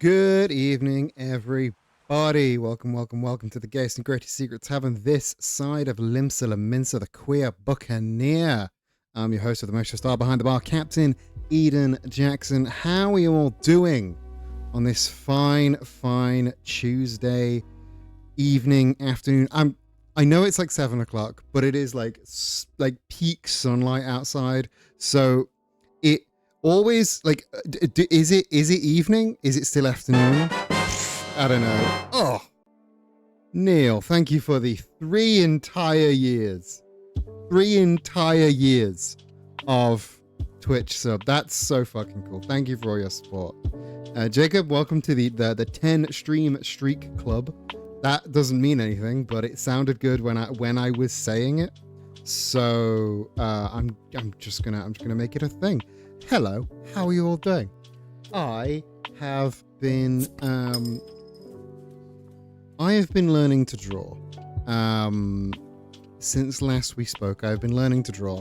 Good evening, everybody. Welcome to the Gayest and Greatest Secret Tavern this side of Limsa Laminsa, the Queer Buccaneer. I'm your host of the Motion Star Behind the Bar, Captain Eden Jackson. How are you all doing on this fine Tuesday evening, afternoon? I know it's like 7 o'clock, but it is like peak sunlight outside, so it always like is it evening? Is it still afternoon? I don't know. Oh, Neil, thank you for the 3 entire years of Twitch sub. That's so fucking cool. Thank you for all your support. Jacob, welcome to the 10 stream streak club. That doesn't mean anything, but it sounded good when I was saying it, so I'm just gonna make it a thing. Hello, how are you all doing? I have been learning to draw. Since last we spoke, I've been learning to draw.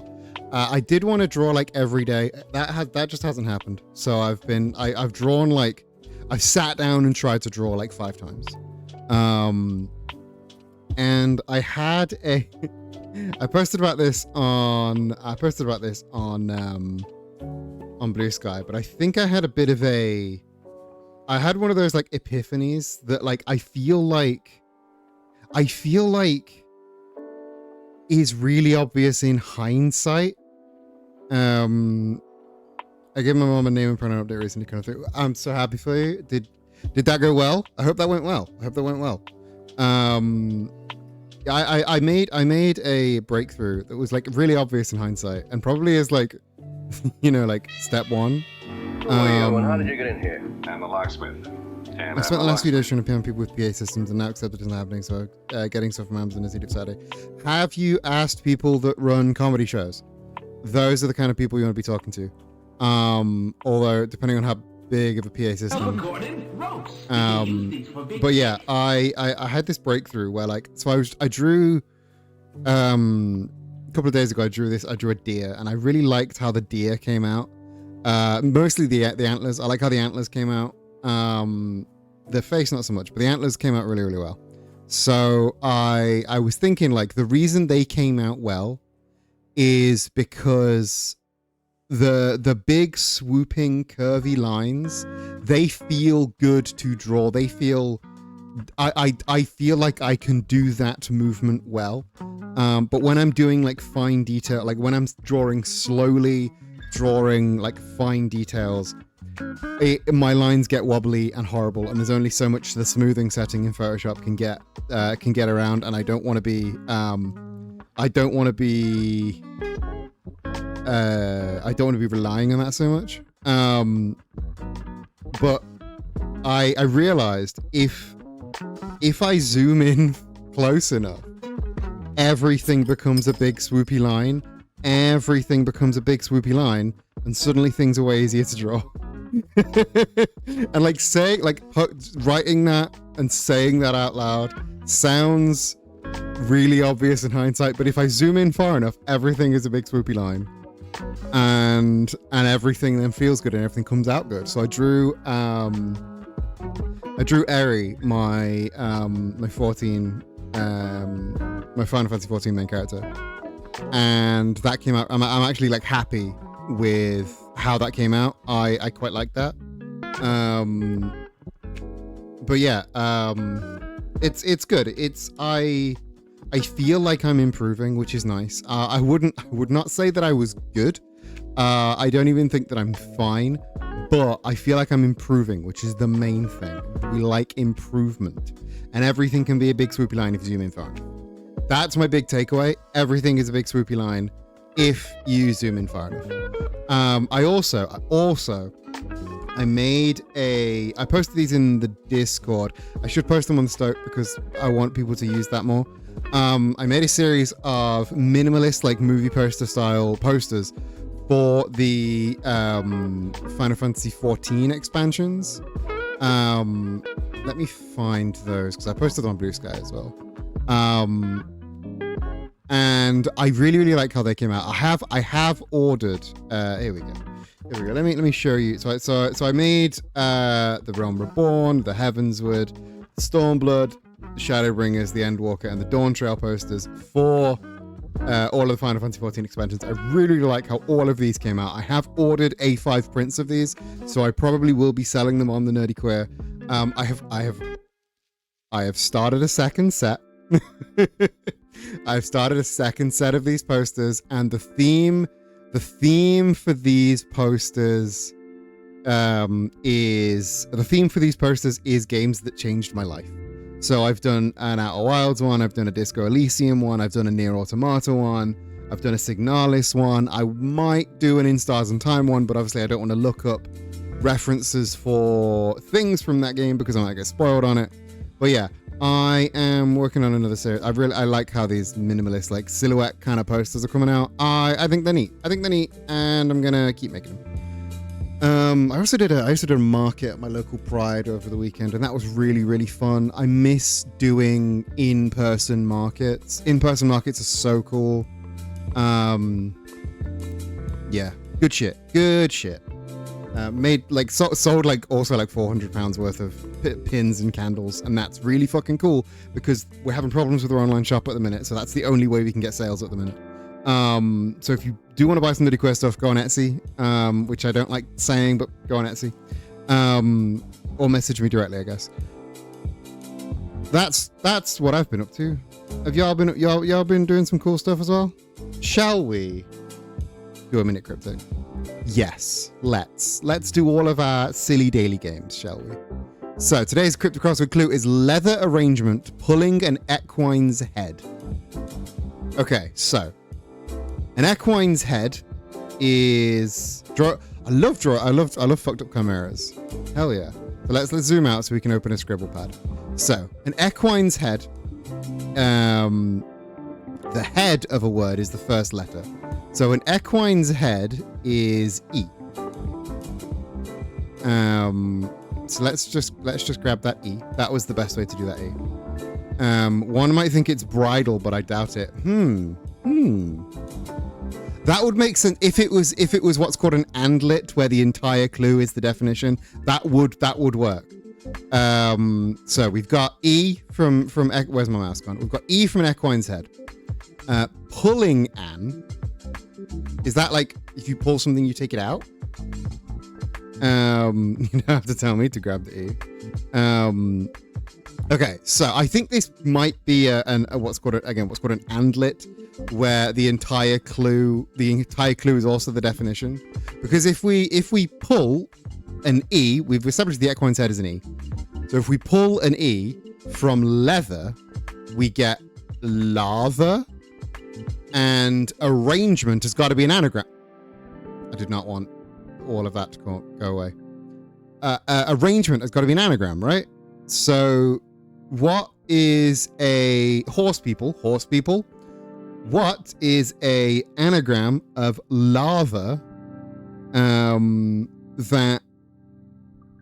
I did want to draw like every day. That just hasn't happened. So I've drawn like, I've sat down and tried to draw like 5 times. And I had I posted about this on Blue Sky, but I think I had a bit of I had one of those like epiphanies that like I feel like is really obvious in hindsight. I gave my mom a name and pronoun update recently, kind of thing. I'm so happy for you. Did that go well? I hope that went well. I made a breakthrough that was like really obvious in hindsight, and probably is like like step 1. And how did you get in here? I'm the locksmith. And I spent the last few days trying to PM people with PA systems, and now accept it isn't happening, so getting stuff from Amazon is needed Saturday. Have you asked people that run comedy shows? Those are the kind of people you want to be talking to. Although, depending on how big of a PA system. But yeah, I had this breakthrough where I drew, a couple of days ago, I drew a deer, and I really liked how the deer came out. Mostly the antlers. I like how the antlers came out. The face not so much, but the antlers came out really, really well. So I was thinking like the reason they came out well is because the big swooping curvy lines, they feel good to draw. They feel I feel like I can do that movement well. But when I'm doing like fine detail, like when I'm drawing like fine details, my lines get wobbly and horrible, and there's only so much the smoothing setting in Photoshop can get around, and I don't want to be relying on that so much. But I realized if I zoom in close enough, everything becomes a big swoopy line. And suddenly things are way easier to draw. And writing that and saying that out loud sounds really obvious in hindsight, but if I zoom in far enough, everything is a big swoopy line, and everything then feels good and everything comes out good. So I drew Eri, my my Final Fantasy 14 main character, and that came out. I'm actually like happy with how that came out. I quite like that. But yeah, it's good. I feel like I'm improving, which is nice. I would not say that I was good. I don't even think that I'm fine, but I feel like I'm improving, which is the main thing. We like improvement, and everything can be a big swoopy line if you zoom in far enough. That's my big takeaway. Everything is a big swoopy line if you zoom in far enough. I posted these in the Discord. I should post them on the Stoke because I want people to use that more. I made a series of minimalist, like movie poster style posters for the Final Fantasy 14 expansions. Let me find those because I posted them on Blue Sky as well. And I really, really like how they came out. I have ordered, here we go. Here we go. Let me show you. So I made the Realm Reborn, the Heavensward, Stormblood, the Shadowbringers, the Endwalker, and the Dawntrail posters for all of the Final Fantasy XIV expansions. I really like how all of these came out. I have ordered A5 prints of these, so I probably will be selling them on the Nerdy Queer. I have started a second set. I've started a second set of these posters, and the theme for these posters is games that changed my life. So I've done an Outer Wilds one, I've done a Disco Elysium one, I've done a Nier Automata one, I've done a Signalis one. I might do an In Stars and Time one, but obviously I don't want to look up references for things from that game because I might get spoiled on it. But yeah, I am working on another series. I like how these minimalist, like, silhouette kind of posters are coming out. I think they're neat. And I'm gonna keep making them. I also did a market at my local Pride over the weekend, and that was really, really fun. I miss doing in-person markets. In-person markets are so cool. Yeah, good shit. Made like sold like also like £400 worth of pins and candles, and that's really fucking cool because we're having problems with our online shop at the minute, so that's the only way we can get sales at the minute. So if you do want to buy some Nerdy Queer stuff, go on Etsy, which I don't like saying, but go on Etsy, or message me directly, I guess. That's what I've been up to. Have y'all been doing some cool stuff as well? Shall we do a minute cryptic? Yes, let's do all of our silly daily games, shall we? So today's Crypto Crossword clue is leather arrangement pulling an equine's head. Okay, so an equine's head is I love fucked up chimeras. Hell yeah. So let's zoom out so we can open a scribble pad. So an equine's head, the head of a word is the first letter. So an equine's head is E. So let's just grab that E. That was the best way to do that E. One might think it's bridle, but I doubt it. That would make sense if it was what's called an andlet, where the entire clue is the definition. That would work. So we've got E from where's my mouse gone? We've got E from an equine's head. Pulling an. Is that like if you pull something, you take it out? You don't have to tell me to grab the E. Okay, so I think this might be what's called an andlet, where the entire clue is also the definition. Because if we pull an E, we've established the equine's head as an E. So if we pull an E from leather, we get lava. And arrangement has got to be an anagram. I did not want all of that to go away. Arrangement has got to be an anagram, right? So what is a horse people? What is a anagram of lava that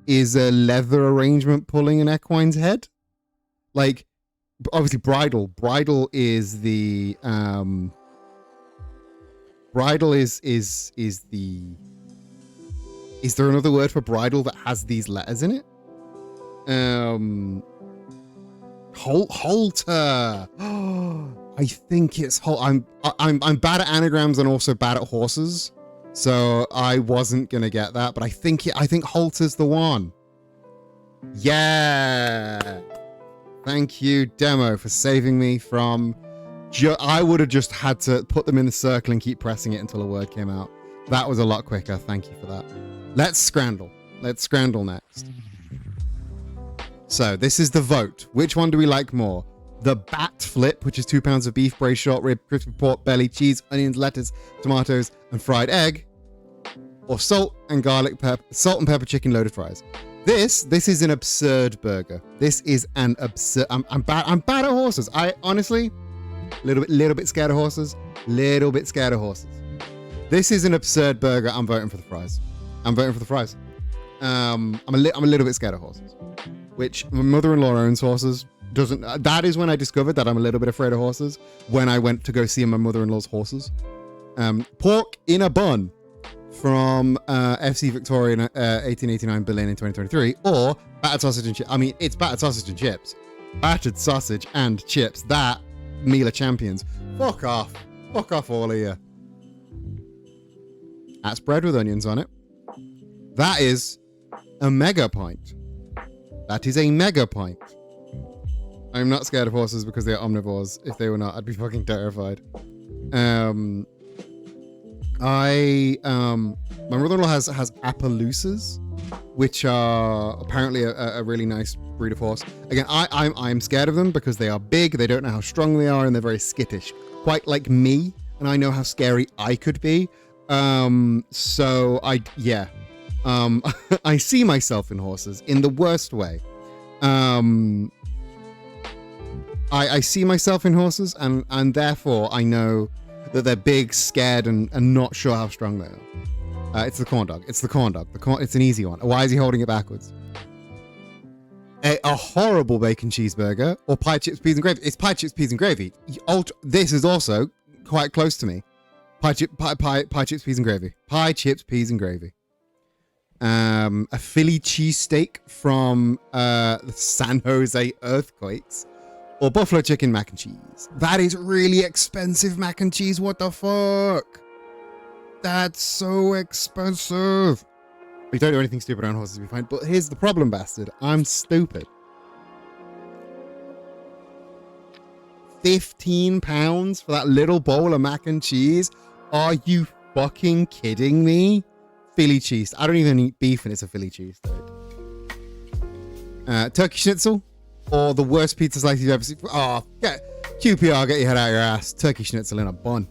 is a leather arrangement pulling an equine's head? Like, obviously bridle is the bridle is the is there another word for bridle that has these letters in it? Halter. I think it's I'm bad at anagrams and also bad at horses, so I wasn't gonna get that, but I think halter's the one. Yeah. Thank you, Demo, for saving me from... I would have just had to put them in the circle and keep pressing it until a word came out. That was a lot quicker. Thank you for that. Let's scrandle. Let's scrandle next. So this is the vote. Which one do we like more? The bat flip, which is 2 pounds of beef, braised short rib, crispy pork belly, cheese, onions, lettuce, tomatoes, and fried egg, or salt and pepper chicken loaded fries. This is an absurd burger. This is an absurd. I'm bad at horses. I honestly, little bit scared of horses. This is an absurd burger. I'm voting for the fries. I'm a little bit scared of horses, which my mother-in-law owns horses. That is when I discovered that I'm a little bit afraid of horses, when I went to go see my mother-in-law's horses. Pork in a bun. from FC Victoria 1889 Berlin in 2023, or battered sausage and chips. I mean, it's battered sausage and chips. Battered sausage and chips. That meal of champions. Fuck off. Fuck off, all of you. That's bread with onions on it. That is a mega pint. That is a mega pint. I'm not scared of horses because they are omnivores. If they were not, I'd be fucking terrified. My mother-in-law has Appaloosas, which are apparently a really nice breed of horse. Again, I'm scared of them because they are big, they don't know how strong they are, and they're very skittish. Quite like me, and I know how scary I could be. So I see myself in horses in the worst way. I see myself in horses, and therefore I know that they're big, scared, and not sure how strong they are. It's the corn dog. It's the corn dog. It's an easy one. Why is he holding it backwards? A horrible bacon cheeseburger or pie, chips, peas, and gravy. It's pie, chips, peas, and gravy. This is also quite close to me. Pie, chips, peas, and gravy. Pie, chips, peas, and gravy. A Philly cheesesteak from the San Jose Earthquakes. Or buffalo chicken mac and cheese. That is really expensive mac and cheese. What the fuck? That's so expensive. We don't do anything stupid around horses, we find. But here's the problem, bastard. I'm stupid. £15 for that little bowl of mac and cheese? Are you fucking kidding me? Philly cheese. I don't even eat beef and it's a Philly cheese. Turkey schnitzel. Or the worst pizza slice you've ever seen. Oh, QPR, get your head out of your ass. Turkey schnitzel in a bun.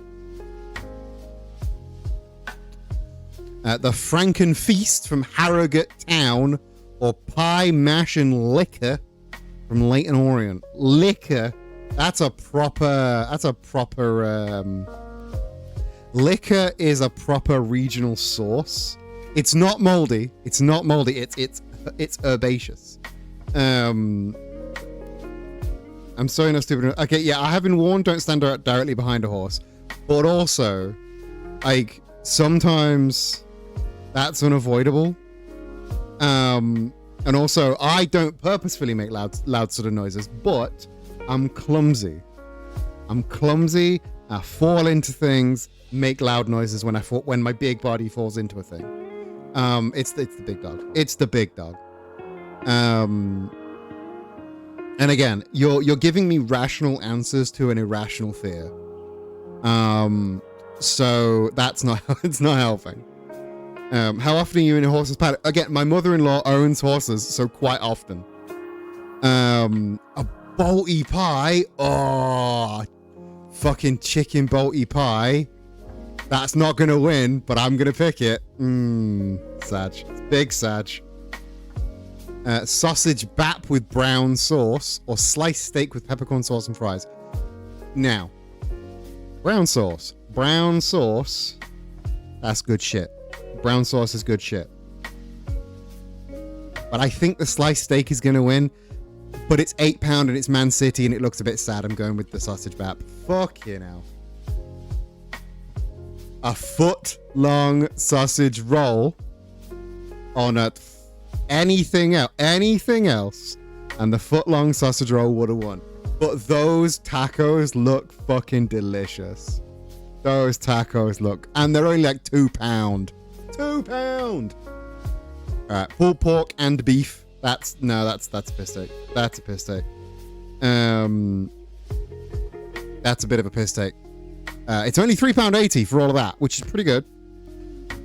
The Franken Feast from Harrogate Town, or Pie, Mash, and Liquor from Leighton Orient. Liquor, liquor is a proper regional sauce. It's not moldy. It's herbaceous. I'm sorry, no stupid. Okay, yeah, I have been warned, don't stand directly behind a horse. But also, like, sometimes that's unavoidable. And also, I don't purposefully make loud sort of noises, but I'm clumsy. I fall into things, make loud noises when my big body falls into a thing. It's the big dog. It's the big dog. And again, you're giving me rational answers to an irrational fear. So that's not it's not helping. How often are you in a horse's paddock? Again, my mother-in-law owns horses, so quite often. A bolty pie. Oh, fucking chicken bolty pie. That's not gonna win, but I'm gonna pick it. Sag. It's big Sag. Sausage bap with brown sauce, or sliced steak with peppercorn sauce and fries. Now, brown sauce, that's good shit. Brown sauce is good shit. But I think the sliced steak is going to win. But it's £8 and it's Man City and it looks a bit sad. I'm going with the sausage bap. Fucking hell. A foot-long sausage roll on anything else, and the foot-long sausage roll would have won. But those tacos look fucking delicious. Those tacos look, and they're only like £2. £2. All right, pulled pork and beef. That's a piss take. That's a piss take. That's a bit of a piss take. It's only £3.80 for all of that, which is pretty good.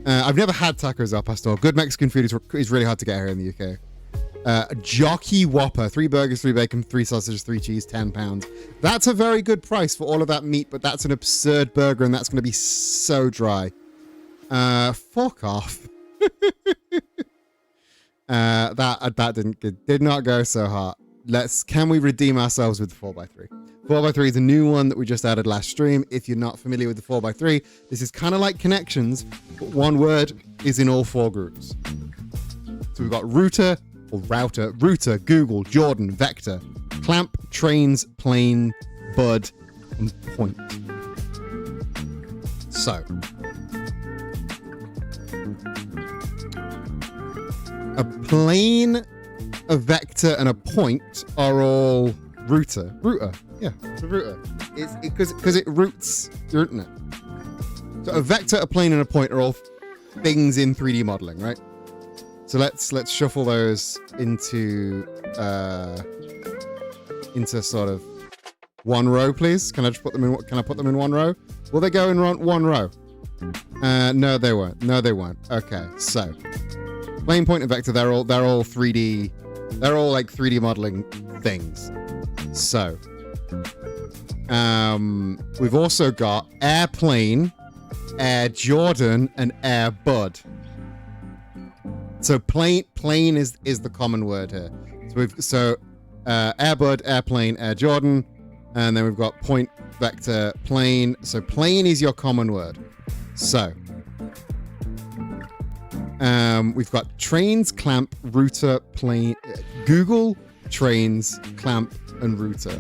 I've never had tacos al pastor. Good Mexican food is really hard to get here in the UK. Jockey Whopper, 3 burgers, 3 bacon, 3 sausages, 3 cheese, £10. That's a very good price for all of that meat, but that's an absurd burger and that's going to be so dry. Fuck off. That did not go so hot. Can we redeem ourselves with the 4x3? 4x3 is a new one that we just added last stream. If you're not familiar with the 4x3, this is kind of like Connections, but one word is in all 4 groups. So we've got router, Google, Jordan, Vector, Clamp, Trains, Plane, Bud, and Point. So, A plane, a vector, and a point are all router. Yeah, it's a router. It's because it roots your internet. So a vector, a plane, and a point are all things in 3D modeling, right? So let's shuffle those into sort of one row, please. Can I just put them in? Can I put them in one row? Will they go in one row? No, they won't. No, they won't. Okay, so plane, point, and vector. They're all 3D. They're all like 3D modeling things. So, we've also got Airplane, Air Jordan, and Air Bud. So plane is the common word here. So Air Bud, Airplane, Air Jordan, and then we've got point, vector, plane. So plane is your common word. So we've got trains, clamp, router, plane, Google, trains, clamp, and router.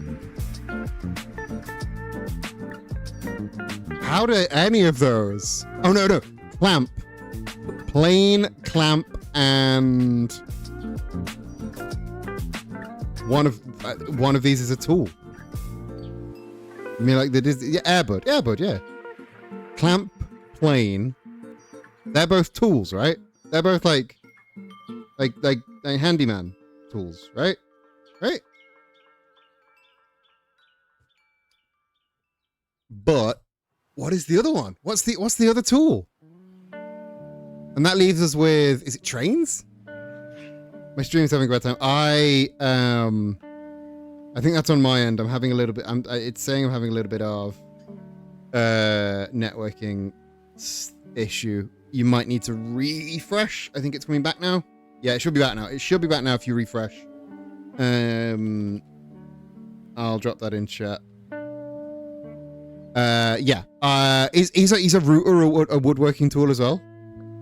How do any of those? Oh no, clamp, plane, clamp, and one of these is a tool. I mean, like Airbud, yeah. Clamp, plane. They're both tools, right? They're both like handyman tools, right? Right? But what is the other one? What's the other tool? And that leaves us with, is it trains? My stream's having a great time. I think that's on my end. I'm having a little bit. It's saying I'm having a little bit of networking issue. You might need to refresh. I think it's coming back now. Yeah, it should be back now. It should be back now if you refresh. I'll drop that in chat. Yeah. He's a router or a woodworking tool as well,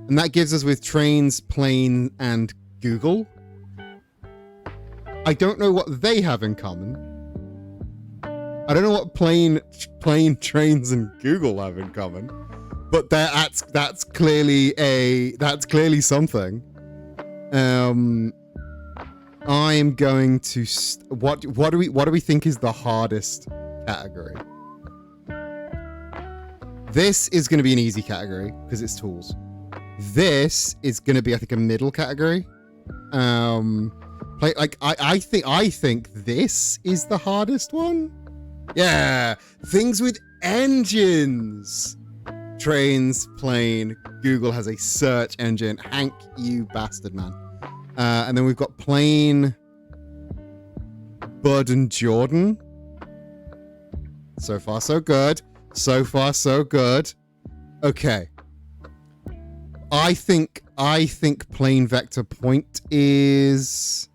and that gives us with trains, plane, and Google. I don't know what they have in common. I don't know what plane, trains, and Google have in common, but that's clearly something. I'm going to what do we think is the hardest category? This is going to be an easy category because it's tools. This is going to be, I think, a middle category. I think this is the hardest one. Yeah, things with engines. Trains, plane. Google has a search engine. Hank, you bastard, man. And then we've got plane, Bud, and Jordan. So far, so good. So far, so good. Okay. I think plane, vector, point is...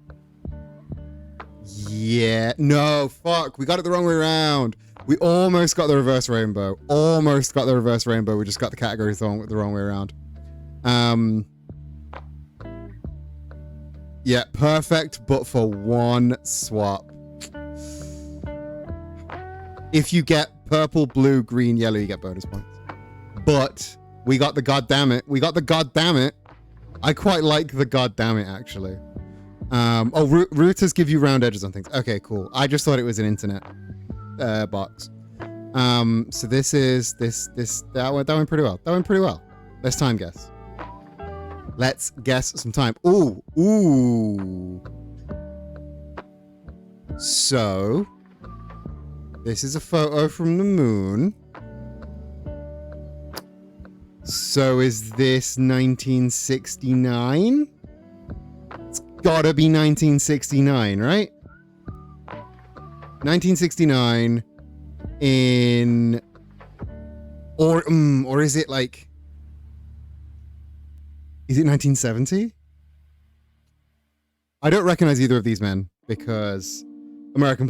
Yeah. No, fuck. We got it the wrong way around. We almost got the reverse rainbow. Almost got the reverse rainbow. We just got the categories the wrong way around. Yeah, perfect, but for one swap. If you get purple, blue, green, yellow, you get bonus points. But we got the goddammit. We got the goddammit. I quite like the goddammit, actually. Routers give you round edges on things. Okay, cool. I just thought it was an internet box. So this is that went pretty well. That went pretty well. Let's time guess. Let's guess some time. Ooh. So this is a photo from the moon. So is this 1969? It's gotta be 1969, right? 1969 in... Or is it like... Is it 1970? I don't recognize either of these men because American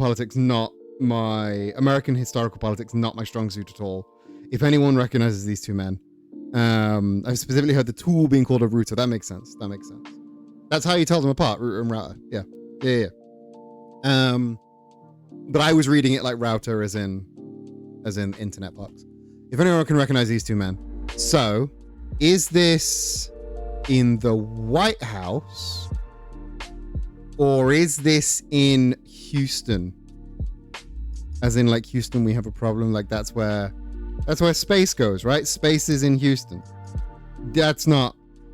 historical politics, not my strong suit at all. If anyone recognizes these two men, I've specifically heard the tool being called a router. That makes sense. That's how you tell them apart, router and router. Yeah. But I was reading it like router as in internet box. If anyone can recognize these two men. So, is this in the White House, or is this in Houston? As in, like, Houston, we have a problem. Like, that's where space goes, right? Space is in Houston. That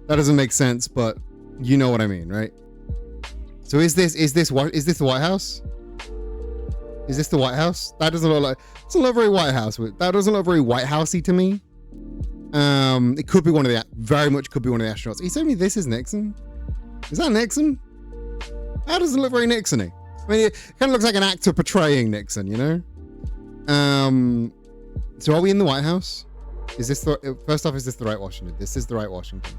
doesn't make sense, but you know what I mean, right? So is this the White House? Is this the White House? That doesn't look like, it doesn't look very White House. That doesn't look very White Housey to me. It could be very much could be one of the astronauts. He told me this is Nixon. Is that Nixon? That doesn't look very Nixon-y. I mean, it kind of looks like an actor portraying Nixon, you know? So are we in the White House? Is this first off, is this the right Washington? This is the right Washington.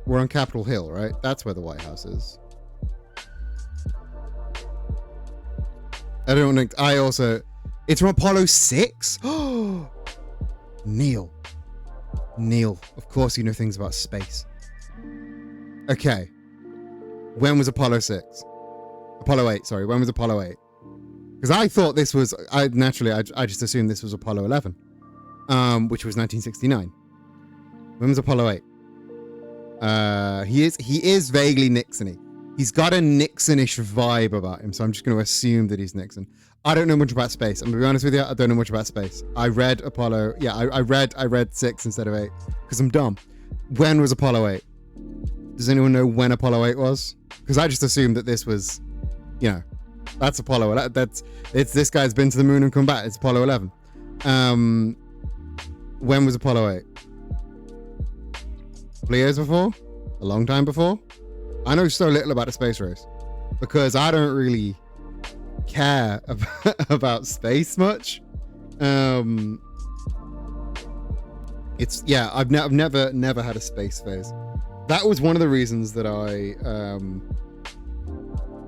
We're on Capitol Hill, right? That's where the White House is. It's from Apollo 6? Oh, Neil, of course you know things about space. Okay. When was Apollo 6? Apollo 8, sorry. When was Apollo 8? Because I thought this was, I just assumed this was Apollo 11, which was 1969. When was Apollo 8? He is vaguely Nixon-y. He's got a Nixon-ish vibe about him, so I'm just going to assume that he's Nixon. I don't know much about space. I'm going to be honest with you, I don't know much about space. I read Apollo, yeah, I read 6 instead of 8, because I'm dumb. When was Apollo 8? Does anyone know when Apollo 8 was? Because I just assumed that this was, you know, that's Apollo. It's this guy's been to the moon and come back. It's Apollo 11. When was Apollo 8? A couple of years before? A long time before? I know so little about the space race because I don't really care about space much. I've never had a space phase. That was one of the reasons that I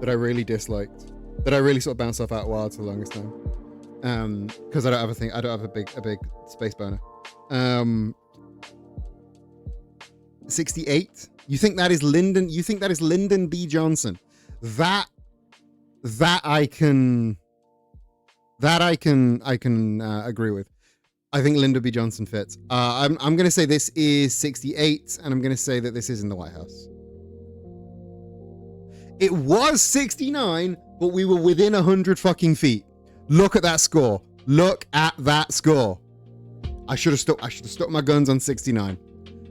really disliked, that I really sort of bounced off out wild for the longest time. Because I don't have a big space boner. 68. You think that is Lyndon? You think that is Lyndon B. Johnson? That I can agree with. I think Lyndon B. Johnson fits. I'm going to say this is 68, and I'm going to say that this is in the White House. It was 69, but we were within 100 fucking feet. Look at that score. Look at that score. I should have stuck my guns on 69.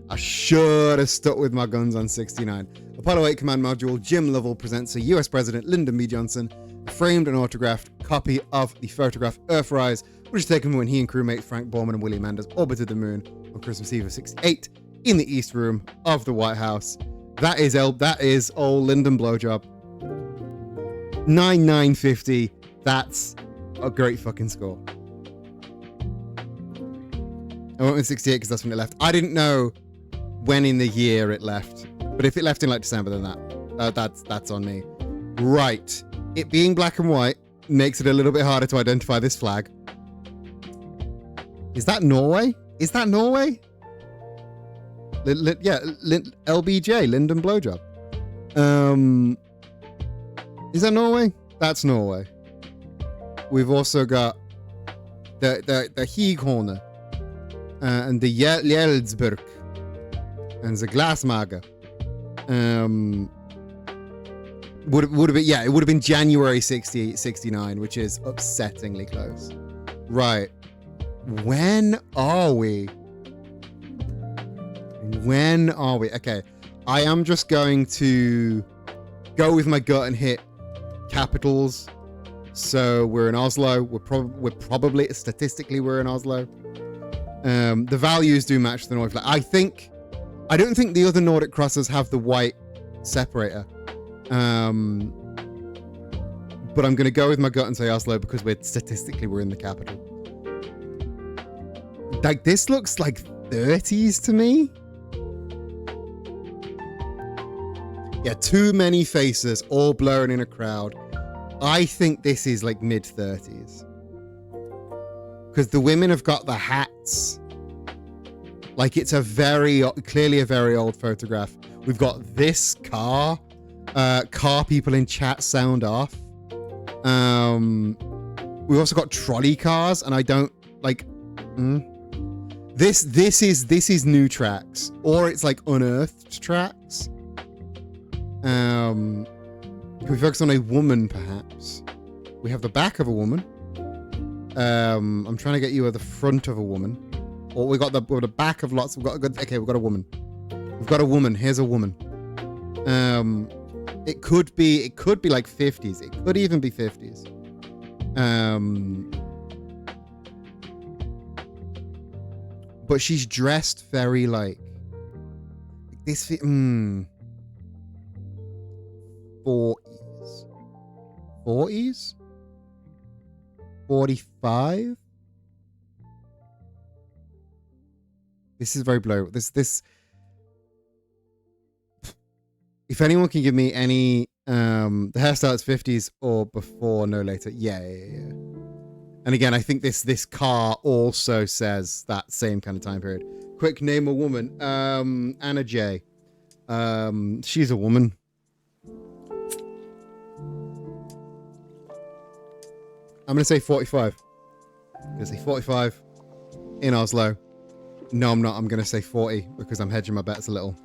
I should have stuck with my guns on 69. Apollo 8 Command Module, Jim Lovell presents a US President Lyndon B. Johnson, a framed and autographed copy of the photograph Earthrise, which was taken when he and crewmate Frank Borman and William Anders orbited the moon on Christmas Eve of 68 in the East Room of the White House. That is old Lyndon blowjob. 9950. That's a great fucking score. I went with 68 because that's when it left. I didn't know when in the year it left, but if it left in like December, then that's on me. Right, it being black and white makes it a little bit harder to identify this flag. Is that Norway? Is that Norway? LBJ, Lyndon blowjob. Is that Norway? That's Norway. We've also got the Highhornet and the Jeldsburg and the Glasmager. Would have been, yeah, it would have been January 69, which is upsettingly close. Right. When are we? When are we? Okay. I am just going to go with my gut and hit capitals. So we're in Oslo. We're probably statistically we're in Oslo. The values do match the Nordic flag. I don't think the other Nordic crosses have the white separator. But I'm going to go with my gut and say Oslo because we're in the capital. Like, this looks like 30s to me. Yeah, too many faces all blurring in a crowd. I think this is like mid 30s. Because the women have got the hats. Like, it's clearly a very old photograph. We've got this car. Car people in chat sound off. We've also got trolley cars, and I don't like. This is new tracks, or it's like unearthed tracks. Can we focus on a woman, perhaps? We have the back of a woman. I'm trying to get you at the front of a woman. Or we got the back of lots. We've got a woman. We've got a woman. Here's a woman. It could be like 50s. It could even be 50s. But she's dressed very like this. 40s, 45. This is very blurry. This. If anyone can give me any, the hairstyle is 50s or before, no later. Yeah. And again, I think this car also says that same kind of time period. Quick, name a woman. Anna J. She's a woman. I'm going to say 45. I'm going to say 45 in Oslo. No, I'm not. I'm going to say 40 because I'm hedging my bets a little.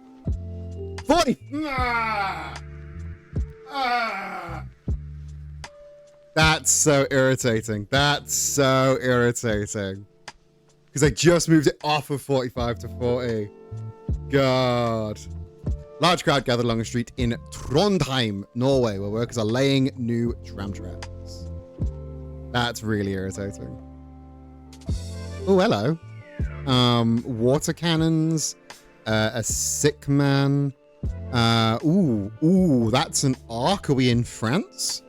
40! That's so irritating. Because I just moved it off of 45 to 40. God. Large crowd gathered along a street in Trondheim, Norway, where workers are laying new tram tracks. That's really irritating. Oh, hello. Water cannons, a sick man. That's an arc. Are we in France?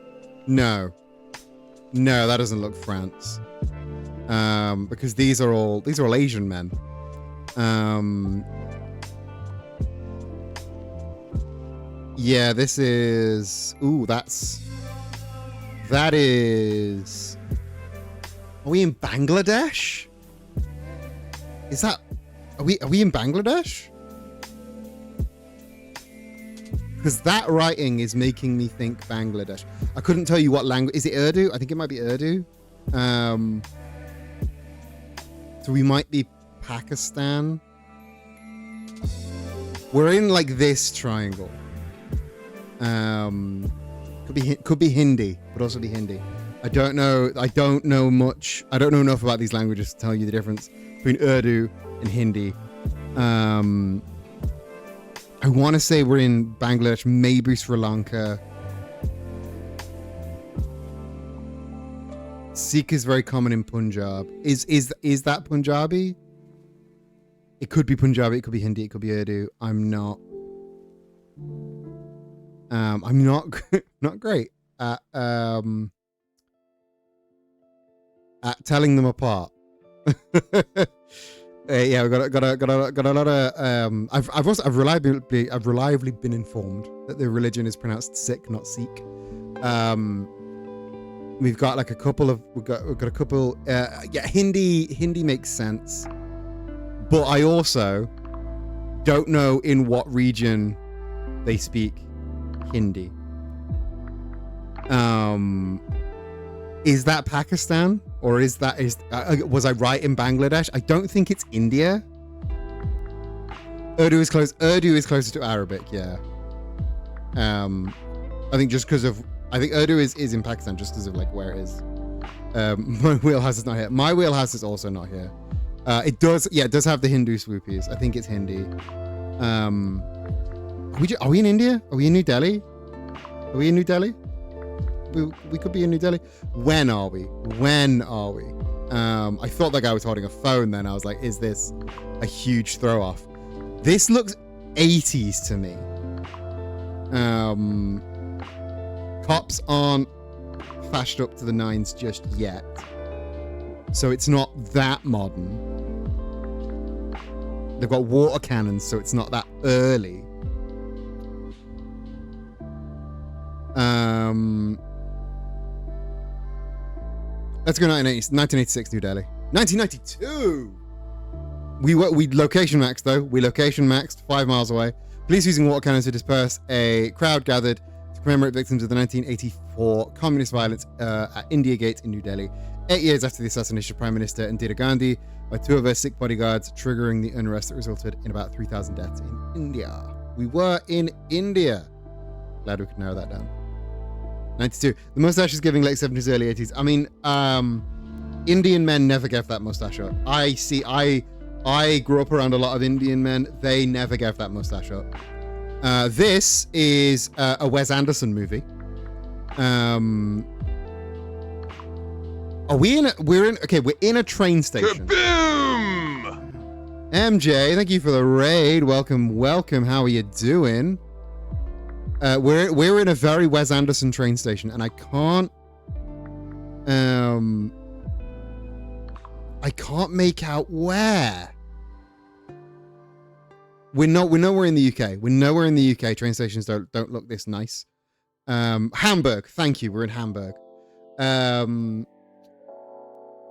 No, that doesn't look France. Because these are all Asian men. Yeah, this is. That is. Are we in Bangladesh? Are we in Bangladesh? Because that writing is making me think Bangladesh. I couldn't tell you what language. Is it Urdu? I think it might be Urdu. So we might be Pakistan. We're in like this triangle. Could be Hindi, but also be Hindi. I don't know much. I don't know enough about these languages to tell you the difference between Urdu and Hindi. I want to say we're in Bangladesh, maybe Sri Lanka. Sikh is very common in Punjab. Is that Punjabi? It could be Punjabi, it could be Hindi, it could be Urdu. I'm not great at telling them apart. Yeah, we got a lot of. I've reliably been informed that the religion is pronounced Sikh, not Sikh. We've got like a couple of. We've got a couple. Yeah, Hindi makes sense, but I also don't know in what region they speak Hindi. Is that Pakistan? Or was I right in Bangladesh? I don't think it's India. Urdu is closer to Arabic, yeah. I think just because of, I think Urdu is in Pakistan just because of like where it is. My wheelhouse is not here. My wheelhouse is also not here. It does have the Hindu swoopies. I think it's Hindi. Are we in India? Are we in New Delhi? Are we in New Delhi? We could be in New Delhi. When are we? I thought that guy was holding a phone then. I was like, is this a huge throw off? This looks 80s to me. Cops aren't fashed up to the nines just yet. So it's not that modern. They've got water cannons, so it's not that early. Let's go 1986 New Delhi. 1992! We location maxed though. We location maxed 5 miles away. Police using water cannons to disperse a crowd gathered to commemorate victims of the 1984 communist violence at India Gate in New Delhi. 8 years after the assassination of Prime Minister Indira Gandhi by 2 of her Sikh bodyguards, triggering the unrest that resulted in about 3,000 deaths in India. We were in India. Glad we could narrow that down. 92. The mustache is giving late 70s, early 80s. I mean, Indian men never gave that mustache up. I grew up around a lot of Indian men. They never gave that mustache up. This is a Wes Anderson movie. We're in a train station. Kaboom! MJ, thank you for the raid. Welcome. How are you doing? We're in a very Wes Anderson train station, and I can't make out where. We're nowhere in the UK. We're nowhere in the UK. Train stations don't look this nice. Hamburg. Thank you. We're in Hamburg.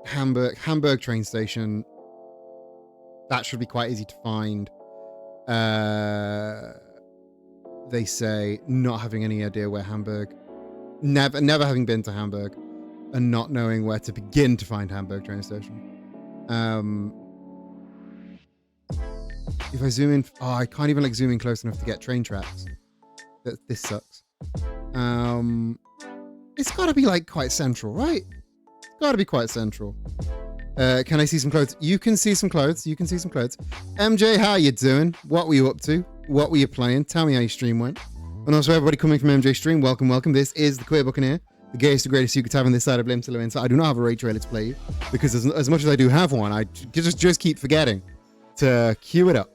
Hamburg train station. That should be quite easy to find. They say not having any idea where Hamburg, never having been to Hamburg, and not knowing where to begin to find Hamburg train station. If I zoom in, I can't even like zoom in close enough to get train tracks. This sucks. It's got to be like quite central, right? It's got to be quite central. Can I see some clothes? You can see some clothes. MJ, how you doing? What were you up to? What were you playing? Tell me how your stream went. And also everybody coming from MJ stream, welcome. This is the Queer Buccaneer, the gayest, the greatest you could have on this side of Blim Silo Inside. I do not have a raid trailer to play you because as much as I do have one, I just keep forgetting to queue it up.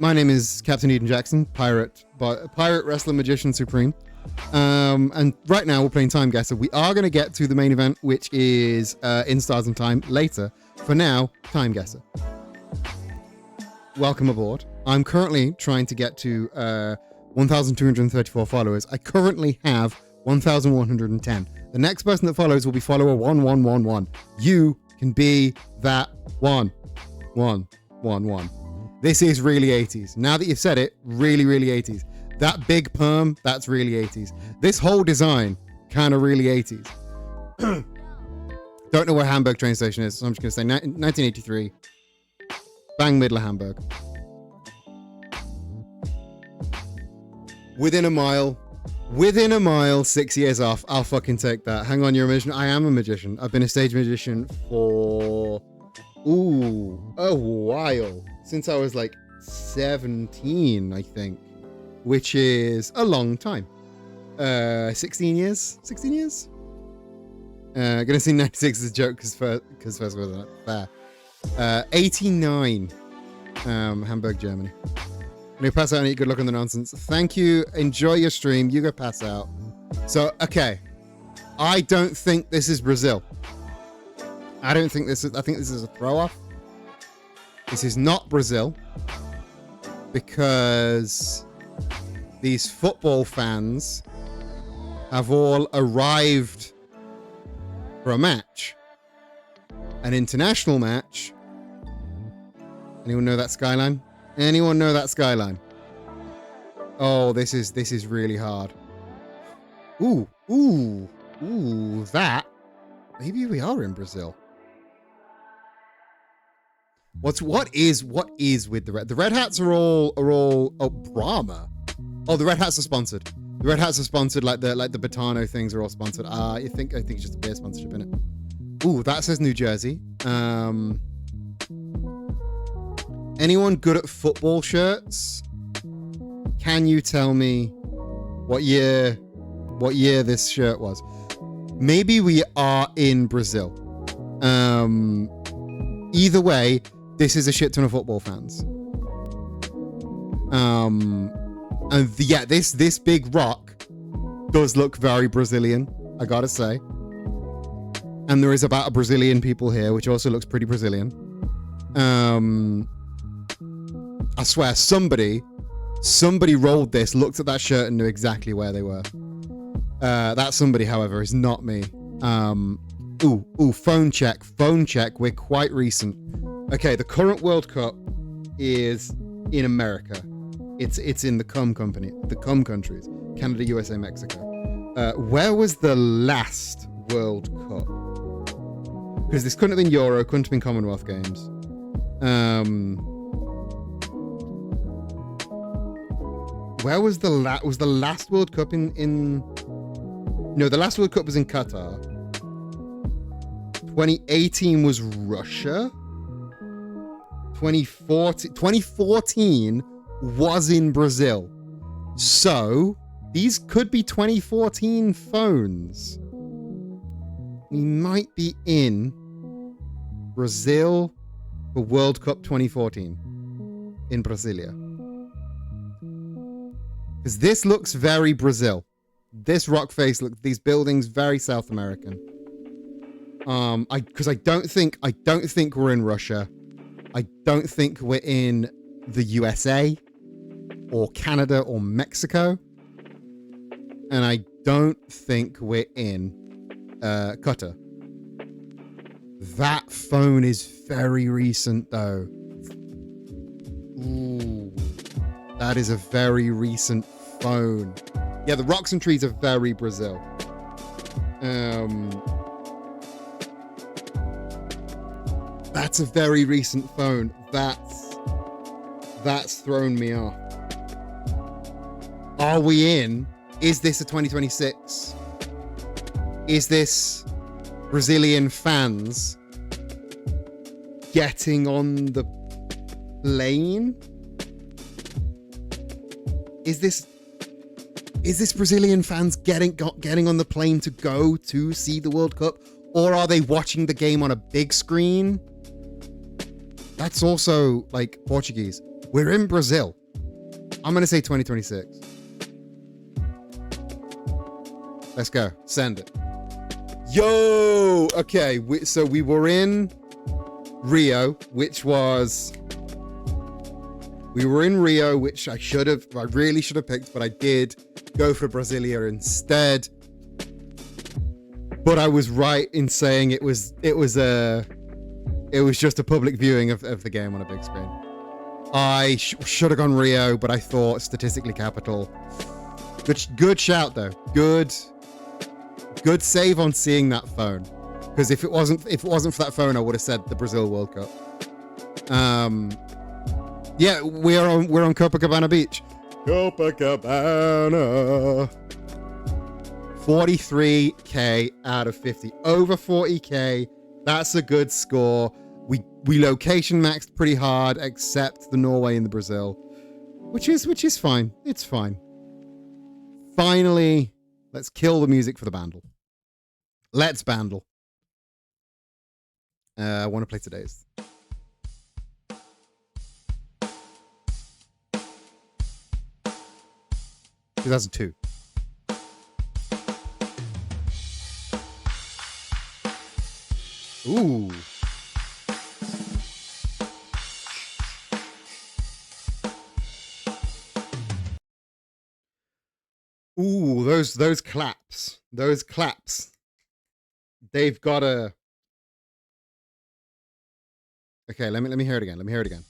My name is Captain Eden Jackson, pirate wrestler magician supreme. And right now we're playing Time Guesser. We are going to get to the main event, which is in Stars and Time later. For now, Time Guesser. Welcome aboard. I'm currently trying to get to 1,234 followers. I currently have 1,110. The next person that follows will be follower 1111. You can be that one. This is really 80s. Now that you've said it, really 80s. That big perm, that's really 80s. This whole design, kind of really 80s. Don't know where Hamburg train station is, so I'm just going to say 1983. Bang middle of Hamburg. Within a mile, 6 years off. I'll fucking take that. Hang on, you're a magician. I am a magician. I've been a stage magician for a while. Since I was like 17, I think. Which is a long time. 16 years? Gonna see 96 as a joke because first wasn't fair. 89. Hamburg, Germany. Anyway, pass out and eat. Good luck on the nonsense. Thank you. Enjoy your stream. You go pass out. So, okay. I don't think this is Brazil. I think this is a throw-off. This is not Brazil. Because these football fans have all arrived for a match. An international match. Anyone know that skyline? Oh, this is really hard. Ooh, that. Maybe we are in Brazil. What is with the Red Hats are all Brahma. Oh, the Red Hats are sponsored. Like the Betano things are all sponsored. I think it's just a beer sponsorship, innit? Ooh, that says New Jersey. Anyone good at football shirts? Can you tell me what year this shirt was? Maybe we are in Brazil. Either way, this is a shit ton of football fans. This big rock does look very Brazilian, I gotta say. And there is about a Brazilian people here, which also looks pretty Brazilian. I swear, somebody rolled this, looked at that shirt, and knew exactly where they were. That somebody, however, is not me. Phone check. We're quite recent. Okay, the current World Cup is in America. It's in the cum countries: Canada, USA, Mexico. Where was the last World Cup. Because this couldn't have been Euro, couldn't have been Commonwealth Games. Where was the last World Cup in no, the last World Cup was in Qatar. 2018 was Russia. 2014 was in Brazil. So these could be 2014 phones. We might be in Brazil for World Cup 2014 in Brasilia. Because this looks very Brazil. This rock face looks, these buildings very South American. Because I don't think we're in Russia. I don't think we're in the USA or Canada or Mexico. And I don't think we're in Qatar. That phone is very recent though. Ooh, that is a very recent phone. Yeah, the rocks and trees are very Brazil. That's a very recent phone. That's thrown me off. Are we in? Is this a 2026? Is this Brazilian fans getting on the plane? Is this Brazilian fans getting on the plane to go to see the World Cup? Or are they watching the game on a big screen? That's also like Portuguese. We're in Brazil. I'm going to say 2026. Let's go. Send it. Yo! Okay, so we were in Rio, which was... We were in Rio, which I really should have picked, but I did go for Brasilia instead. But I was right in saying it was just a public viewing of the game on a big screen. I should have gone Rio, but I thought statistically capital. Good shout though. Good save on seeing that phone. Because if it wasn't for that phone, I would have said the Brazil World Cup. Yeah, we're on Copacabana Beach. Copacabana. 43k out of 50. Over 40k. That's a good score. We location maxed pretty hard, except the Norway and the Brazil, which is fine. It's fine. Finally, let's kill the music for the Bandle. Let's Bandle. I want to play today's. – 2002. Ooh. Ooh, those claps. Those claps. They've got a... Okay, let me hear it again. Let me hear it again.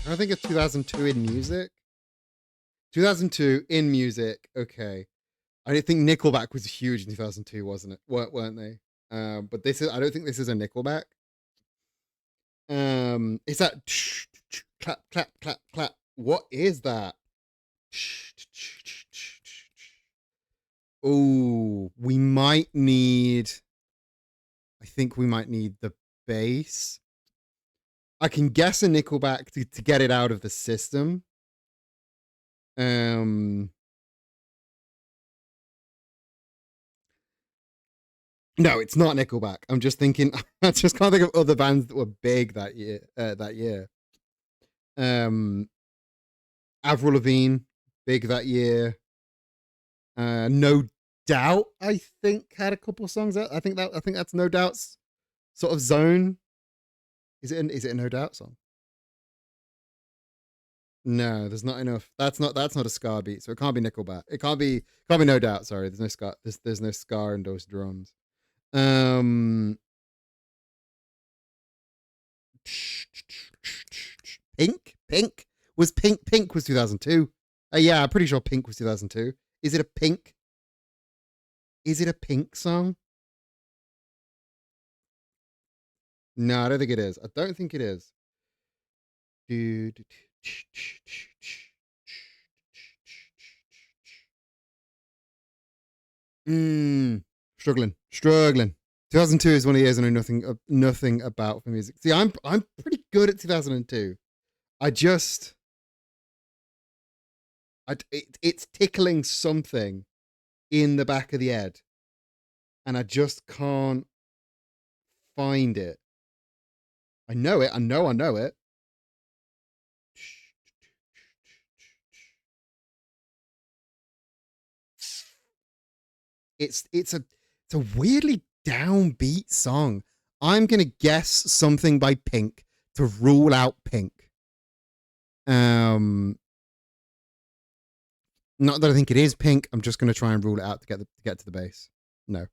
I think it's 2002 in music. 2002 in music. Okay. I think Nickelback was huge in 2002, wasn't it? Weren't they? But I don't think this is a Nickelback. It's that clap, clap, clap, clap. What is that? Oh, we might need... I think we might need the bass. I can guess a Nickelback to get it out of the system. No, it's not Nickelback. I'm just thinking. I just can't think of other bands that were big that year. Avril Lavigne, big that year. No Doubt, I think, had a couple songs out. I think that's No Doubt's sort of zone. Is it a No Doubt song? No, there's not enough. That's not a Scar beat, so it can't be Nickelback. It can't be No Doubt. Sorry, there's no Scar. There's no Scar in those drums. Pink was Pink was 2002. Yeah, I'm pretty sure Pink was 2002. Is it a Pink? Is it a Pink song? No, I don't think it is. I don't think it is. Struggling. 2002 is one of the years I know nothing about for music. See, I'm pretty good at 2002. It's tickling something in the back of the head, and I just can't find it. I know it. I know it. It's a weirdly downbeat song. I'm gonna guess something by Pink to rule out Pink. Not that I think it is Pink. I'm just gonna try and rule it out to get to the base. No.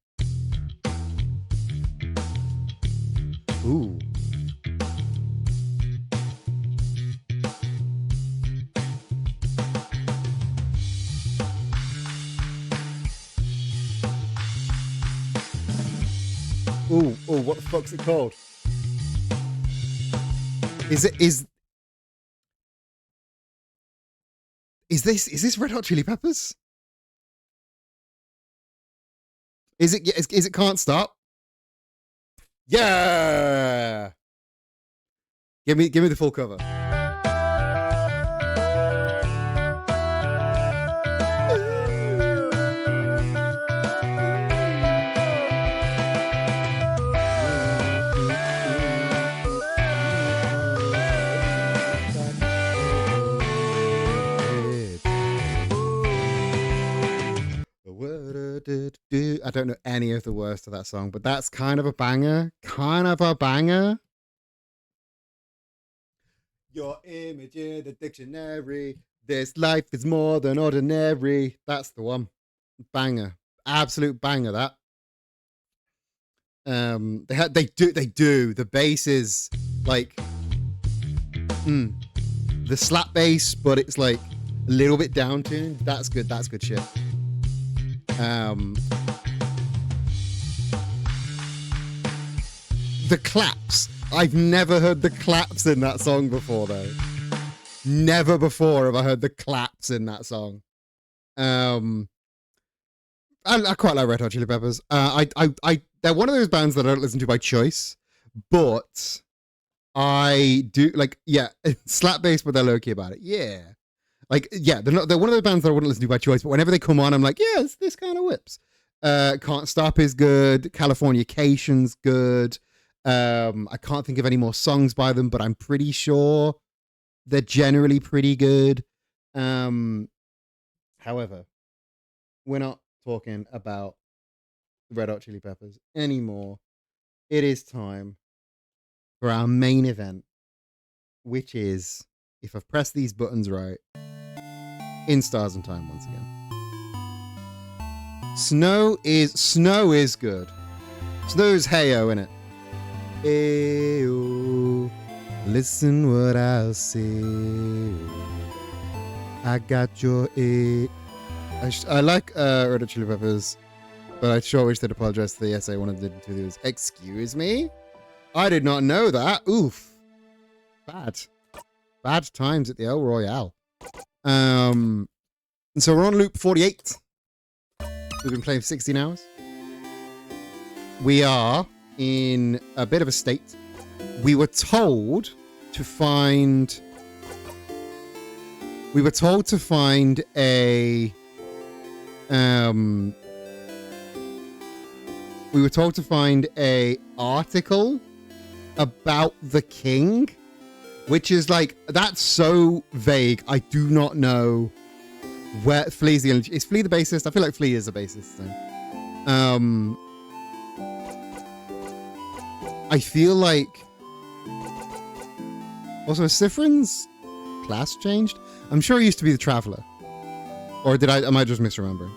Ooh. Ooh, what the fuck's it called? Is this Red Hot Chili Peppers? Is it Can't Stop? Yeah. Give me the full cover. I don't know any of the words to that song, but that's kind of a banger. Your image in the dictionary. This life is more than ordinary. That's the one. Banger. Absolute banger, that. They do. The bass is like the slap bass, but it's like a little bit down tuned. That's good shit. The claps. I've never heard the claps in that song before, though. Never before have I heard the claps in that song. I quite like Red Hot Chili Peppers. They're one of those bands that I don't listen to by choice, but I do like, yeah, slap bass, but they're low key about it. Yeah. Like, yeah, they're one of those bands that I wouldn't listen to by choice, but whenever they come on, I'm like, yeah, this kind of whips. Can't Stop is good. Californication's good. I can't think of any more songs by them, but I'm pretty sure they're generally pretty good. However, we're not talking about Red Hot Chili Peppers anymore. It is time for our main event, which is, if I've pressed these buttons right, In Stars and Time once again. Snow is good. Snow's Hey-O, innit? Hey-O, listen what I'll say. I got your I like Red Hot Chili Peppers, but I sure wish they'd apologize to the essay. One of the videos. Excuse me? I did not know that. Oof. Bad times at the El Royale. And so we're on loop 48. We've been playing for 16 hours. We are in a bit of a state. We were told to find a we were told to find a article about the king, which is like, that's so vague. I do not know where Flea's is Flea the bassist? I feel like Flea is a bassist. So. I feel like also Sifrin's class changed. I'm sure it used to be the Traveler. Or am I just misremembering?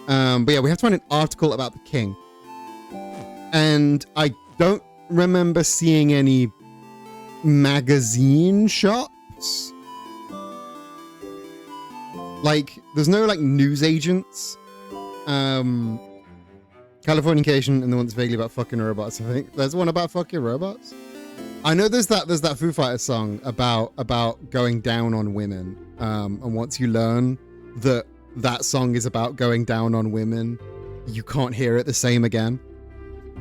But yeah, we have to find an article about the king. And I don't remember seeing any magazine shops. Like, there's no, like, news agents. Californication and the one that's vaguely about fucking robots, I think. There's one about fucking robots. I know there's that Foo Fighters song about going down on women. And once you learn that song is about going down on women, you can't hear it the same again.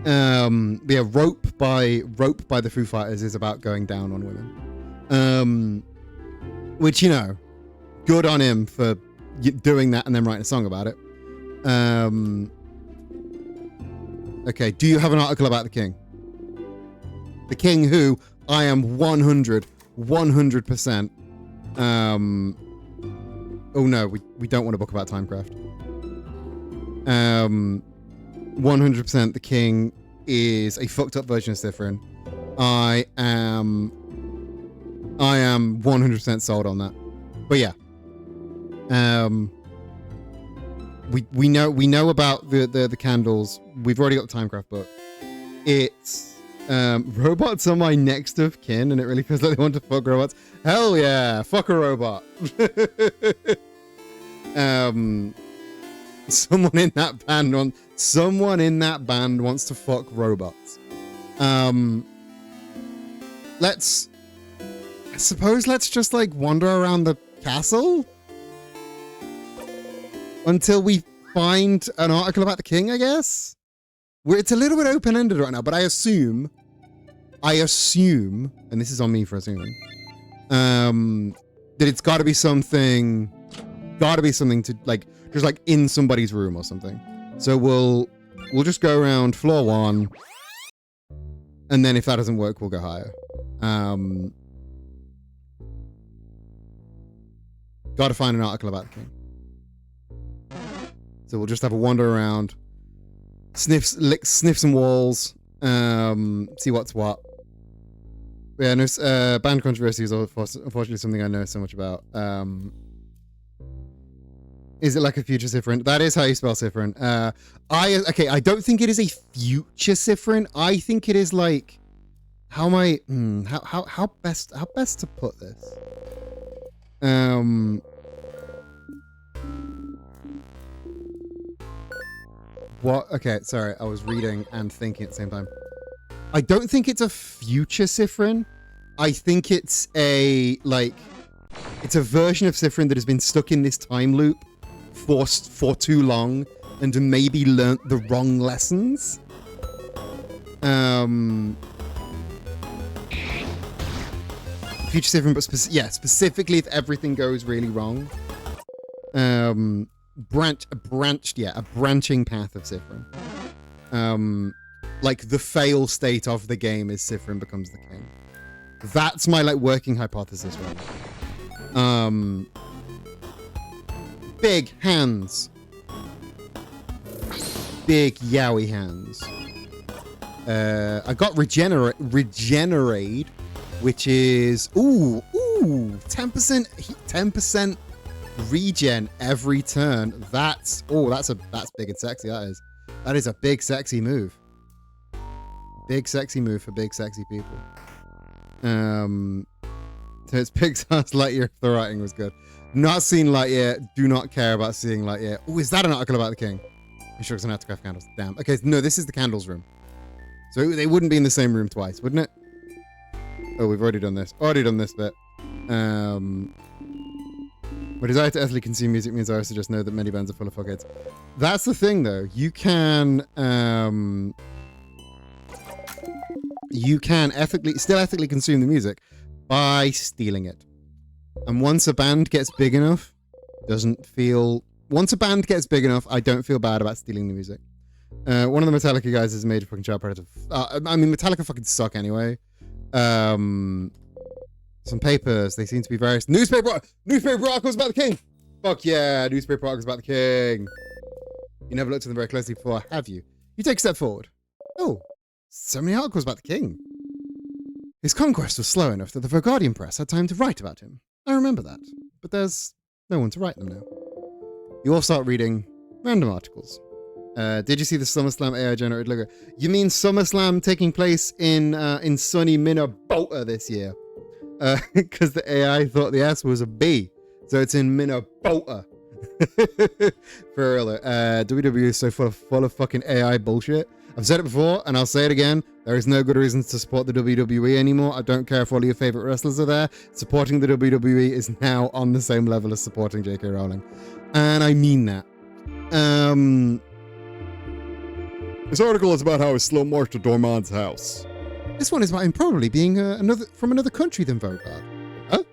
Yeah, Rope by the Foo Fighters is about going down on women. Which, you know, good on him for doing that and then writing a song about it. Okay, do you have an article about the king? The king who I am 100%. Oh no, we don't want a book about Timecraft. 100% the king is a fucked up version of Sifrin. I am 100% sold on that. But yeah. We know about the candles. We've already got the Timecraft book. It's robots are my next of kin, and it really feels like they want to fuck robots. Hell yeah, fuck a robot. Someone in that band wants to fuck robots. Let's just like wander around the castle until we find an article about the king, I guess. It's a little bit open-ended right now, but I assume, and this is on me for assuming, that it's got to be something to like, just like in somebody's room or something. So we'll just go around floor 1, and then if that doesn't work, we'll go higher. Got to find an article about the king. So we'll just have a wander around, sniff some walls, see what's what. Yeah, no, band controversy is unfortunately something I know so much about. Is it like a future Sifrin? That is how you spell Sifrin. I don't think it is a future Sifrin. I think it is like, how best to put this? What? Okay, sorry. I was reading and thinking at the same time. I don't think it's a future Sifrin. I think it's a version of Sifrin that has been stuck in this time loop for too long and maybe learnt the wrong lessons. Future Sifrin, but specifically if everything goes really wrong. A branching path of Sifrin. Like the fail state of the game is Sifrin becomes the king. That's my like working hypothesis right now. Big hands. Big yowie hands. I got regenerate, which is 10% regen every turn. That's big and sexy. That is a big sexy move. Big sexy move for big sexy people. So it's Pixar's Lightyear if the writing was good. Not seen Lightyear, do not care about seeing Lightyear. Oh, is that an article about the king? I'm sure it's an autograph candles. Damn. Okay, no, this is the candles room. So they wouldn't be in the same room twice, wouldn't it? Oh, we've already done this. Bit. My desire to ethically consume music means I also just know that many bands are full of fuckheads. That's the thing, though. You can still ethically consume the music by stealing it. And once a band gets big enough, I don't feel bad about stealing the music. One of the Metallica guys is a major fucking child predator. Metallica fucking suck anyway. Some papers, they seem to be various newspaper articles about the king. Fuck yeah, newspaper articles about the king. You never looked at them very closely before, have you? You take a step forward. Oh, so many articles about the king. His conquest was slow enough that the Vergardian press had time to write about him. I remember that. But there's no one to write them now. You all start reading random articles. Did you see the SummerSlam AI generated logo? You mean SummerSlam taking place in sunny Minnesota this year? Because the AI thought the S was a B, so it's in Minnesota. For real though. WWE is so full of fucking AI bullshit. I've said it before and I'll say it again. There is no good reasons to support the WWE anymore. I don't care if all of your favorite wrestlers are there. Supporting the WWE is now on the same level as supporting J.K. Rowling. And I mean that. This article is about how he slow marched to Dormand's house. This one is about him probably being from another country than Vogard. Oh?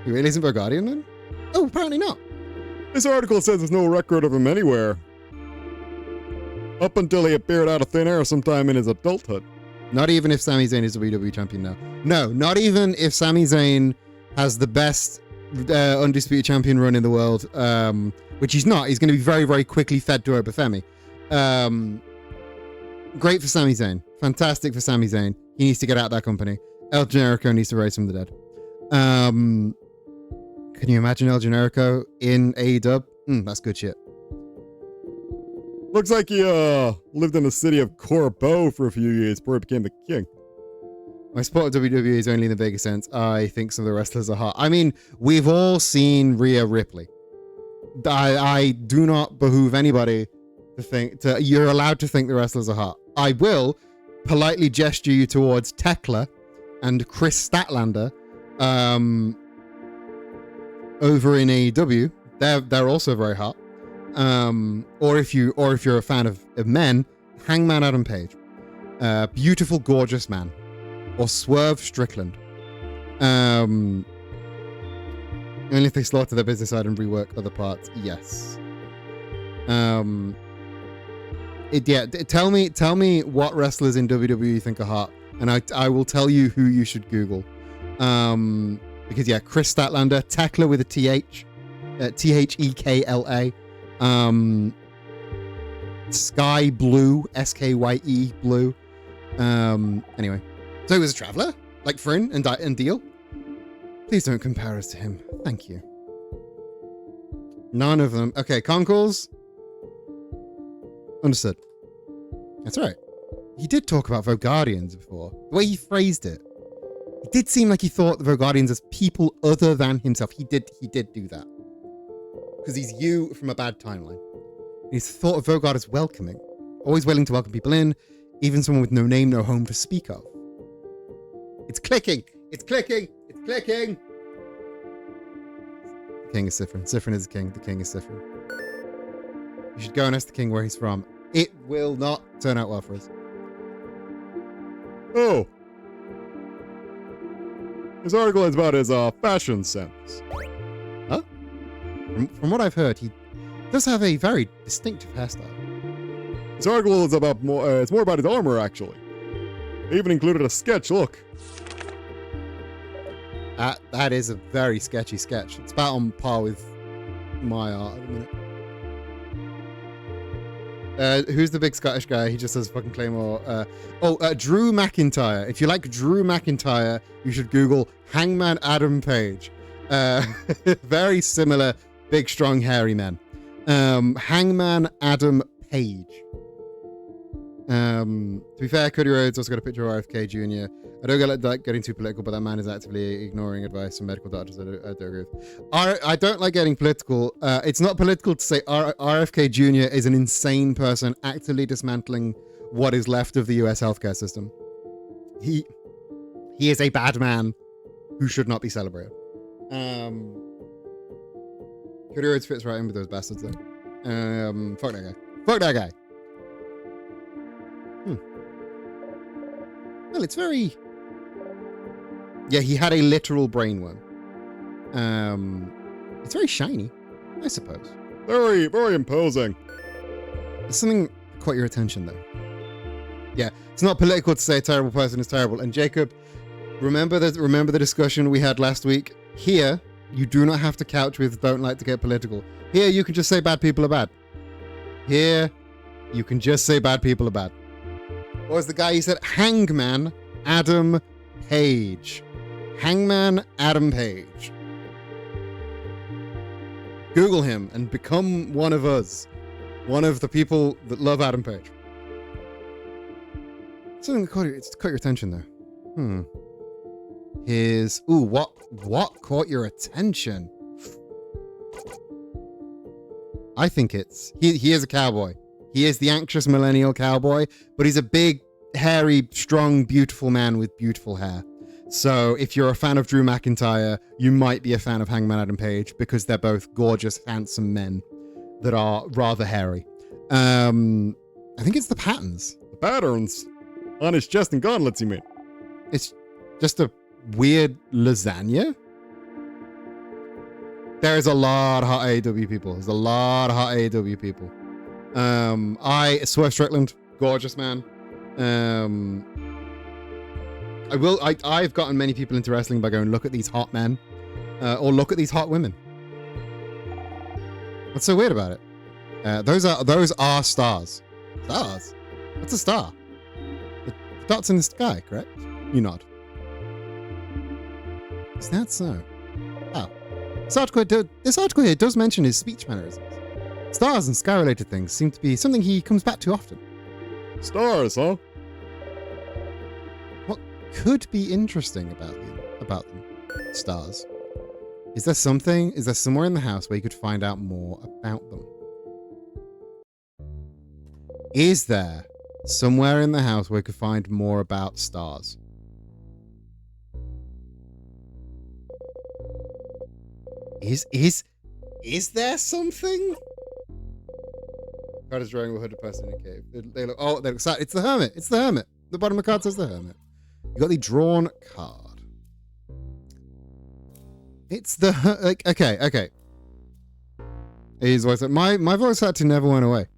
He really isn't Vogardian then? Oh, apparently not. This article says there's no record of him anywhere. Up until he appeared out of thin air sometime in his adulthood. Not even if Sami Zayn is WWE champion now. No, not even if Sami Zayn has the best undisputed champion run in the world, which he's not. He's going to be very, very quickly fed to Obafemi. Great for Sami Zayn. Fantastic for Sami Zayn. He needs to get out of that company. El Generico needs to rise from the dead. Can you imagine El Generico in AEW? That's good shit. Looks like he lived in the city of Corbeau for a few years before he became the king. My support of WWE is only in the vaguest sense. I think some of the wrestlers are hot. I mean, we've all seen Rhea Ripley. I do not behoove anybody to think you're allowed to think the wrestlers are hot. I will politely gesture you towards Tekla and Chris Statlander over in AEW. They're also very hot. Or if you're a fan of men, Hangman Adam Page, beautiful, gorgeous man, or Swerve Strickland. Only if they slaughter their business side and rework other parts, yes. Tell me what wrestlers in WWE you think are hot, and I will tell you who you should Google. Because Chris Statlander, Tekla with a TH, Thekla. Sky Blue, Skye Blue. Anyway, so he was a traveler, like Fryn and Deal. Please don't compare us to him. Thank you. None of them. Okay, Concours. Understood. That's all right. He did talk about Vogardians before. The way he phrased it, it did seem like he thought the Vogardians as people other than himself. He did do that. Because he's you from a bad timeline. He's thought of Vogard as welcoming, always willing to welcome people in, even someone with no name, no home to speak of. It's clicking! It's clicking! It's clicking! The king is Sifrin. Sifrin is the king. The king is Sifrin. You should go and ask the king where he's from. It will not turn out well for us. Oh. This article is about his fashion sense. Huh? From what I've heard, he does have a very distinctive hairstyle. This article is about more. It's more about his armor, actually. They even included a sketch. Look. That is a very sketchy sketch. It's about on par with my art at the minute. Who's the big Scottish guy? He just says fucking Claymore. Drew McIntyre. If you like Drew McIntyre, you should Google Hangman Adam Page. Very similar, big, strong, hairy man. Hangman Adam Page. To be fair, Cody Rhodes also got a picture of RFK Jr. I don't like getting too political, but that man is actively ignoring advice from medical doctors. I don't agree with. I don't like getting political. It's not political to say RFK Jr. is an insane person actively dismantling what is left of the US healthcare system. He is a bad man who should not be celebrated. Cody Rhodes fits right in with those bastards, though. Fuck that guy. Fuck that guy. Well, it's very... Yeah, he had a literal brainworm. It's very shiny, I suppose. Very, very imposing. There's something caught your attention, though. Yeah, it's not political to say a terrible person is terrible. And Jacob, remember the discussion we had last week? Here, you do not have to couch with don't like to get political. Here, you can just say bad people are bad. Here, you can just say bad people are bad. What was the guy? He said Hangman Adam Page. Hangman Adam Page. Google him and become one of us. One of the people that love Adam Page. Something that caught your attention though. What caught your attention? I think it's he is a cowboy. He is the anxious millennial cowboy, but he's a big, hairy, strong, beautiful man with beautiful hair. So if you're a fan of Drew McIntyre, you might be a fan of Hangman Adam Page because they're both gorgeous, handsome men that are rather hairy. I think it's the patterns. The patterns? On his chest and gauntlets, you mean? It's just a weird lasagna. There's a lot of hot AEW people. There's a lot of hot AEW people. Swerve Strickland, gorgeous man. I've gotten many people into wrestling by going, look at these hot men, or look at these hot women. What's so weird about it? Those are stars. Stars? What's a star? The dots in the sky, correct? You nod. Is that so? Oh. This article here does mention his speech mannerisms. Stars and sky-related things seem to be something he comes back to often. Stars, huh? What could be interesting about them? Stars. Is there somewhere in the house where you could find out more about them? Is there somewhere in the house where you could find more about stars? Is there something? Card is drawing a hooded person in a cave. They look sad. It's the hermit. It's the hermit. The bottom of the card says the hermit. You got the drawn card. It's the okay. His voice. My voice acting never went away.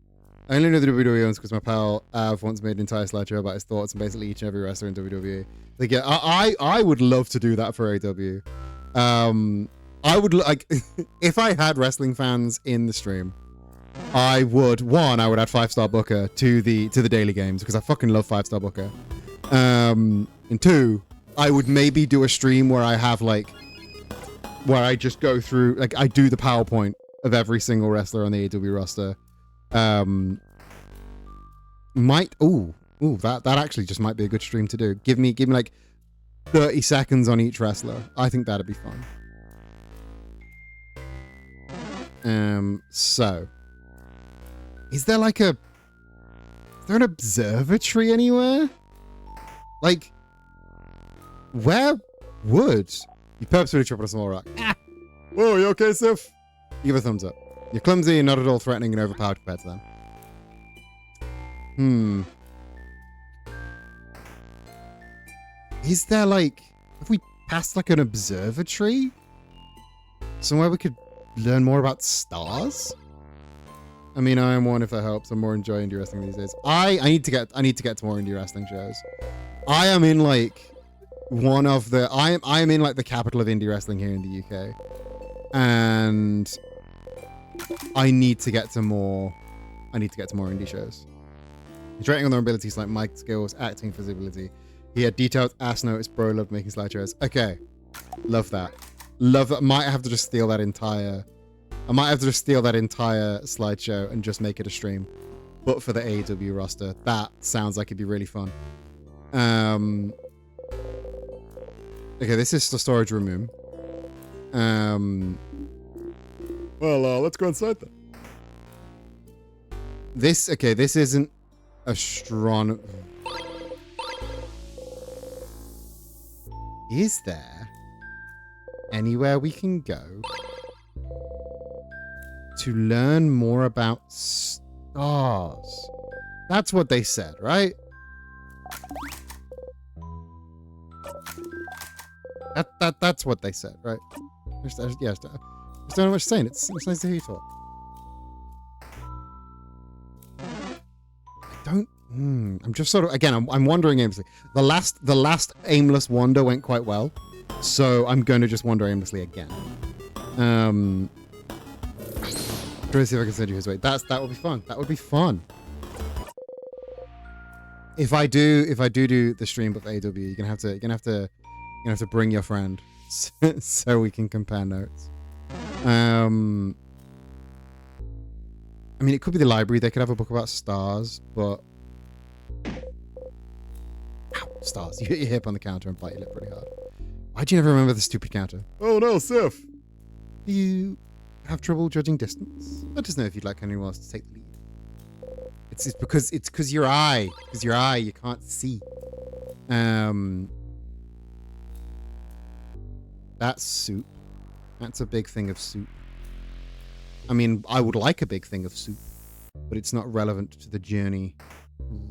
I only know the WWE owns because my pal Av once made an entire slideshow about his thoughts on basically each and every wrestler in WWE. Like, yeah, I would love to do that for AW. I would like if I had wrestling fans in the stream. I would add 5-star Booker to the daily games because I fucking love 5-star Booker. And 2, I would maybe do a stream where I have where I just go through I do the PowerPoint of every single wrestler on the AEW roster. That actually just might be a good stream to do. Give me 30 seconds on each wrestler. I think that'd be fun. So is there an observatory anywhere? Where would you purposefully trip on a small rock? Whoa, you okay, Sif? Give a thumbs up. You're clumsy and not at all threatening and overpowered compared to them. Is there have we passed an observatory? Somewhere we could learn more about stars? I mean, I am one if that helps. I'm more enjoying indie wrestling these days. I need to get to more indie wrestling shows. I am in I am in the capital of indie wrestling here in the UK. And I need to get to more indie shows. He's rating on their abilities like mic skills, acting, visibility. He had detailed ass notice, bro loved making slideshows. Okay. Love that. Might have to just steal that entire slideshow and just make it a stream. But for the AEW roster. That sounds like it'd be really fun. Okay, this is the storage room. Well, let's go inside then. This isn't a strong... Is there anywhere we can go to learn more about stars? That's what they said, right? That's what they said, right? I don't know much saying. It's nice to hear you talk. I'm just sort of, again, I'm wandering aimlessly. The last aimless wander went quite well, so I'm going to just wander aimlessly again. Try to see if I can send you his way. That would be fun. That would be fun. If I do the stream with AW, you're gonna have to bring your friend so we can compare notes. I mean, it could be the library. They could have a book about stars, but... Ow, stars. You hit your hip on the counter and bite your lip really hard. Why'd you never remember the stupid counter? Oh no, Sif! Do you have trouble judging distance? Let us know if you'd like anyone else to take the lead. It's because your eye. Because your eye, you can't see. That's soup. That's a big thing of soup. I mean, I would like a big thing of soup, but it's not relevant to the journey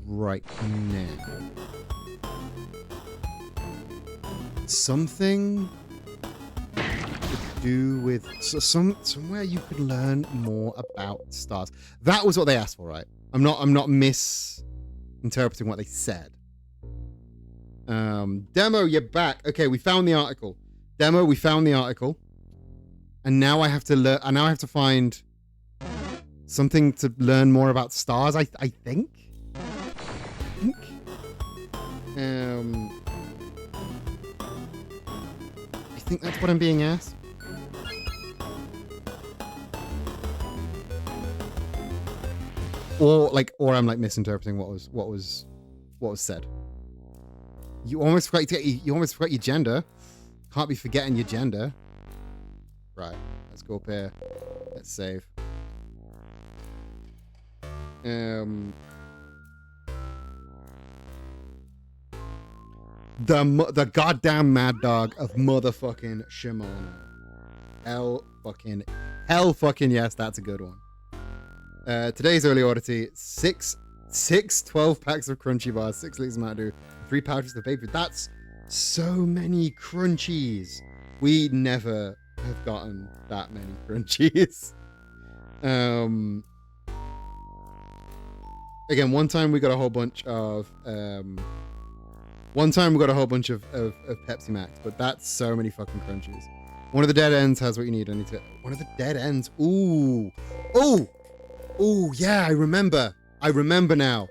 right now. Something to do with somewhere you could learn more about stars. That was what they asked for, right? I'm not misinterpreting what they said. Demo, you're back. Okay, we found the article. Demo, we found the article. And now I have to learn. And now I have to find something to learn more about stars. I think. I think that's what I'm being asked. Or I'm like misinterpreting what was said. You almost forgot your gender. Can't be forgetting your gender. Right, let's go up here. Let's save. The goddamn mad dog of motherfucking Shimano. Hell fucking yes, that's a good one. Today's early oddity: 6 12 packs of crunchy bars, 6 liters of Mountain Dew, 3 pouches of paper. That's so many crunchies. We never have gotten that many crunchies. Again, one time we got a whole bunch of Pepsi Max, but that's so many fucking crunchies. One of the dead ends has what you need. One of the dead ends. Ooh, yeah, I remember now.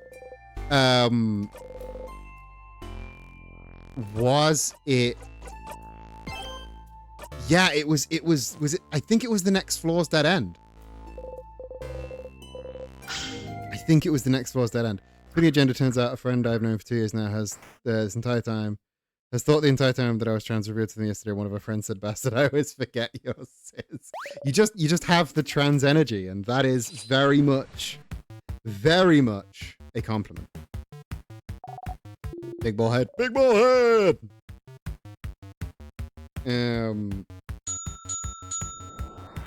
Was it? Yeah, it was it? I think it was the next floor's dead end. I think it was the next floor's dead end. Pretty agenda. Turns out a friend I've known for 2 years now has thought the entire time that I was trying to reveal to them yesterday. One of our friends said, "Bastard, I always forget your sins." You just have the trans energy, and that is very much a compliment. Big ball head. Big ball head!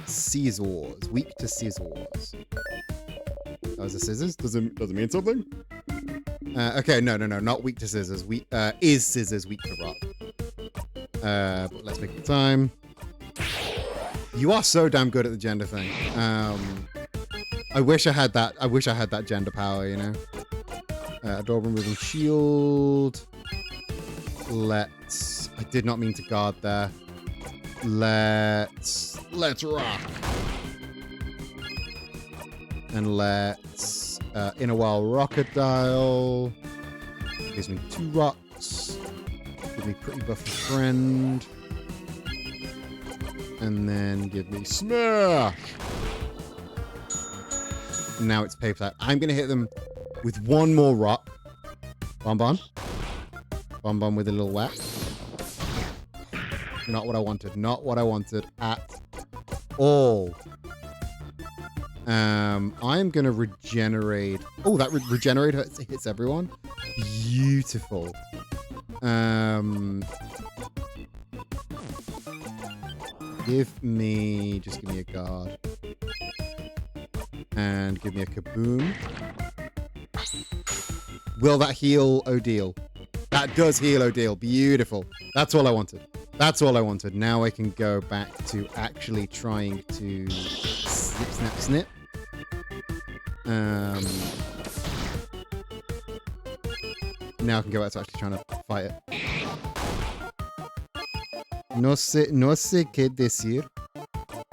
Scissors. Weak to scissors. That was a scissors? Does it mean something? Okay, no, not weak to scissors. Is scissors weak to rock? But let's make the time. You are so damn good at the gender thing. I wish I had that gender power, you know? Adorable moving shield. I did not mean to guard there. Let's rock. And let's Inner Wild Rockadile. Gives me 2 rocks. Give me Pretty Buffy Friend. And then give me Smash. And now it's Paper Tap. I'm gonna hit them with 1 more rock. Bonbon with a little whack. Not what I wanted. Not what I wanted at all. I'm gonna regenerate. Oh, that regenerate hits everyone. Beautiful. Give me a guard. And give me a kaboom. Will that heal Odile? That does heal Odile. Beautiful. That's all I wanted. Now I can go back to actually trying to snip, snap, snip. Now I can go back to actually trying to fight it. No sé qué decir.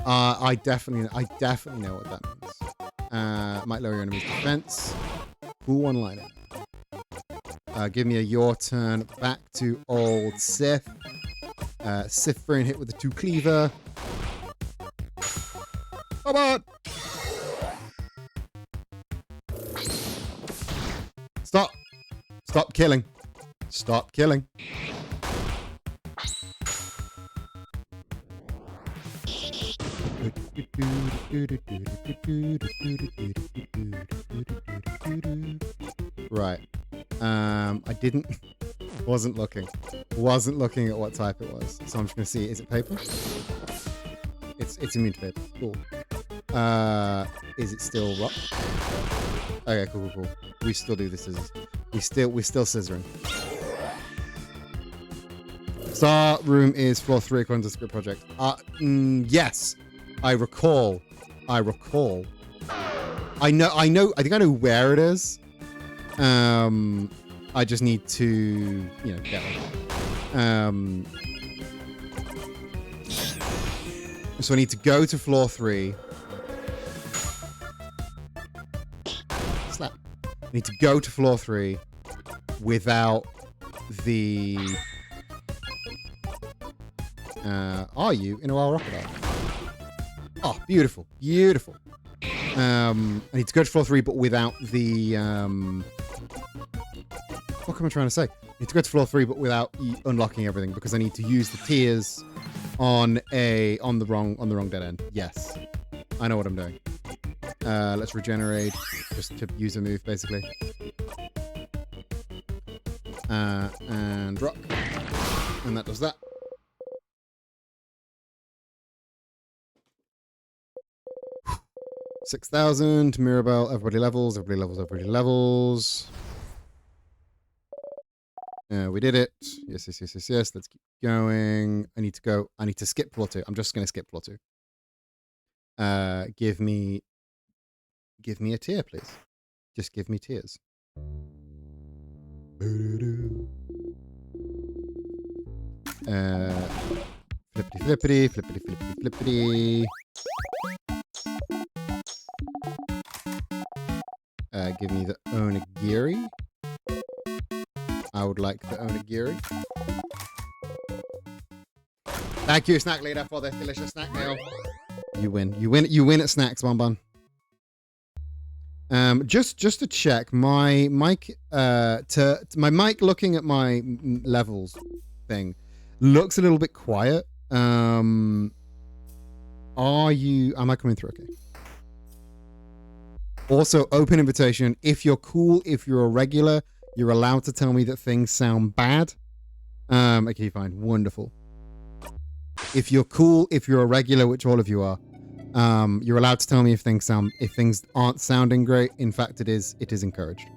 I definitely know what that means. Might lower your enemy's defense. Cool one-liner. Give me a your turn back to old Sith. Sith throwing hit with the 2 cleaver. How about? Stop killing. Stop killing. Right. I didn't. Wasn't looking at what type it was, so I'm just gonna see. Is it paper? It's immune to paper. Cool. Is it still rock? Okay, cool. We still do the scissors. We're still scissoring. Star room is floor 3 according to the script project. Yes, I recall. I know. I think I know where it is. I just need to, get it. So I need to go to floor 3. Slap. I need to go to floor 3 without the... are you in a wild rocket arc? Oh, beautiful. Beautiful. I need to go to floor 3, but without the... what am I trying to say? I need to go to floor 3, but without unlocking everything, because I need to use the tiers on the wrong dead end. Yes, I know what I'm doing. Let's regenerate, just to use a move, basically. And drop, and that does that. Whew. 6,000 Mirabelle. Everybody levels. We did it. Yes. Let's keep going. I need to skip floor 2. I'm just going to skip floor 2. Give me a tier, please. Just give me tiers. Flippity. Give me the onigiri. I would like the onigiri. Thank you, Snack Leader, for this delicious snack meal. You win at snacks, Bonbon. Just to check, my mic my mic looking at my levels thing looks a little bit quiet. Am I coming through okay? Also, open invitation. If you're cool, if you're a regular, you're allowed to tell me that things sound bad. Okay, fine. Wonderful. If you're cool, if you're a regular, which all of you are, you're allowed to tell me if things aren't sounding great. In fact, it is encouraged.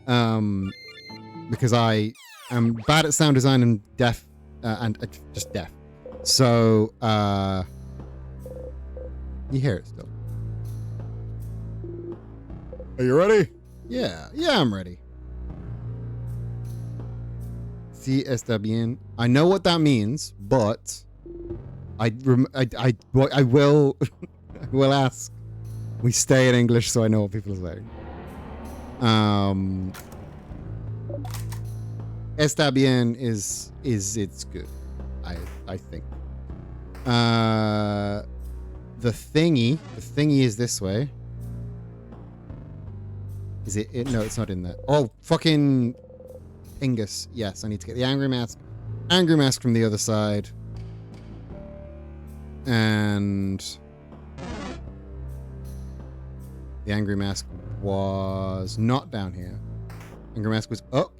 Because I am bad at sound design and deaf, just deaf. So, you hear it still. Are you ready? Yeah, I'm ready. Si está bien. I know what that means, but I will I will ask. We stay in English, so I know what people are saying. Está bien is it's good. I think. The thingy is this way. Is it? No, it's not in there. Oh, fucking Ingus. Yes, I need to get the angry mask. Angry mask from the other side. And the angry mask was not down here. Angry mask was up.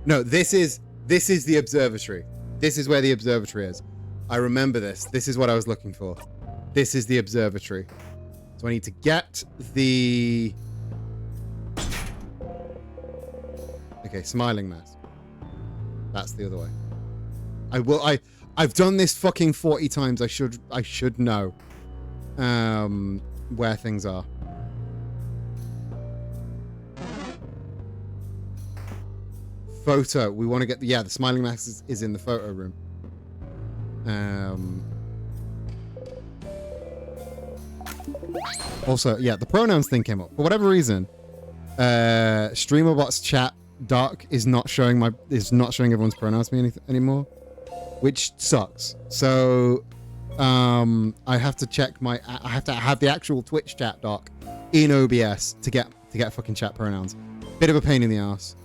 No, this is the observatory. This is where the observatory is. I remember this. This is what I was looking for. This is the observatory. So I need to get the... Okay, smiling mask. That's the other way. I've done this fucking 40 times. I should know where things are. Photo. We want to get the smiling mask is in the photo room. Also, the pronouns thing came up. For whatever reason, StreamerBot's chat doc is not showing everyone's pronouns to me anymore, which sucks. So I have to check I have to have the actual Twitch chat doc in OBS to get fucking chat pronouns. Bit of a pain in the ass.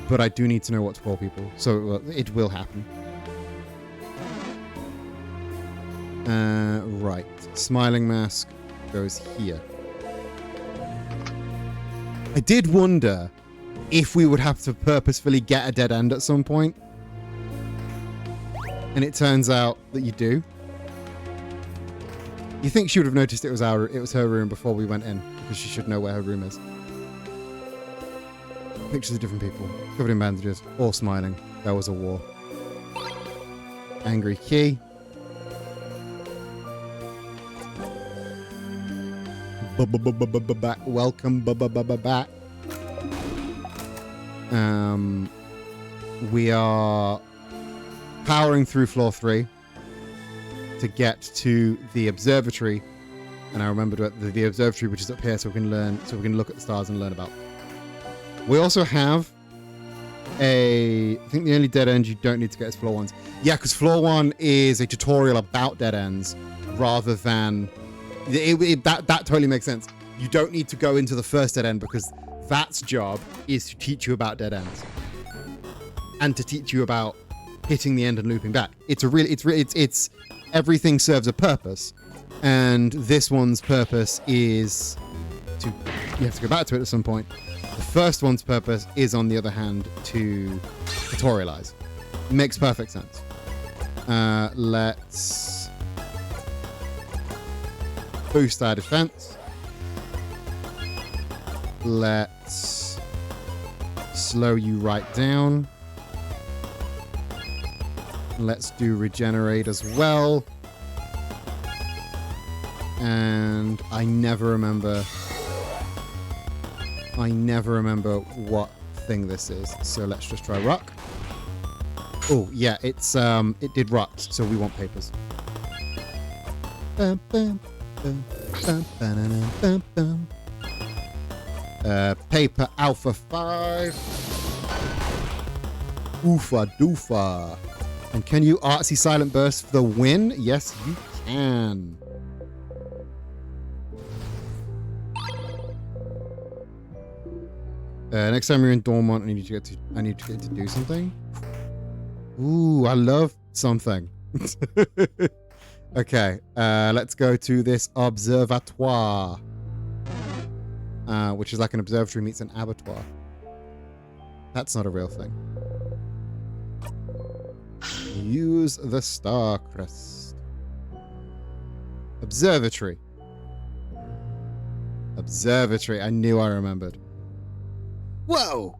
But I do need to know what to call people, so it will happen. Right. Smiling mask goes here. I did wonder if we would have to purposefully get a dead end at some point. And it turns out that you do. You think she would have noticed it was her room before we went in, because she should know where her room is. Pictures of different people, covered in bandages, all smiling. There was a war. Angry key. Back. Welcome back. We are powering through floor 3 to get to the observatory, and I remembered the observatory, which is up here, so we can look at the stars and learn about. We also have I think the only dead end you don't need to get is floor 1's. Yeah, because floor 1 is a tutorial about dead ends rather than that totally makes sense. You don't need to go into the first dead end because that's job is to teach you about dead ends and to teach you about hitting the end and looping back. It's everything serves a purpose, and this one's purpose is you have to go back to it at some point. The first one's purpose is, on the other hand, to tutorialize. Makes perfect sense. Let's boost our defense. Let's slow you right down. Let's do regenerate as well. And I never remember what thing this is. So let's just try rock. Oh, yeah, it did rock, so we want papers. Paper Alpha 5. Oofa doofa. And can you artsy silent burst for the win? Yes, you can. Next time you're in Dormont, I need to get to do something. Ooh, I love something. Okay, let's go to this observatoire, which is like an observatory meets an abattoir. That's not a real thing. Use the star crest. Observatory. Observatory. I knew I remembered. Whoa!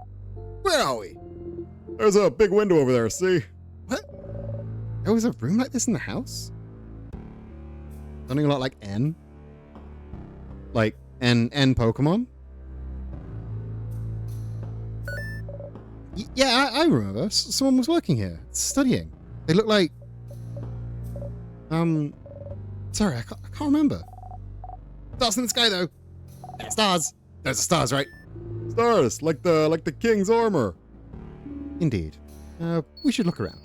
Where are we? There's a big window over there, see? What? There was a room like this in the house? Something a lot like N? Like N Pokemon? Yeah, I remember. Someone was working here, studying. They look like... Sorry, I can't remember. Stars in the sky, though. Yeah, stars. Those are stars, right? Stars, like the king's armor. Indeed. We should look around.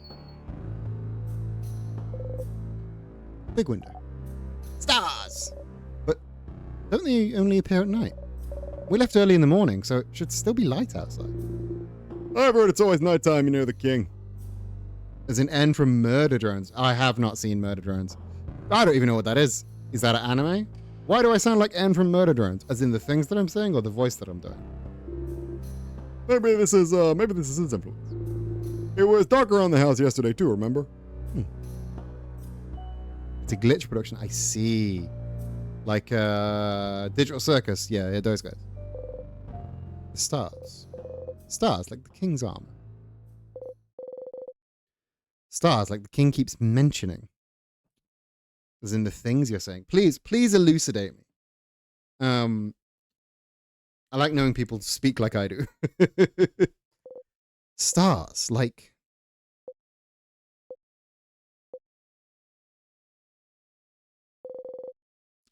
Big window. Stars! But don't they only appear at night? We left early in the morning, so it should still be light outside. I've heard it's always nighttime, you know, the king. As in N from Murder Drones. I have not seen Murder Drones. I don't even know what that is. Is that an anime? Why do I sound like N from Murder Drones? As in the things that I'm saying or the voice that I'm doing? Maybe this is his influence. It was dark around the house yesterday too, remember? It's a glitch production. I see. Like Digital Circus. Yeah, those guys. The stars. Stars, like the king's armor. Stars, like the king keeps mentioning. As in the things you're saying. Please elucidate me. I like knowing people speak like I do. Stars, like...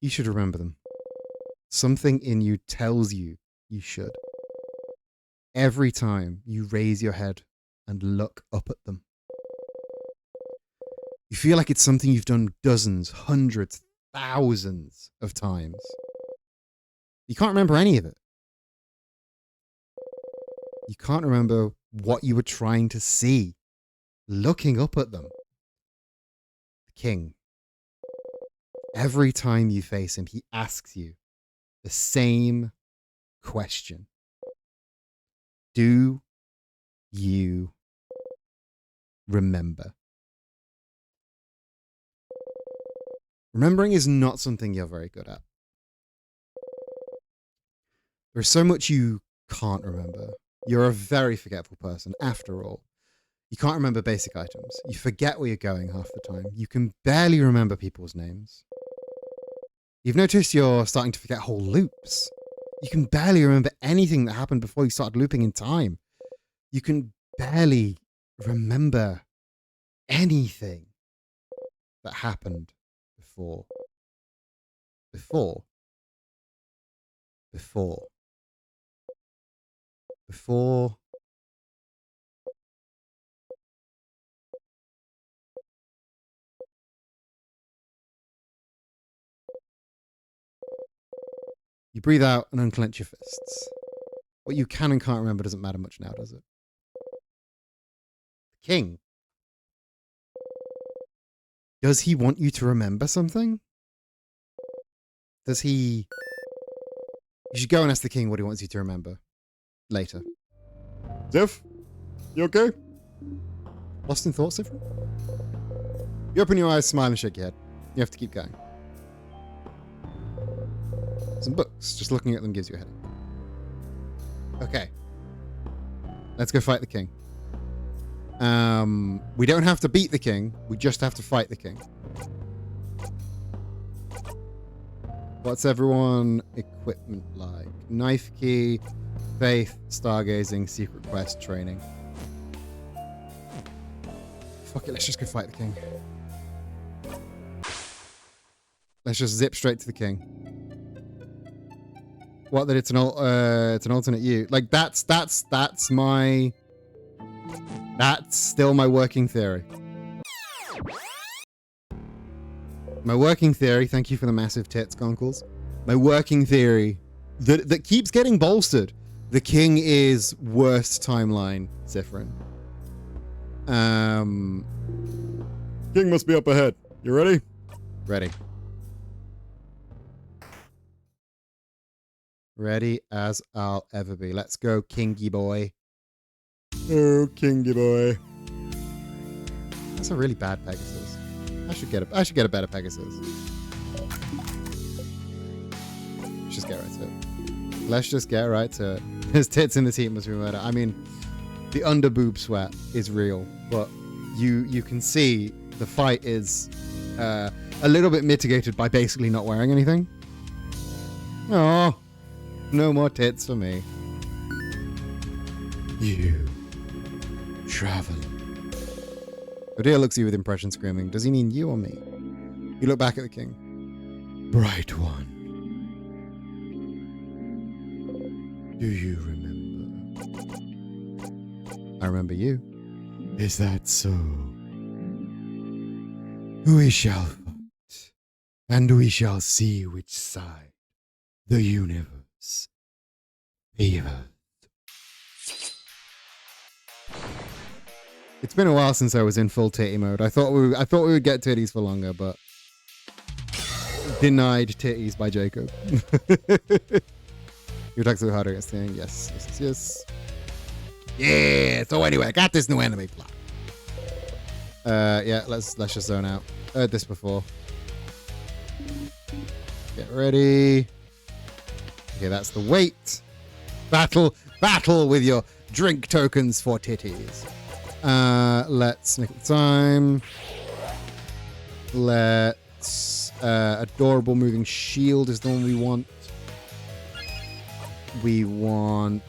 You should remember them. Something in you tells you you should. Every time you raise your head and look up at them. You feel like it's something you've done dozens, hundreds, thousands of times. You can't remember any of it. You can't remember what you were trying to see, looking up at them. The king. Every time you face him, he asks you the same question. Do you remember? Remembering is not something you're very good at. There's so much you can't remember. You're a very forgetful person, after all. You can't remember basic items. You forget where you're going half the time. You can barely remember people's names. You've noticed you're starting to forget whole loops. You can barely remember anything that happened before you started looping in time. You can barely remember anything that happened before. Before. You breathe out and unclench your fists. What you can and can't remember doesn't matter much now, does it? The king. Does he want you to remember something? Does he... You should go and ask the king what he wants you to remember. Later. Ziff? You okay? Lost in thought, Sifrin? You open your eyes, smile, and shake your head. You have to keep going. Some books. Just looking at them gives you a headache. Okay. Let's go fight the king. We don't have to beat the king. We just have to fight the king. What's everyone equipment like? Knife key, faith, stargazing, secret quest, training. Fuck it, let's just go fight the king. Let's just zip straight to the king. What, that it's an alternate you? Like that's still my working theory. My working theory, thank you for the massive tits, Gonkles. My working theory that keeps getting bolstered. The king is worst timeline, Sifrin. King must be up ahead. You ready? Ready. Ready as I'll ever be. Let's go, Kingy boy. Oh, Kingy boy. That's a really bad Pegasus. I should get a better Pegasus. Let's just get right to it. Let's just get right to it. His tits in this heat must be murder. I mean, the under boob sweat is real, but you can see the fight is a little bit mitigated by basically not wearing anything. Oh, no more tits for me. You traveler. Odir looks at you with impression screaming. Does he mean you or me? You look back at the king. Bright one. Do you remember? I remember you. Is that so? We shall fight, and we shall see which side the universe favors. It's been a while since I was in full titty mode. I thought we would get titties for longer, but denied titties by Jacob. You attack so harder against the thing. Yes. Yeah. So anyway, I got this new anime plot. Yeah. Let's just zone out. Heard this before. Get ready. Okay, that's the wait. Battle with your drink tokens for titties. Let's make it time. Let's adorable moving shield is the one we want. We want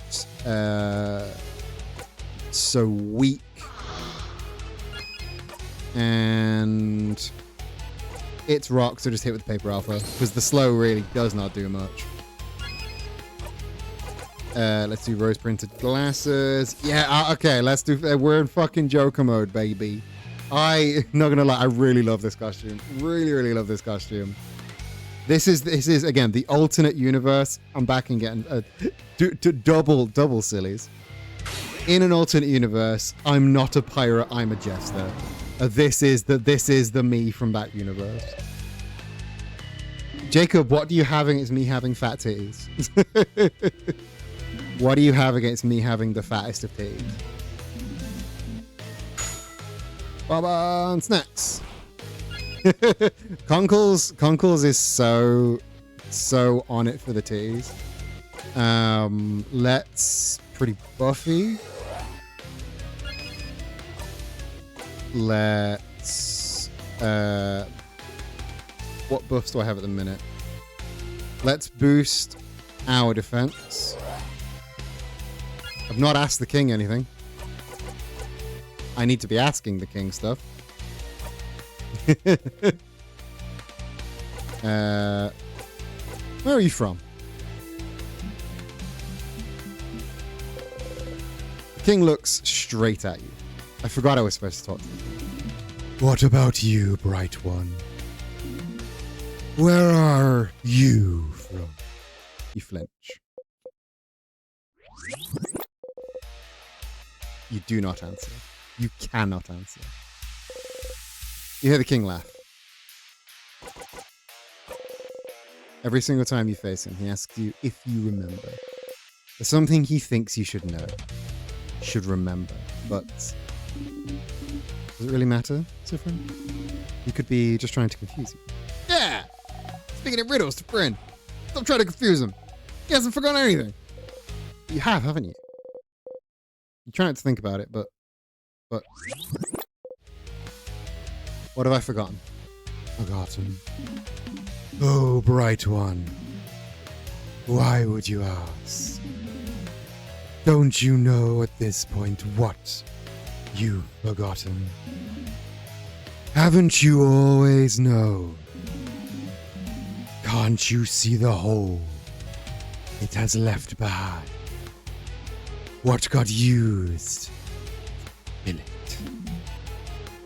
so weak, and it's rock, so just hit with the paper alpha because the slow really does not do much. Let's do rose printed glasses. Yeah, okay, let's do. We're in fucking Joker mode, baby. Not gonna lie, I really love this costume. Really love this costume. This is again the alternate universe. I'm back and getting double sillies. In an alternate universe, I'm not a pirate. I'm a jester. This is the me from that universe. Jacob, what do you have against me having fat titties? What do you have against me having the fattest of titties? Baba and snacks. Conkles is so on it for the titties. Let's pretty Buffy. Let's what buffs do I have at the minute? Let's boost our defense. I've not asked the king anything. I need to be asking the king stuff. Where are you from? The king looks straight at you. I forgot I was supposed to talk to you. What about you, bright one? Where are you from? You flinch. You do not answer. You cannot answer. You hear the king laugh. Every single time you face him, he asks you if you remember. There's something he thinks you should know, should remember, but does it really matter, Siffrin? He could be just trying to confuse you. Yeah! Speaking of riddles to Bryn. Stop trying to confuse him. He hasn't forgotten anything. You have, haven't you? You're trying to think about it, but... What have I forgotten? Forgotten. Oh, bright one. Why would you ask? Don't you know at this point what you've forgotten? Haven't you always known? Can't you see the hole it has left behind? What got used? Feel it.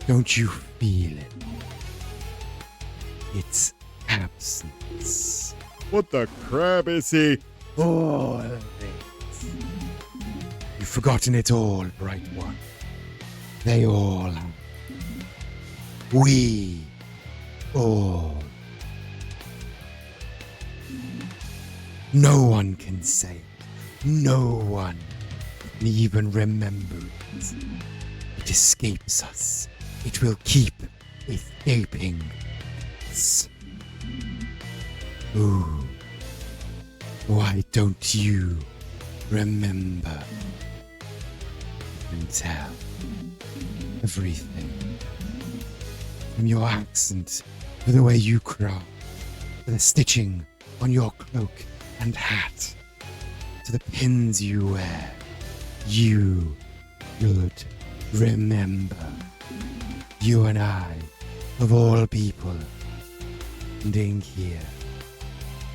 Don't you feel it? It's absence. What the crap is he? All of it. You've forgotten it all, bright one. They all have. We all. No one can say it. No one can even remember it. It escapes us. It will keep escaping us. Ooh. Why don't you remember? You can tell everything. From your accent, to the way you cry, to the stitching on your cloak and hat, to the pins you wear, you should remember. You and I, of all people, standing here,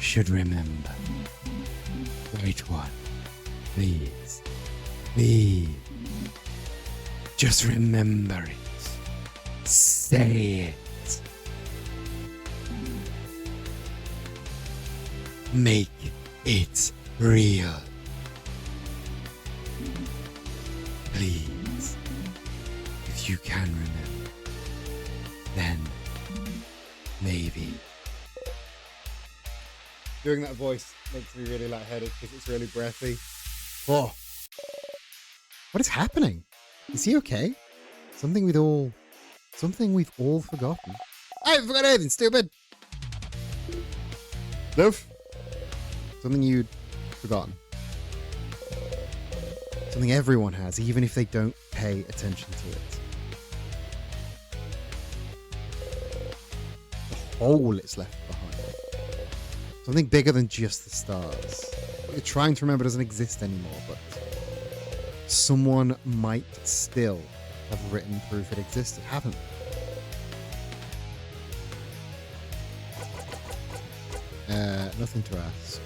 should remember. Right one, please, please, just remember it. Say it. Make it real. Please. If you can remember, then maybe. Doing that voice makes me really lightheaded because it's really breathy. Oh. What is happening? Is he okay? Something we've all forgotten. I haven't forgotten anything, stupid! Liv? Something you'd forgotten. Something everyone has, even if they don't pay attention to it. The hole it's left behind. Something bigger than just the stars. What you're trying to remember doesn't exist anymore, but someone might still have written proof it existed, haven't they? Nothing to ask.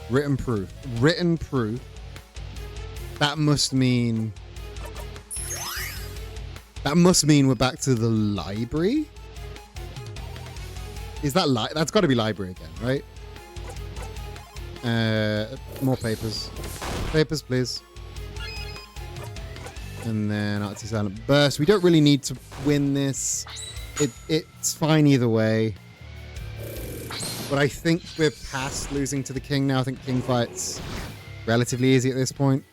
Written proof. Written proof. That must mean we're back to the library? Is that that's got to be library again, right? More papers. Papers, please. And then Artsy Silent Burst. We don't really need to win this. It's fine either way. But I think we're past losing to the king now. I think king fight's relatively easy at this point.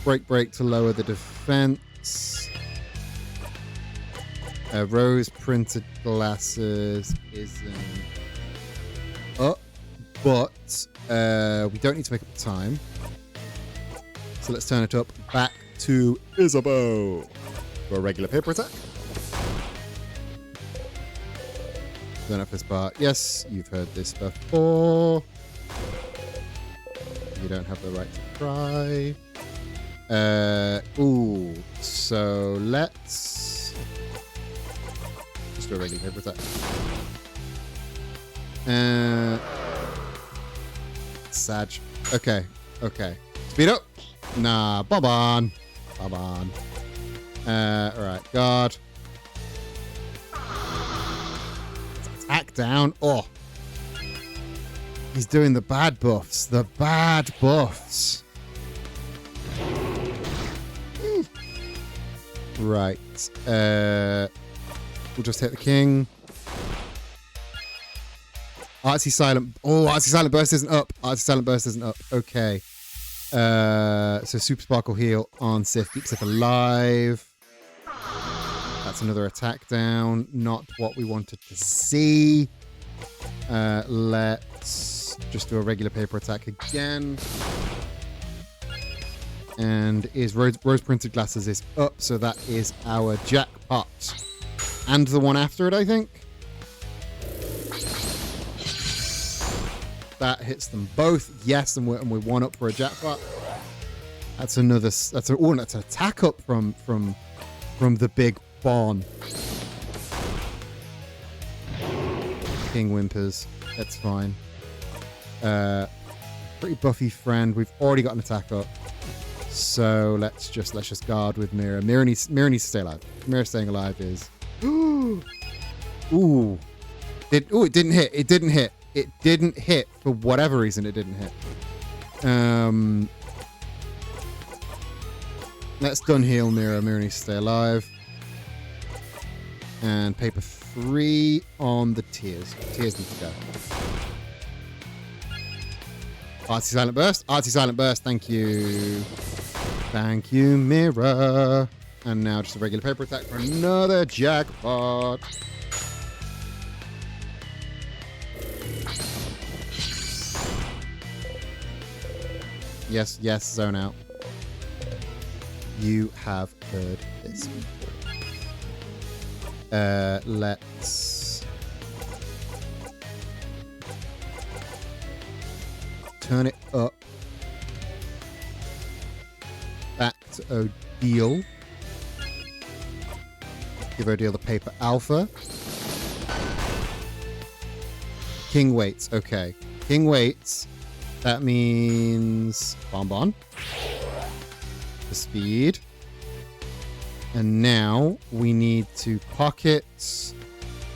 Break to lower the defense. Rose printed glasses isn't up, but we don't need to make up the time. So let's turn it up back to Isabeau for a regular paper attack. Turn up this part. Yes, you've heard this before. You don't have the right to try. Ooh. So let's just do a regular paper attack. Sag. Okay. Speed up. Nah, bob on. Alright, guard. Attack down. Oh. He's doing the bad buffs. The bad buffs. Right. We'll just hit the king. Artsy Silent. Oh, Artsy Silent Burst isn't up. Okay. So Super Sparkle Heal on Sif keeps Sif alive. That's another attack down. Not what we wanted to see. Let's just do a regular paper attack again. And is Rose Printed Glasses is up, so that is our jackpot. And the one after it, I think. That hits them both. Yes, and we're one up for a jackpot. That's another. That's an attack up from the big Bon. King whimpers. That's fine. Pretty buffy friend. We've already got an attack up. So let's just guard with Mira. Mira needs to stay alive. Mira staying alive is. Ooh. It didn't hit. It didn't hit for whatever reason. It didn't hit. Let's done heal Mira. Mira needs to stay alive. And paper 3 on the tears. Tears need to go. Artsy Silent Burst. Artsy Silent Burst. Thank you. Thank you, Mira. And now just a regular paper attack for another jackpot. Yes, zone out. You have heard this before. Let's turn it up. Back to Odile. Give Odile the paper alpha. King waits. Okay. King waits. That means Bonbon. The speed. And now we need to pocket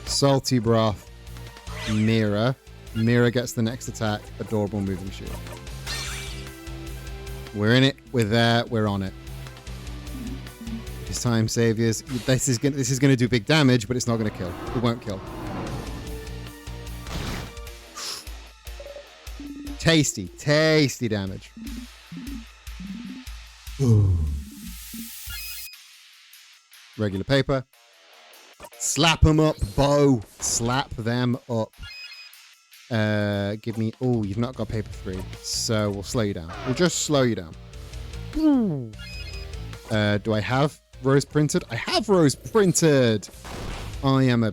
Salty Broth Mira. Mira gets the next attack. Adorable moving shield. We're in it. We're there. We're on it. This time, saviors. This is gonna do big damage, but it's not gonna kill. It won't kill. Tasty damage. Ooh. Regular paper. Slap them up, Bo. Slap them up. Give me... Oh, you've not got paper 3. So we'll slow you down. We'll just slow you down. Do I have Rose Printed? I have Rose Printed. I am a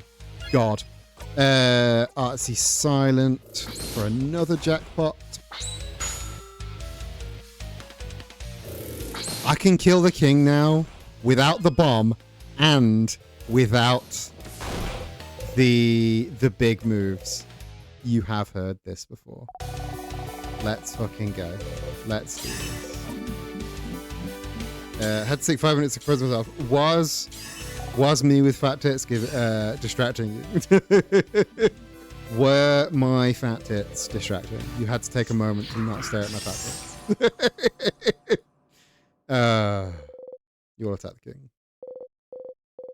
god. Artsy Silent for another jackpot. I can kill the king now without the bomb and without the big moves. You have heard this before. Let's fucking go. Let's do this. Had to take 5 minutes to expose myself. Was Was me with fat tits distracting you? Were my fat tits distracting? You had to take a moment to not stare at my fat tits. You'll attack the king.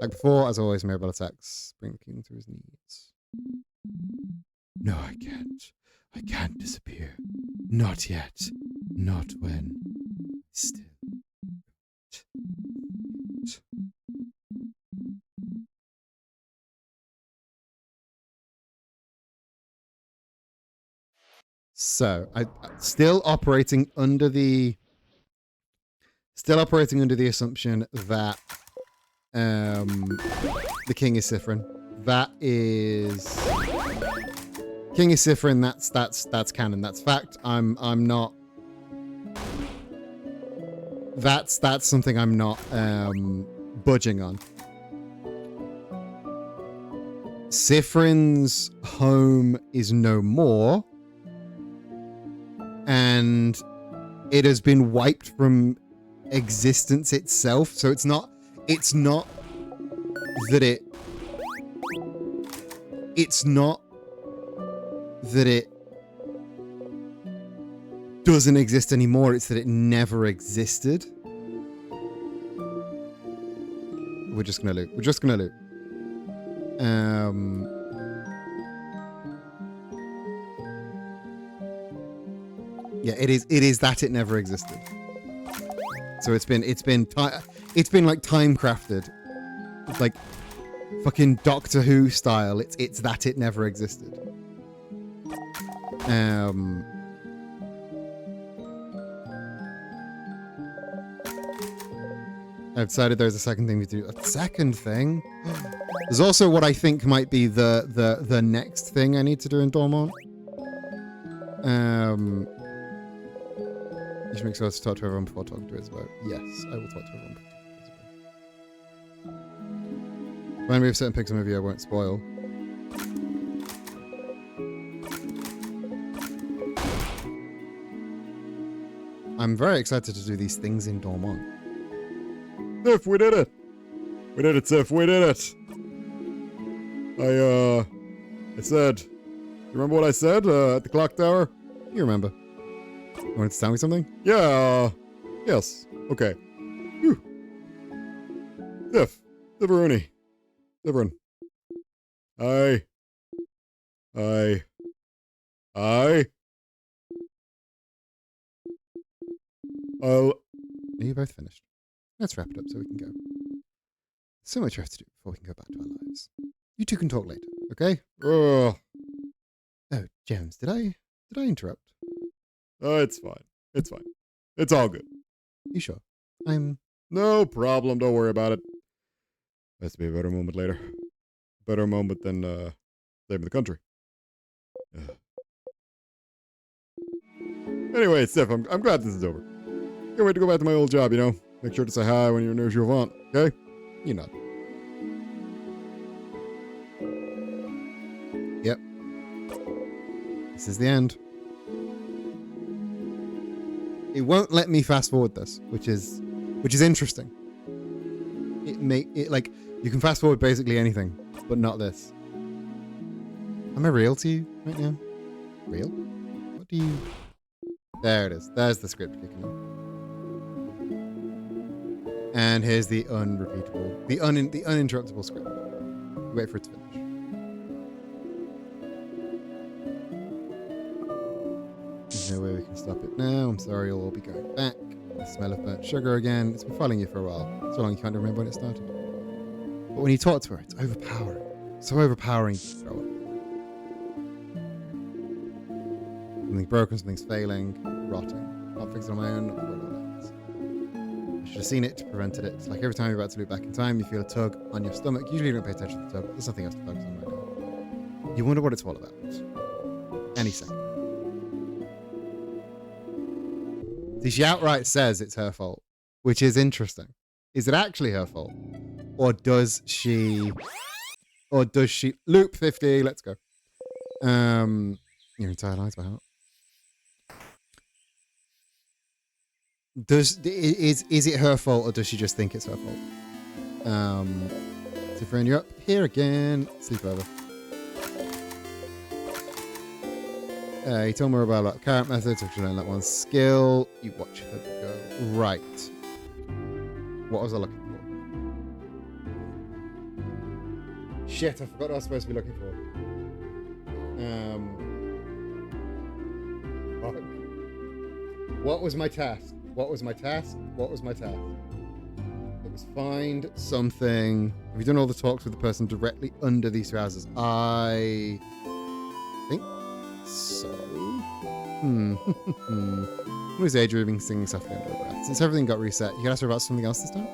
Like before, as always, Mirabelle attacks. Bring the king to his knees. No, I can't. I can't disappear. Not yet. Not when. Still. So, I still operating under the assumption that the king is Siffrin. That is King is Siffrin. That's canon. That's fact. I'm not. That's something I'm not budging on. Siffrin's home is no more, and it has been wiped from existence itself. So it's not that it doesn't exist anymore. It's that it never existed. We're just gonna loot. Yeah, it is that it never existed. So it's been like time crafted, like fucking Doctor Who style. It's that it never existed. I've decided there's a second thing to do. A second thing? There's also what I think might be the next thing I need to do in Dormont. You should make sure to talk to everyone before talking to Isabel. Yes, I will talk to everyone before talking to Isabel. Remind me of certain Pixar movie I won't spoil. I'm very excited to do these things in Dormont. Sif, we did it! We did it, Sif, we did it! I said... You remember what I said at the clock tower? You remember. You wanted to tell me something? Yeah, yes. Okay. Whew. Sif. Sivaruni. Sivarin. Are you both finished? Let's wrap it up so we can go. So much we have to do before we can go back to our lives. You two can talk later, okay? Oh, James, did I interrupt? it's fine. It's fine. It's all good. You sure? No problem. Don't worry about it. Has to be a better moment later. Better moment than saving the country. Anyway, Sif, I'm glad this is over. Can't wait to go back to my old job, you know? Make sure to say hi when you're near Jouvant, okay? You know. Yep. This is the end. It won't let me fast forward this, which is interesting. It like you can fast forward basically anything, but not this. Am I real to you right now? Real? What do you? There it is. There's the script kicking in. And here's the unrepeatable, the uninterruptible script. Wait for it to finish. There's no way we can stop it now. I'm sorry, you'll all be going back. The smell of burnt sugar again. It's been following you for a while. So long you can't remember when it started. But when you talk to her, it's overpowering. So overpowering you throw up. Something's broken, something's failing, rotting. Can't fix it on my own, not before it all ends. I should have seen it, prevented it. It's like every time you're about to loop back in time, you feel a tug on your stomach. Usually you don't pay attention to the tug. There's nothing else to focus on right now. You wonder what it's all about. Any second. See, she outright says it's her fault, which is interesting. Is it actually her fault? Or does she loop 50, let's go. Your entire lives by heart. Is it her fault or does she just think it's her fault? Tifrin, you're up here again. Sleep over. He told me about current methods. I should learn that one skill. You watch her go. Right. What was I looking for? Shit, I forgot what I was supposed to be looking for. Fuck. What was my task? What was my task? What was my task? It was find something. Have you done all the talks with the person directly under these two houses? I think so. What is daydreaming, singing softly under her breath? Since everything got reset, you can ask her about something else this time?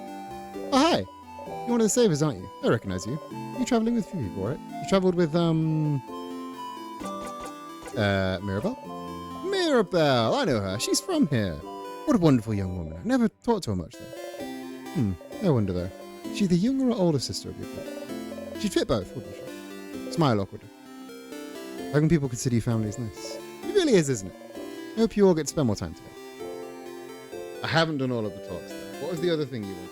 Oh, hi. You're one of the savers, aren't you? I recognize you. You're traveling with a few people, right? You traveled with, Mirabelle? Mirabelle! I know her. She's from here. What a wonderful young woman. I've never talked to her much, though. No wonder, though. She's the younger or older sister of your group? She'd fit both, wouldn't she? Smile awkwardly. How can people consider your family as nice? It really is, isn't it? I hope you all get to spend more time together. I haven't done all of the talks, though. What was the other thing you wanted?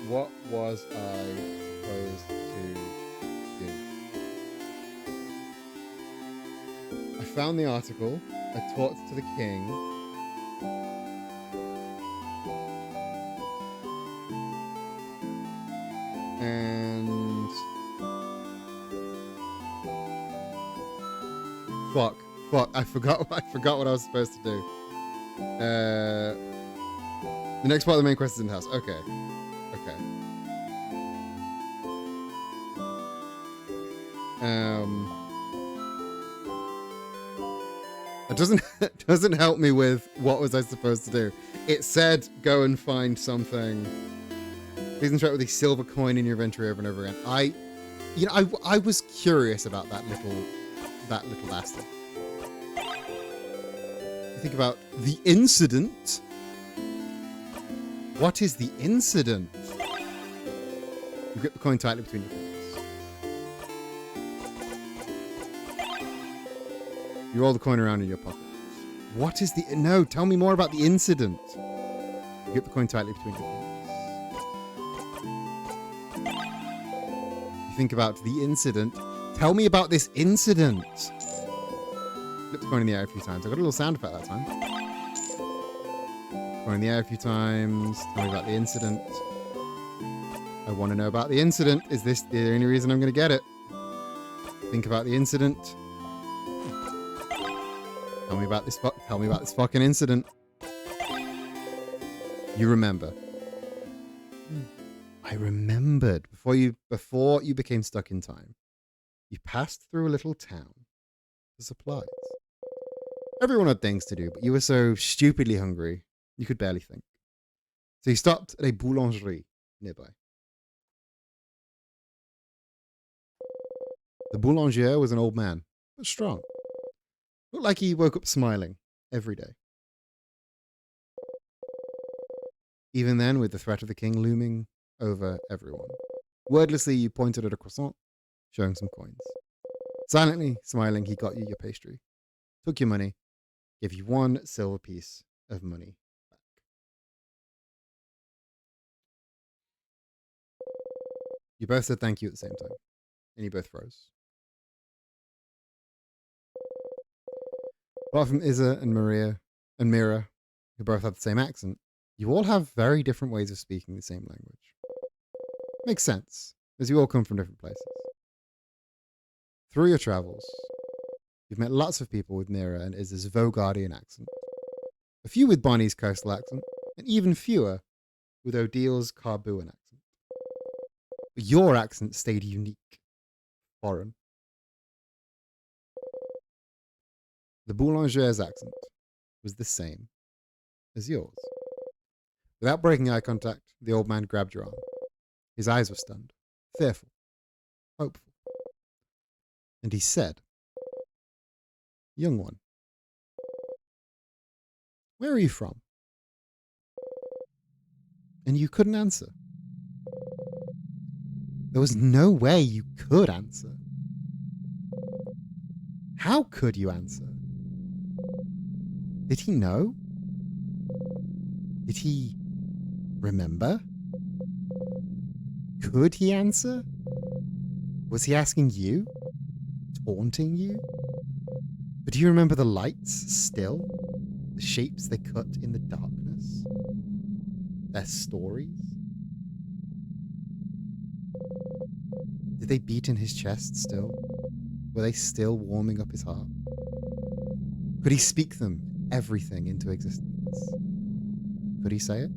What was I supposed to do? I found the article. I talked to the king. And fuck, I forgot what I was supposed to do. The next part of the main quest is in the house. Okay. It doesn't help me with what was I supposed to do. It said go and find something. Please interact with a silver coin in your inventory over and over again. I was curious about that little bastard. You think about the incident. What is the incident? You grip the coin tightly between your fingers. You roll the coin around in your pocket. What is the... No, tell me more about the incident. You grip the coin tightly between your fingers. You think about the incident. Tell me about this incident. Flip the coin in the air a few times. I got a little sound effect that time. Coin in the air a few times. Tell me about the incident. I want to know about the incident. Is this the only reason I'm going to get it? Think about the incident. Tell me about this fucking incident. You remember. I remembered. Before you became stuck in time, you passed through a little town for supplies. Everyone had things to do, but you were so stupidly hungry, you could barely think. So you stopped at a boulangerie nearby. The boulanger was an old man, but strong. Looked like he woke up smiling every day. Even then, with the threat of the king looming over everyone. Wordlessly, you pointed at a croissant, showing some coins. Silently, smiling, he got you your pastry, took your money, gave you 1 silver piece of money back. You both said thank you at the same time, and you both froze. Apart from Isa and Maria and Mira, who both had the same accent, you all have very different ways of speaking the same language. Makes sense, as you all come from different places. Through your travels, you've met lots of people with Mira and Isa's Vogardian accent, a few with Bonnie's coastal accent, and even fewer with Odil's Carbuan accent. But your accent stayed unique, foreign. The boulanger's accent was the same as yours. Without breaking eye contact, the old man grabbed your arm. His eyes were stunned, fearful, hopeful. And he said, "Young one, where are you from?" And you couldn't answer. There was no way you could answer. How could you answer? Did he know? Did he remember? Could he answer? Was he asking you? Taunting you? But do you remember the lights still? The shapes they cut in the darkness? Their stories? Did they beat in his chest still? Were they still warming up his heart? Could he speak them, everything, into existence? Could he say it?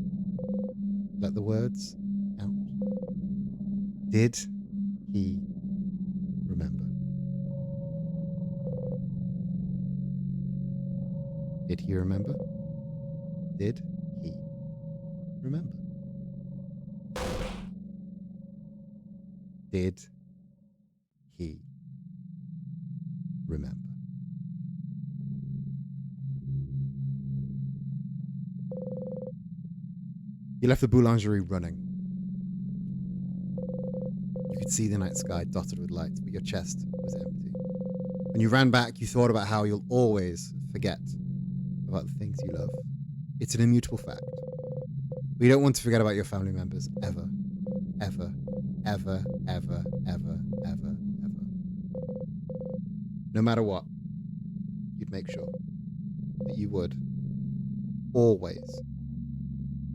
Let the words out? Did he remember? Did he remember? Did he remember? Did he remember? You left the boulangerie running. You could see the night sky dotted with lights, but your chest was empty. When you ran back, you thought about how you'll always forget about the things you love. It's an immutable fact. We don't want to forget about your family members ever, ever, ever, ever, ever, ever, ever. No matter what, you'd make sure that you would always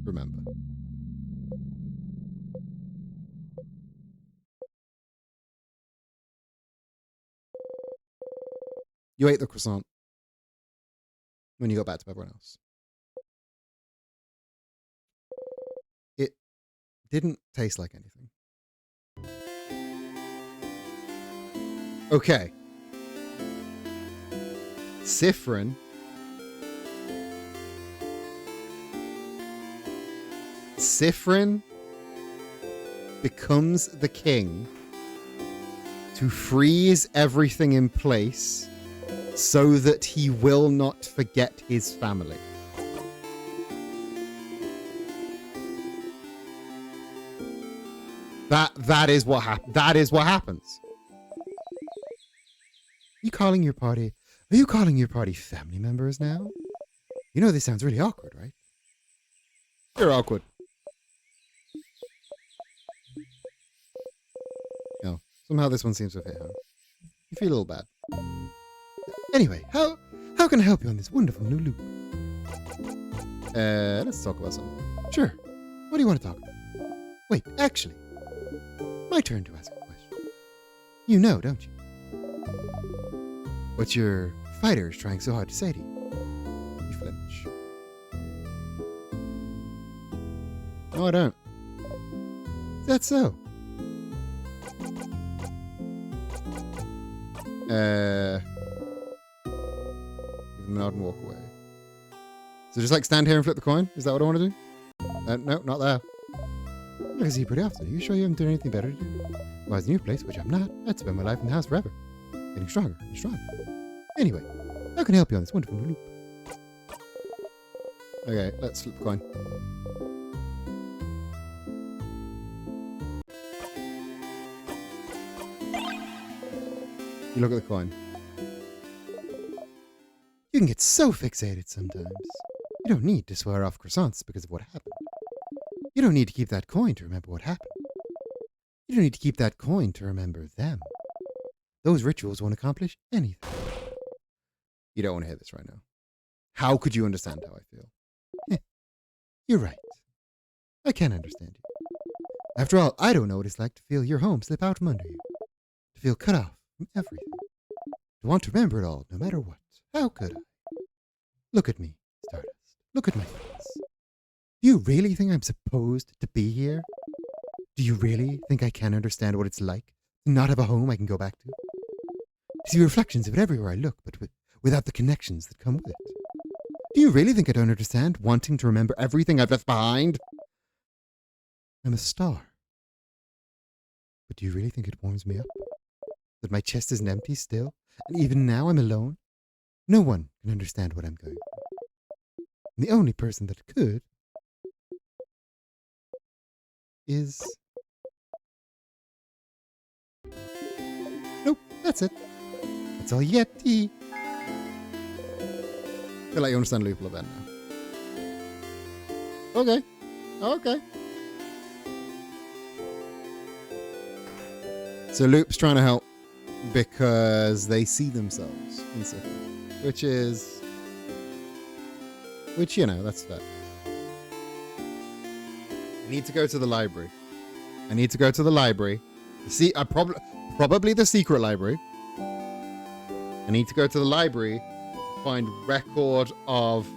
remember. You ate the croissant when you got back to everyone else. It didn't taste like anything. Okay. Siffrin becomes the king to freeze everything in place so that he will not forget his family. That is what happens. Are you calling your party family members now? You know this sounds really awkward, right? You're awkward. No, somehow this one seems to have hit home. You feel a little bad. Anyway, how can I help you on this wonderful new loop? Let's talk about something. Sure. What do you want to talk about? Wait, actually, my turn to ask a question. You know, don't you? What your fighter is trying so hard to say to you. You flinch. No, I don't. Is that so? Give them a nod and walk away. So just like stand here and flip the coin? Is that what I want to do? No, not there. I see you pretty often. Are you sure you haven't done anything better to do? Well, it's a new place, which I'm not. I'd spend my life in the house forever. Getting stronger and stronger. Anyway, how can I help you on this wonderful new loop? Okay, let's flip the coin. You look at the coin. You can get so fixated sometimes. You don't need to swear off croissants because of what happened. You don't need to keep that coin to remember what happened. You don't need to keep that coin to remember them. Those rituals won't accomplish anything. You don't want to hear this right now. How could you understand how I feel? You're right. I can understand you. After all, I don't know what it's like to feel your home slip out from under you. To feel cut off from everything. To want to remember it all, no matter what. How could I? Look at me, Stardust. Look at my face. Do you really think I'm supposed to be here? Do you really think I can understand what it's like to not have a home I can go back to? To see reflections of it everywhere I look, but without the connections that come with it? Do you really think I don't understand wanting to remember everything I've left behind? I'm a star. But do you really think it warms me up? That my chest isn't empty still, and even now I'm alone? No one can understand what I'm going through. And the only person that could is... Nope, that's it. That's all you get, T. I feel like you understand Loop a little better now. Okay. Oh, okay. So Loop's trying to help because they see themselves in Sifter, which, you know, that's fair. I need to go to the library. See, probably the secret library. I need to go to the library to find record of...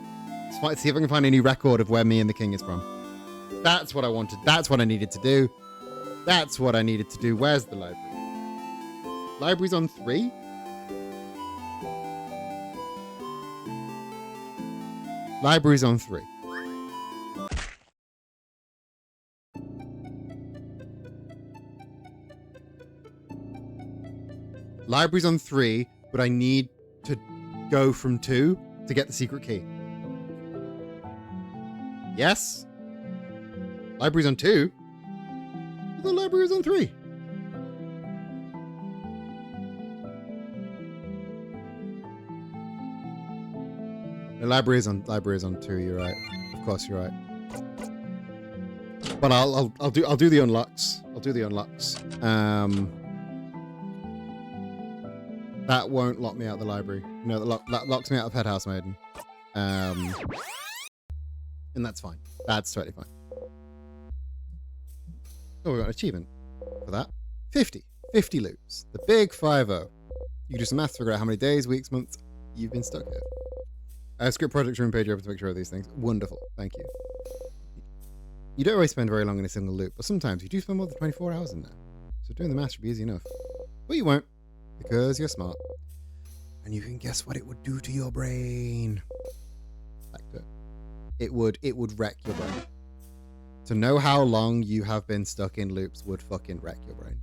See if I can find any record of where me and the king is from. That's what I wanted. That's what I needed to do. Where's the library? Library's on 3? Library's on 3. Library's on 3, but I need to go from 2 to get the secret key. Yes? Library's on 2? The library's on 3. The library is on 2, you're right. Of course you're right. But I'll do the unlocks. That won't lock me out of the library. No, that locks me out of Head House Maiden. And that's fine. That's totally fine. Oh, we got an achievement for that. 50 loops. The big 5-0. You can do some math to figure out how many days, weeks, months you've been stuck here. Script project room page over to make sure of these things. Wonderful. Thank you. You don't always spend very long in a single loop, but sometimes you do spend more than 24 hours in there. So doing the math should be easy enough. But you won't, because you're smart. And you can guess what it would do to your brain. It would wreck your brain. To know how long you have been stuck in loops would fucking wreck your brain.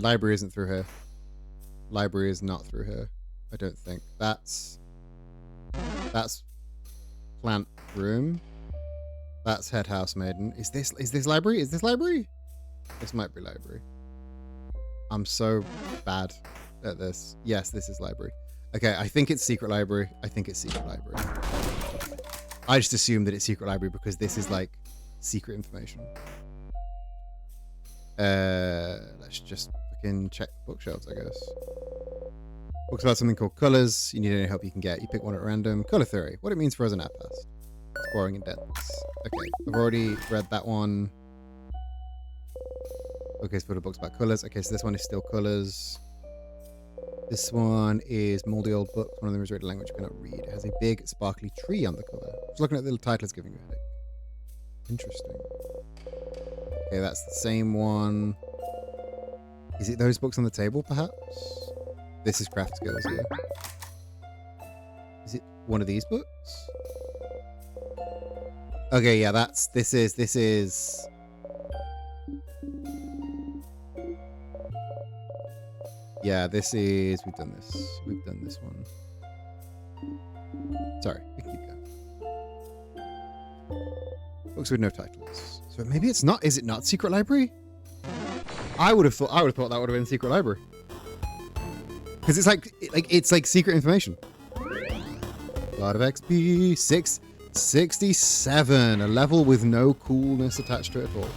Library isn't through here. Library is not through here. I don't think. That's plant room. That's Head House Maiden. Is this library? Is this library? This might be library. I'm so bad at this. Yes, this is library. Okay, I think it's secret library. I just assume that it's secret library because this is like secret information. Let's just fucking check bookshelves, I guess. Books about something called colors. You need any help you can get. You pick one at random. Color theory. What it means for us in Outcast. It's boring and dense. Okay, I've already read that one. Okay, so for the books about colors. Okay, so this one is still colors. This one is moldy old books. One of them is written in language you cannot read. It has a big sparkly tree on the cover. Just looking at the little title is giving you a headache. Interesting. Okay, that's the same one. Is it those books on the table, perhaps? This is craft skills here. Is it one of these books? Okay, yeah, this is. Yeah, this is. We've done this one. Sorry, we can keep going. Books with no titles. So maybe it's not. Is it not Secret Library? I would have thought that would have been Secret Library. Because it's like secret information. A lot of XP. 667. A level with no coolness attached to it at all.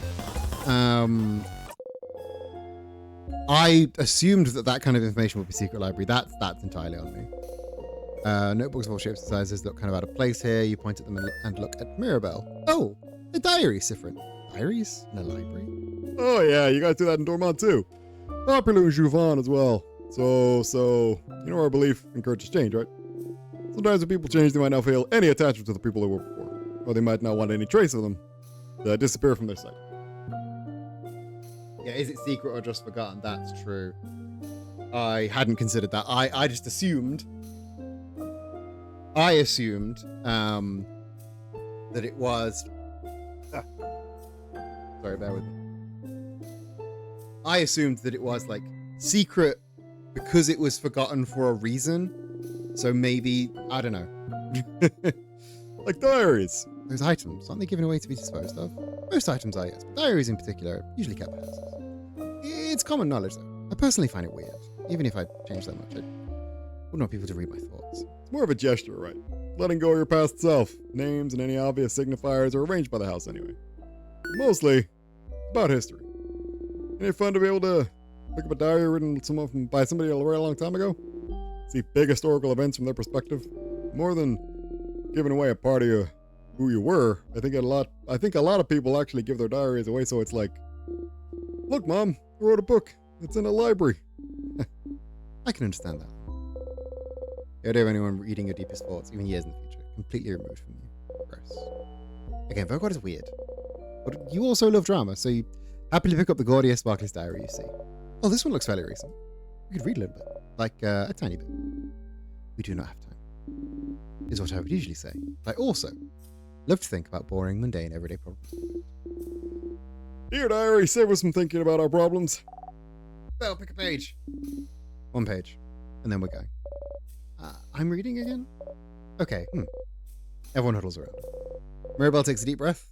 I assumed that kind of information would be Secret Library. That's entirely on me. Notebooks of all shapes and sizes look kind of out of place here. You point at them and look at Mirabelle. Oh, a diary, Sifrin. Diaries in a library? Oh yeah, you guys do that in Dormont too. Popular in Jouvin as well. So, you know our belief encourages change, right? Sometimes when people change, they might not feel any attachment to the people they were before. Or they might not want any trace of them to disappear from their sight. Yeah, is it secret or just forgotten? That's true. I hadn't considered that. I just assumed. That it was. Sorry, bear with me. I assumed that it was like secret because it was forgotten for a reason. So maybe, I don't know. Like diaries. Those items, aren't they given away to be disposed of? Most items are, yes, but diaries in particular are usually kept by houses. It's common knowledge, though. I personally find it weird, even if I change that much. Wouldn't want people to read my thoughts. It's more of a gesture, right? Letting go of your past self. Names and any obvious signifiers are arranged by the house anyway. Mostly, it's about history. Ain't it fun to be able to pick up a diary written by somebody a very long time ago? See big historical events from their perspective? More than giving away a part of who you were, I think a lot of people actually give their diaries away, so it's like, look, Mom, I wrote a book. It's in a library. I can understand that. The idea of anyone reading your deepest thoughts, even years in the future, completely removed from you. Gross. Again, Vogard is weird. But you also love drama, so you happily pick up the gaudiest, sparkliest diary you see. Oh, this one looks fairly recent. We could read a little bit. Like, a tiny bit. We do not have time. Is what I would usually say. But I also love to think about boring, mundane, everyday problems. Dear diary, save us from thinking about our problems. Well, pick a page. One page. And then we're going. I'm reading again? Okay, Everyone huddles around. Mirabelle takes a deep breath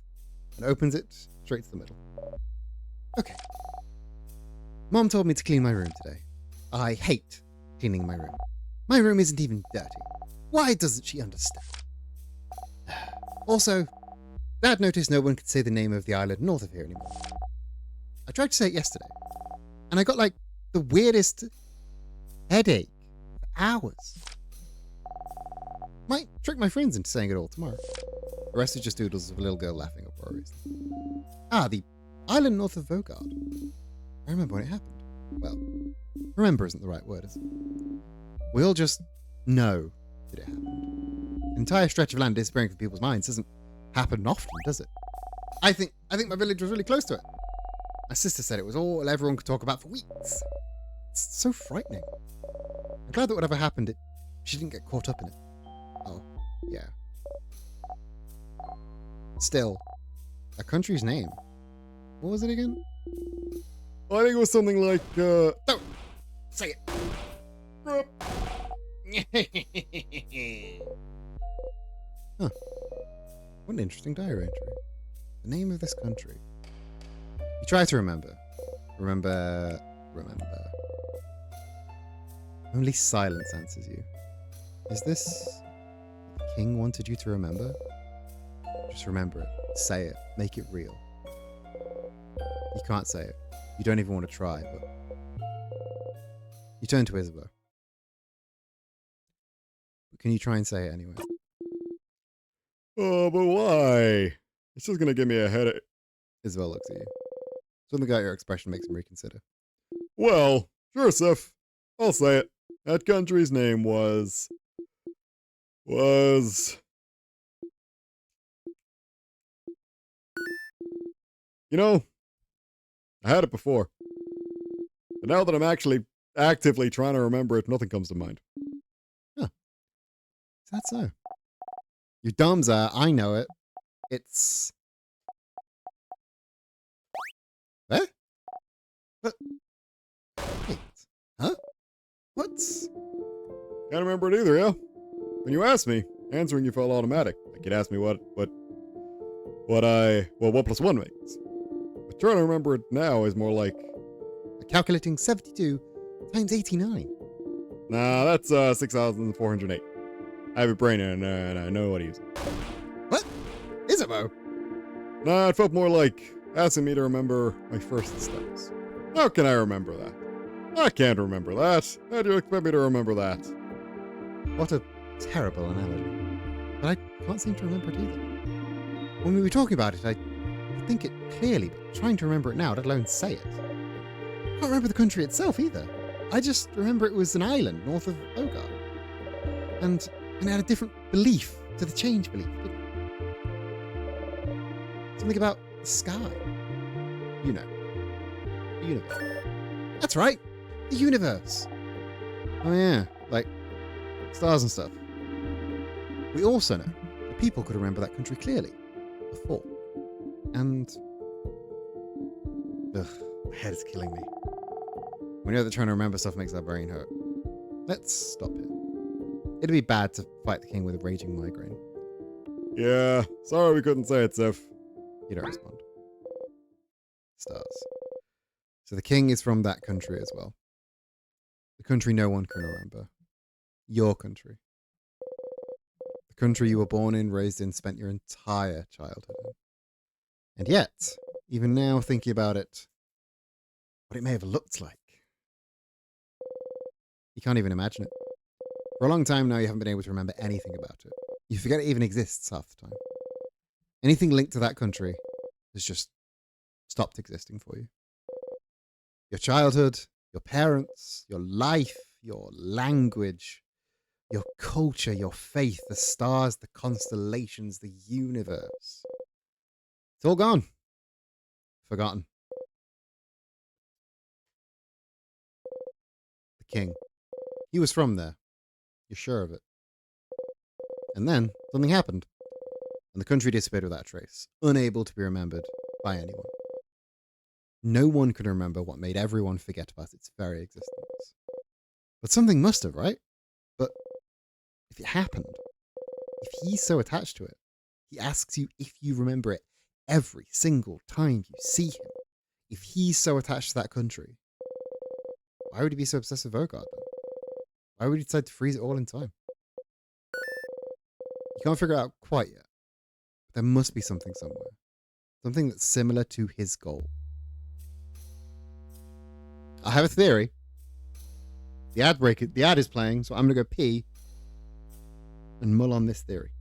and opens it straight to the middle. Okay. Mom told me to clean my room today. I hate cleaning my room. My room isn't even dirty. Why doesn't she understand? Also, Dad noticed no one could say the name of the island north of here anymore. I tried to say it yesterday, and I got like the weirdest headache for hours. Might trick my friends into saying it all tomorrow. The rest is just doodles of a little girl laughing uproariously. The island north of Vogard. I remember when it happened. Well, remember isn't the right word, is it? We all just know that it happened. An entire stretch of land disappearing from people's minds doesn't happen often, does it? I think my village was really close to it. My sister said it was all everyone could talk about for weeks. It's so frightening. I'm glad that whatever happened, she didn't get caught up in it. Oh, yeah. Still, a country's name. What was it again? I think it was something like, Don't say it. Huh. What an interesting diary entry. The name of this country. You try to remember. Remember. Only silence answers you. Is this what the king wanted you to remember? Just remember it. Say it. Make it real. You can't say it. You don't even want to try, but you turn to Isabel. Can you try and say it anyway? oh, but why? It's just gonna give me a headache. Isabel looks at you. Something about your expression makes him reconsider. Well, sure, Sif. I'll say it. That country's name was... You know, I had it before. But now that I'm actually actively trying to remember it, nothing comes to mind. Is that so? Your thumbs are, I know it. It's... Eh? But... Wait. Huh? What's... Can't remember it either, yeah? When you asked me, answering you felt automatic. Like you'd ask me what plus one makes. But trying to remember it now is more like... Calculating 72 times 89. Nah, that's 6,408. I have a brain and I know what to use. What? Isabel? Nah, it felt more like asking me to remember my first steps. How can I remember that? I can't remember that. How do you expect me to remember that? What a terrible analogy. But I can't seem to remember it either. When we were talking about it, I could think it clearly, but trying to remember it now, let alone say it. I can't remember the country itself either. I just remember it was an island north of Vogard. And it had a different belief to the change belief, didn't it? Something about the sky. You know. The universe. That's right. The universe. Oh yeah, like stars and stuff. We also know that people could remember that country clearly before. And... Ugh, my head is killing me. We know that trying to remember stuff makes our brain hurt. Let's stop here. It'd be bad to fight the king with a raging migraine. Yeah, sorry we couldn't say it, Sif. You don't respond. Stars. So the king is from that country as well. The country no one can remember. Your country. The country you were born in, raised in, spent your entire childhood in. And yet, even now thinking about it, what it may have looked like, you can't even imagine it. For a long time now, you haven't been able to remember anything about it. You forget it even exists half the time. Anything linked to that country has just stopped existing for you. Your childhood, your parents, your life, your language, your culture, your faith, the stars, the constellations, the universe. It's all gone. Forgotten. The king. He was from there. You're sure of it. And then something happened. And the country disappeared without a trace, unable to be remembered by anyone. No one could remember what made everyone forget about its very existence. But something must have, right? But if it happened, if he's so attached to it, he asks you if you remember it every single time you see him. If he's so attached to that country, why would he be so obsessed with Vogard then? Why would he decide to freeze it all in time? You can't figure it out quite yet. But there must be something somewhere. Something that's similar to his goal. I have a theory. The ad is playing, so I'm going to go pee and mull on this theory.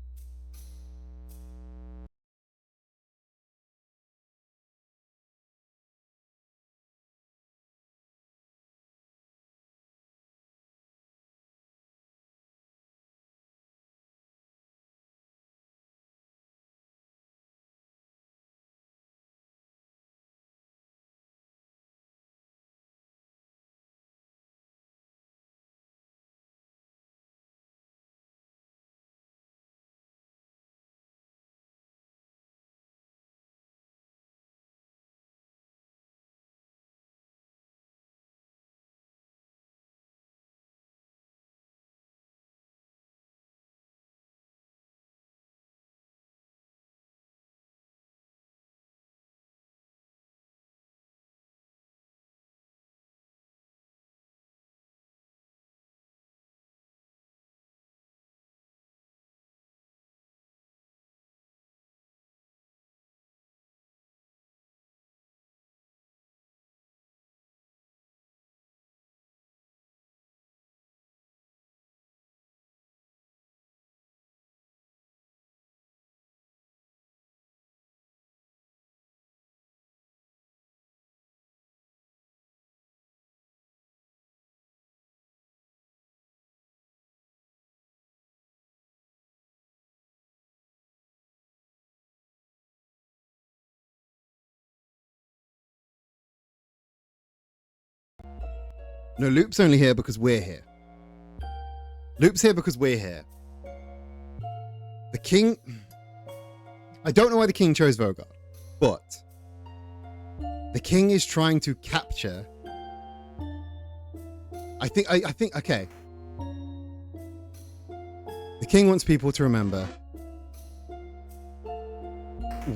No, Loop's only here because we're here. Loop's here because we're here. The king... I don't know why the king chose Vogard, but the king is trying to capture... I think, okay. The king wants people to remember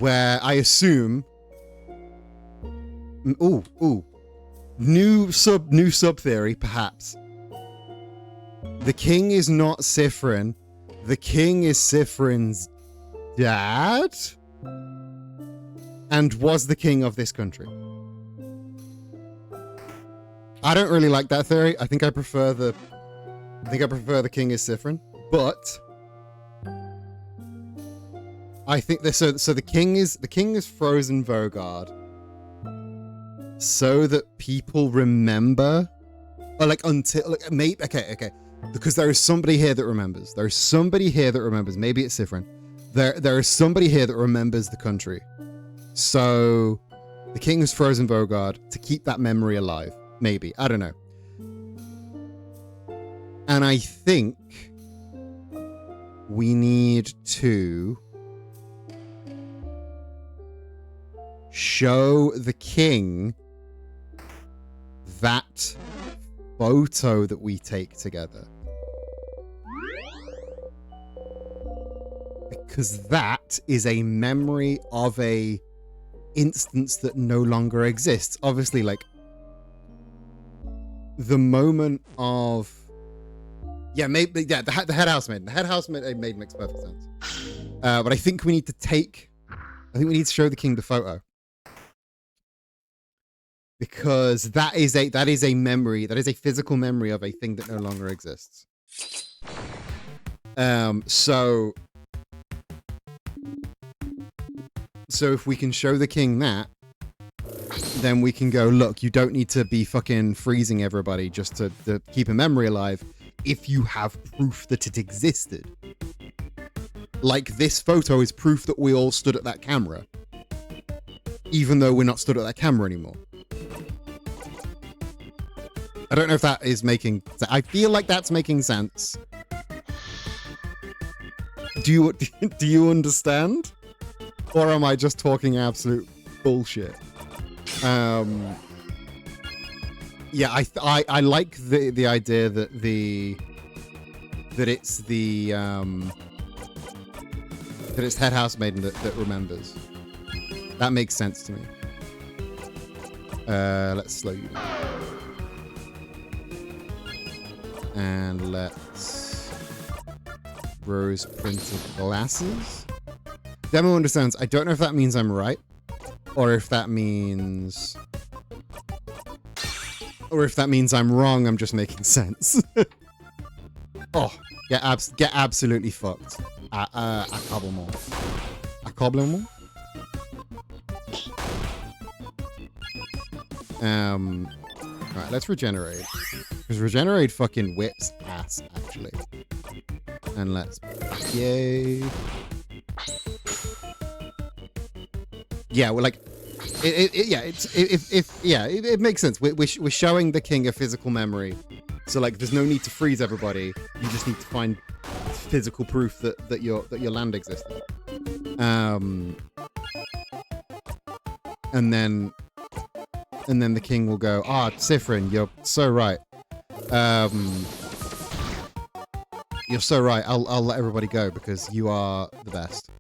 where I assume... New sub theory, perhaps. The king is not Siffrin. The king is Siffrin's dad? And was the king of this country. I don't really like that theory. I think I prefer the king is Siffrin. But I think this, so the king is frozen Vogard. So that people remember, or like until like maybe okay, because there is somebody here that remembers. There is somebody here that remembers. Maybe it's Siffrin. There is somebody here that remembers the country. So the king has frozen Vogard to keep that memory alive. Maybe, I don't know. And I think we need to show the king that photo that we take together. Because that is a memory of a instance that no longer exists. Obviously, like, the moment of Yeah, maybe. Yeah, the head housemaiden. The head housemaiden makes perfect sense. But I think we need to show the king the photo. Because that is a memory, that is a physical memory of a thing that no longer exists. So if we can show the king that, then we can go, look, you don't need to be fucking freezing everybody just to keep a memory alive if you have proof that it existed. Like, this photo is proof that we all stood at that camera, even though we're not stood at that camera anymore. I don't know if that is making... I feel like that's making sense. Do you understand? Or am I just talking absolute bullshit? Yeah, I like the idea that it's head housemaiden that remembers. That makes sense to me. Let's slow you down. And let's rose printed glasses. Demo understands. I don't know if that means I'm right, or if that means I'm wrong. I'm just making sense. Oh, get absolutely fucked. Accablement. Accablement? Right, let's regenerate. Because regenerate fucking whips ass, actually. And let's... Yay. Yeah, we're like... It makes sense. We're showing the king a physical memory. So, like, there's no need to freeze everybody. You just need to find physical proof that your land existed. And then the king will go, Siffrin, you're so right. You're so right. I'll let everybody go because you are the best.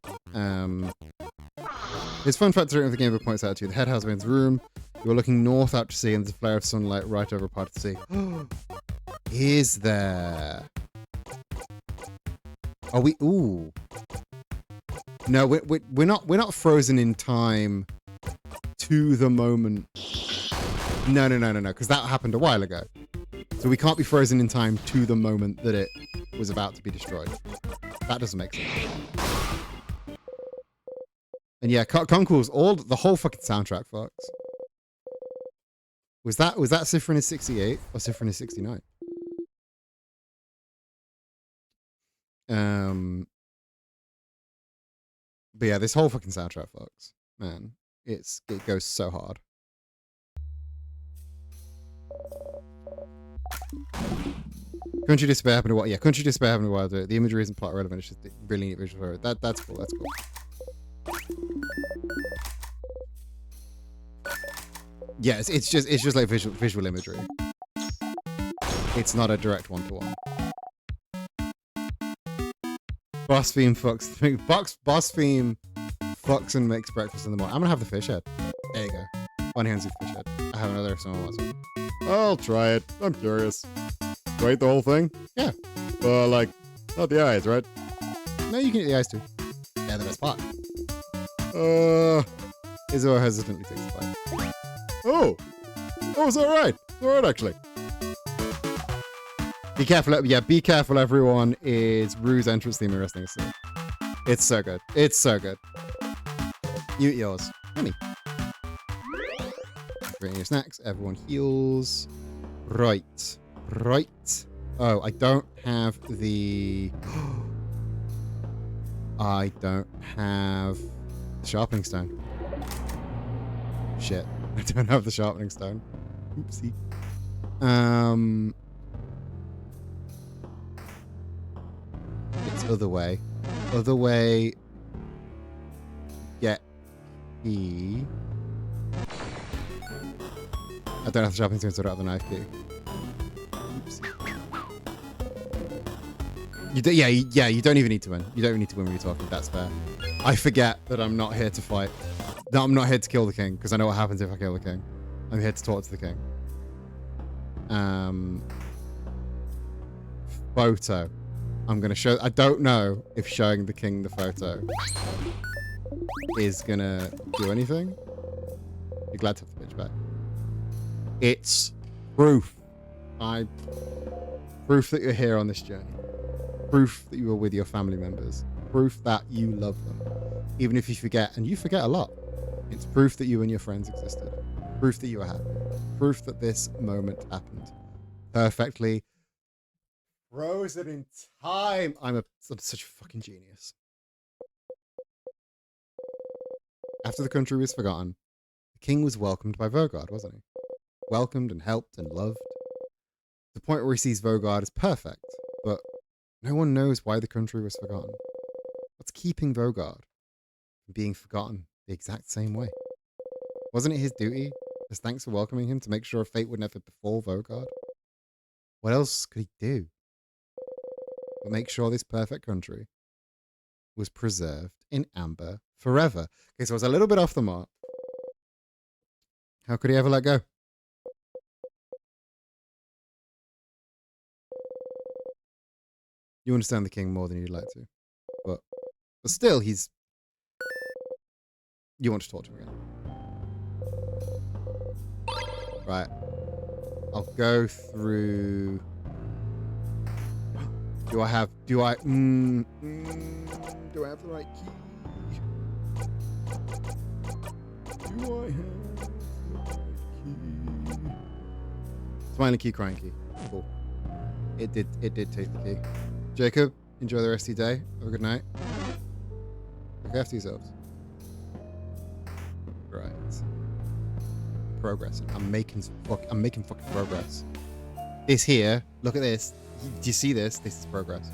His fun fact of the game points out to you. The head housemaid's room. You're looking north out to sea, and there's a flare of sunlight right over a part of the sea. Is there? Are we? Ooh. No, we're not frozen in time to the moment. No, because that happened a while ago. So we can't be frozen in time to the moment that it was about to be destroyed. That doesn't make sense. And yeah, Concourse, the whole fucking soundtrack, folks. Was that Siffrin is 68 or Siffrin is 69? But yeah, this whole fucking soundtrack, folks. Man, it goes so hard. Country Despair happened a while. Yeah, Country Despair happened a while ago. The imagery isn't plot relevant. It's just really neat visual for it. That's cool. That's cool. Yeah, it's just like visual imagery. It's not a direct one-to-one. Bospheme fucks and makes breakfast in the morning. I'm gonna have the fish head. There you go. One hand's the fish head. I have another if someone wants one. I'll try it. I'm curious. Do I eat the whole thing? Yeah. Like, not the eyes, right? No, you can eat the eyes too. Yeah, the best part. Izzo hesitantly takes the bite. Oh, it's alright. It's alright, actually. Be careful. Yeah, be careful, everyone. Is Rue's entrance theme in Wrestling Scene. It's so good. It's so good. You eat yours. Honey. Bring your snacks. Everyone heals. Right. Oh, I don't have the... I don't have the sharpening stone. Shit. I don't have the sharpening stone. Oopsie. It's other way. Other way. Get key. I don't have the sharpening stone, so I don't have the knife key. You don't even need to win. You don't even need to win when you're talking. That's fair. I forget that I'm not here to fight. That I'm not here to kill the king, because I know what happens if I kill the king. I'm here to talk to the king. photo. I'm going to show... I don't know if showing the king the photo is going to do anything. You're glad to have the bitch back. It's proof. Proof that you're here on this journey. Proof that you were with your family members. Proof that you love them. Even if you forget, and you forget a lot. It's proof that you and your friends existed. Proof that you were happy. Proof that this moment happened. Perfectly frozen in time. I'm such a fucking genius. After the country was forgotten, the king was welcomed by Vogard, wasn't he? Welcomed and helped and loved. The point where he sees Vogard as perfect, but no one knows why the country was forgotten. What's keeping Vogard from being forgotten the exact same way? Wasn't it his duty, as thanks for welcoming him, to make sure fate would never befall Vogard? What else could he do but make sure this perfect country was preserved in amber forever? Okay, so I was a little bit off the mark. How could he ever let go? You understand the king more than you'd like to. But still, he's... You want to talk to him again. Right. I'll go through... Do I have the right key? Do I have the right key? Smiling key, crying key. Cool. It did take the key. Jacob, enjoy the rest of your day. Have a good night. Look after yourselves. Right. Progressing. I'm making fucking progress. This here, look at this. Do you see this? This is progress.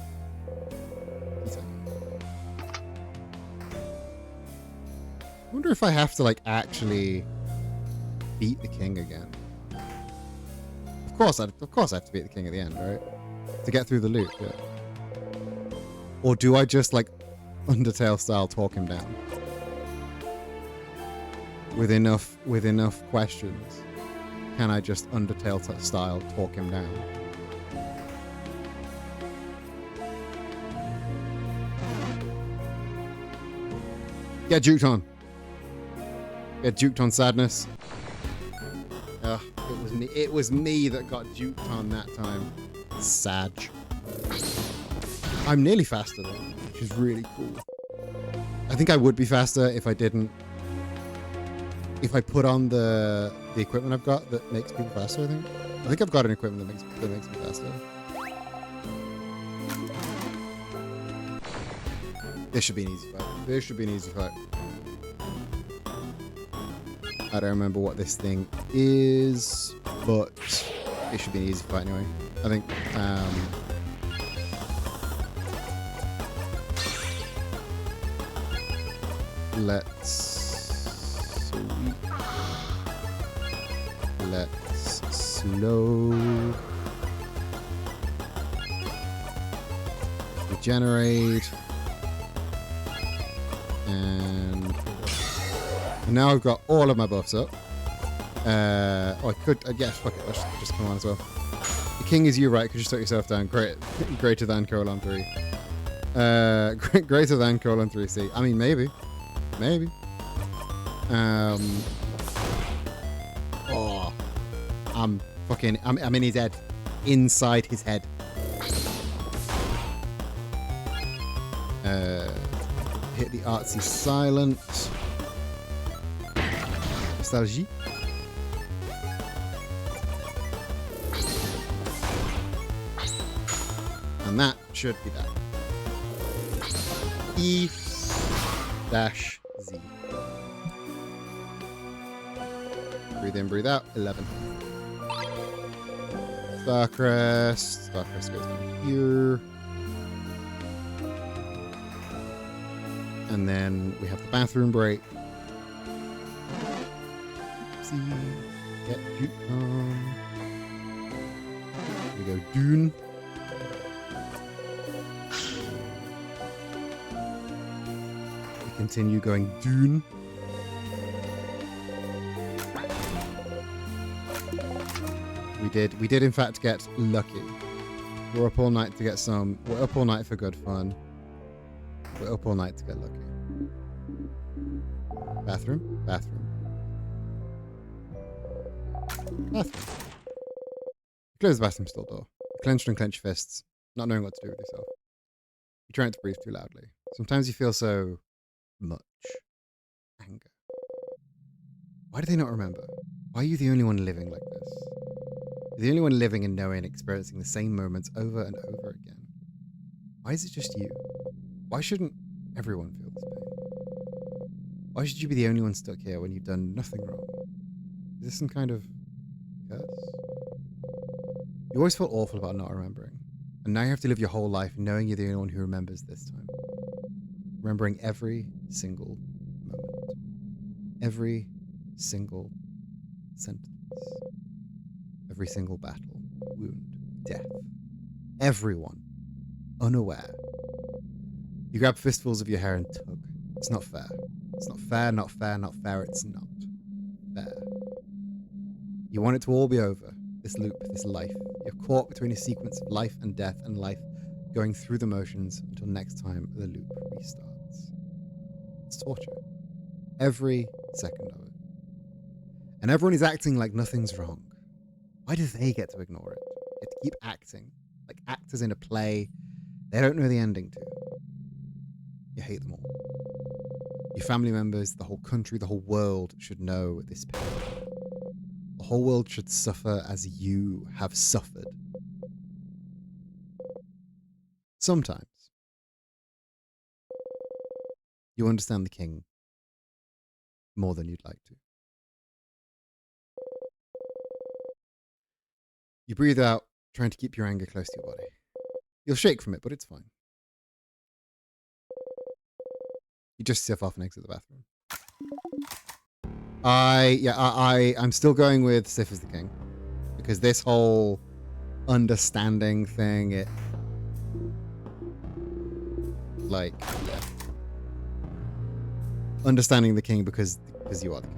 I wonder if I have to like actually beat the king again. Of course I have to beat the king at the end, right? To get through the loop, yeah. Or do I just like Undertale style talk him down? With enough questions, can I just Undertale style talk him down? Get juked on. Get juked on, sadness. It was me that got juked on that time. Sag. I'm nearly faster though, which is really cool. I think I would be faster if I didn't. If I put on the equipment I've got that makes people faster, I think I've got an equipment that makes me faster. This should be an easy fight. I don't remember what this thing is, but it should be an easy fight anyway. I think, let's slow regenerate, and now I've got all of my buffs up. I could, yeah, fuck it, let's just come on as well. The king is you, right? Could you shut yourself down? Greater than colon 3. Greater than colon 3C. I mean, maybe. Oh, I'm in his head, inside his head. Hit the artsy silent. Nostalgie. And that should be that. E-Z. Breathe in, breathe out. 11. Starcrest. Starcrest goes down here. And then we have the bathroom break. See. Get juked on. Here we go. Dune. We continue going Dune. We did in fact get lucky. We're up all night to get some. We're up all night for good fun. We're up all night to get lucky. Bathroom? Bathroom. Bathroom. Close the bathroom stall door. Clenched and clenched fists, not knowing what to do with yourself. You're trying to breathe too loudly. Sometimes you feel so much anger. Why do they not remember? Why are you the only one living like this? You're the only one living and knowing and experiencing the same moments over and over again. Why is it just you? Why shouldn't everyone feel this pain? Why should you be the only one stuck here when you've done nothing wrong? Is this some kind of curse? You always felt awful about not remembering. And now you have to live your whole life knowing you're the only one who remembers this time. Remembering every single moment. Every single sentence. Every single battle, wound, death. Everyone. Unaware. You grab fistfuls of your hair and tug. It's not fair. It's not fair, not fair, not fair. It's not fair. You want it to all be over. This loop, this life. You're caught between a sequence of life and death and life going through the motions until next time the loop restarts. It's torture. Every second of it. And everyone is acting like nothing's wrong. Why do they get to ignore it? They get to keep acting. Like actors in a play they don't know the ending to. You hate them all. Your family members, the whole country, the whole world should know this pain. The whole world should suffer as you have suffered. Sometimes. You understand the king more than you'd like to. You breathe out, trying to keep your anger close to your body. You'll shake from it, but it's fine. You just sieve off and exit the bathroom. I'm still going with Sif as the king. Because this whole understanding thing, yeah. Understanding the king because you are the king.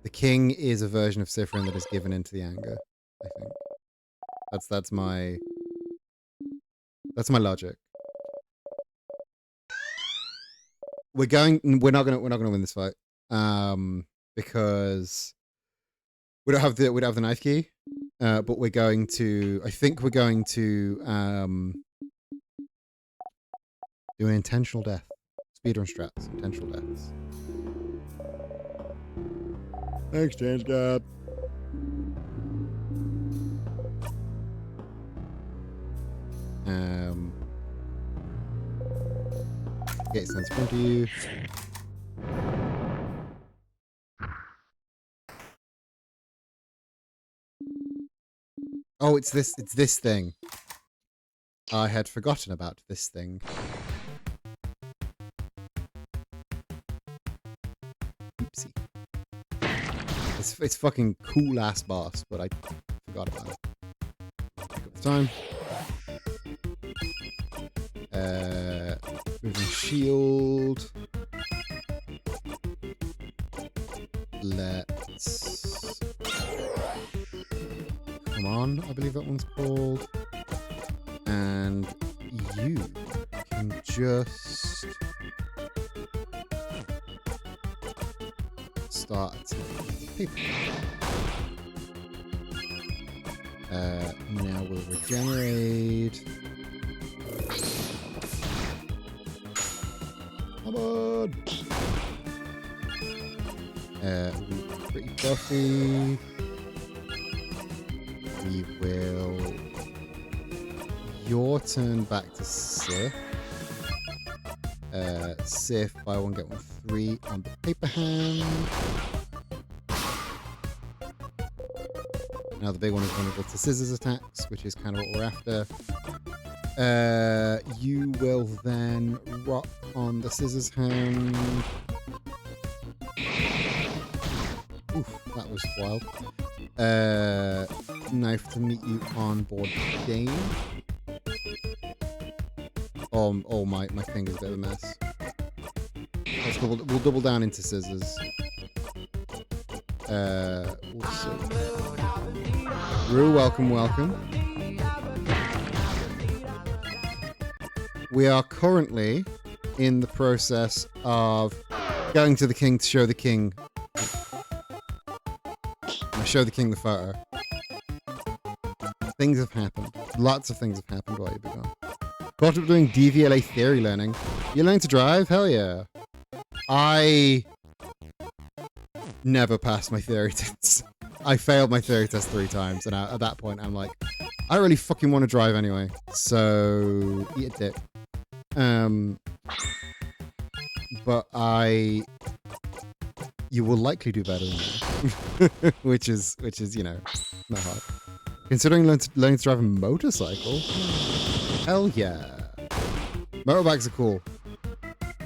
The king is a version of Sifrin that is given into the anger, I think. That's my logic. We're not gonna win this fight. Because we don't have the knife key. But we're going to do an intentional death. Speedrun strats, intentional deaths. Thanks, Change God. Get sense in front of you. Oh, it's this thing. I had forgotten about this thing. Oopsie. It's fucking cool ass boss, but I forgot about it. Pick up the time. Moving shield. Let's come on, I believe that one's called. And you can just start people. Now we'll regenerate. Come on! We're pretty buffy. We will... Your turn back to Sif. Sif, buy one, get one free on the paper hand. Now the big one is vulnerable to scissors attacks, which is kind of what we're after. You will then rock on the scissors hand. Oof, that was wild. Knife to meet you on board the game. Oh, my finger's a bit of a mess. We'll double down into scissors. Also. Rue, welcome. We are currently in the process of going to the king to show the king. I show the king the photo. Things have happened. Lots of things have happened while you've been gone. Got up doing DVLA theory learning. You learning to drive? Hell yeah. I never passed my theory tests. I failed my theory test 3 times, and at that point, I'm like, I don't really fucking want to drive anyway. So eat a dick. But you will likely do better than me, which is not hard. Considering learning to drive a motorcycle, hell yeah. Motorbikes are cool.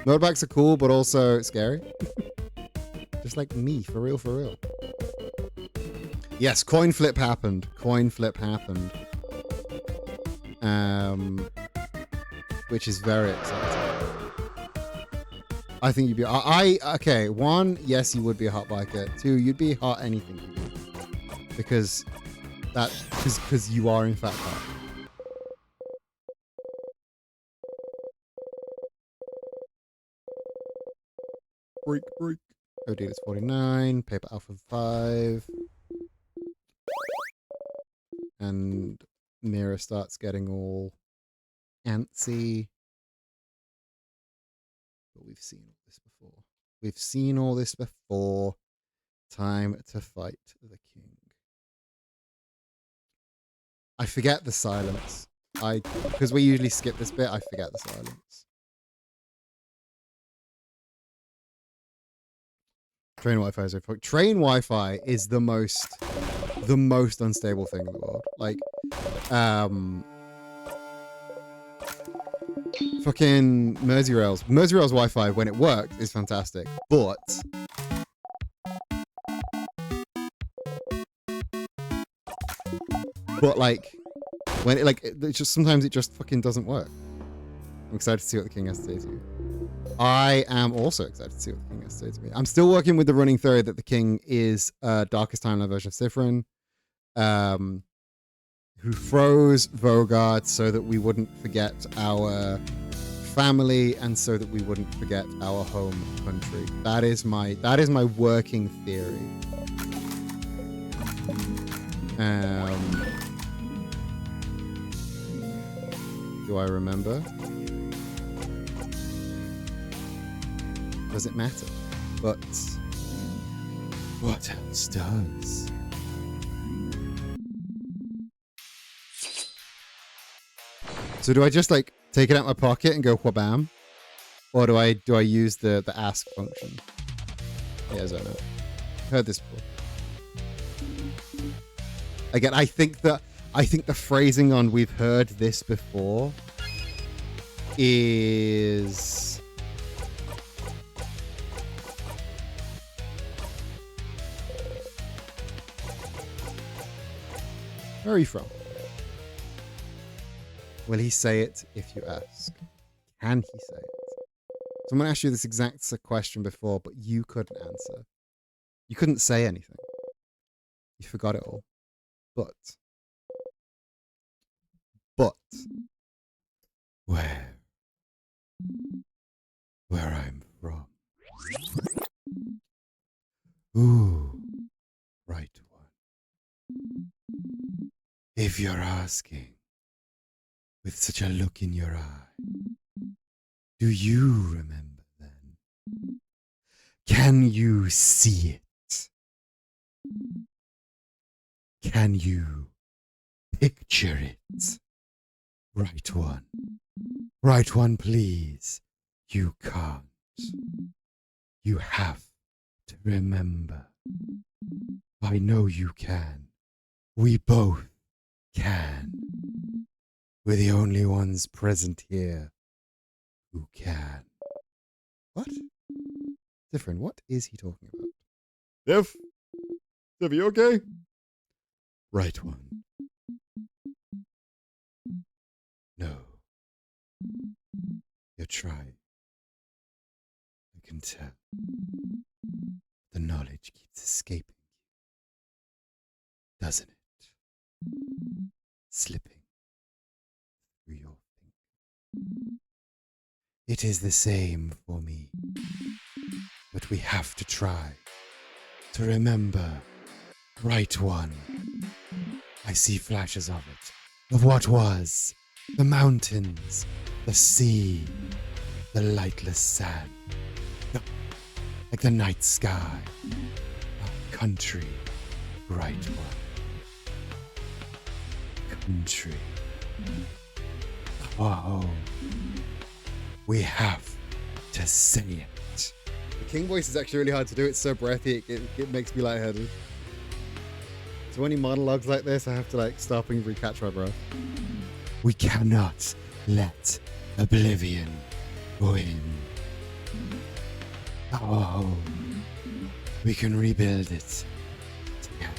Motorbikes are cool, but also scary. Just like me, for real. Yes, coin flip happened. Which is very exciting. I think you'd be. Okay. 1, yes, you would be a hot biker. 2, you'd be hot anything you do. Because you are in fact hot. Break. OD is 49. Paper Alpha 5. And Mira starts getting all antsy. But we've seen all this before. Time to fight the king. I forget the silence. Because we usually skip this bit, I forget the silence. Train Wi-Fi is Train Wi-Fi is the most unstable thing in the world. Like, fucking Merseyrail's Wi-Fi, when it works, is fantastic. But like, when it just sometimes it just fucking doesn't work. I'm excited to see what the king has to say to you. I am also excited to see what the king has to say to me. I'm still working with the running theory that the king is Darkest Timeline version of Sifrin, who froze Vogard so that we wouldn't forget our family and so that we wouldn't forget our home country. That is my working theory. Do I remember? Does it matter? But what else does? So do I just like take it out of my pocket and go whabam? Or do I use the ask function? Yeah, I know. Heard this before. Again, I think the phrasing on "we've heard this before" is where are you from? Will he say it if you ask? Can he say it? So I'm going to ask you this exact question before, but you couldn't answer. You couldn't say anything. You forgot it all. But where I'm from. Ooh, right one. If you're asking, with such a look in your eye, do you remember then? Can you see it? Can you picture it? Right one. Right one, please. You can't. You have to remember. I know you can. We both can. We're the only ones present here who can. What? Different. What is he talking about? Diff, are you okay? Right one. No. You're trying. I can tell. The knowledge keeps escaping you, doesn't it? Slipping through your fingers. It is the same for me. But we have to try to remember. Right one. I see flashes of it. Of what was. The mountains. The sea. The lightless sand. Like the night sky. Our country. Right one. Country. Our home. We have to say it. The king voice is actually really hard to do. It's so breathy, it makes me lightheaded. So any monologues like this, I have to like stop and recatch my breath. We cannot let oblivion win. Our home. We can rebuild it together.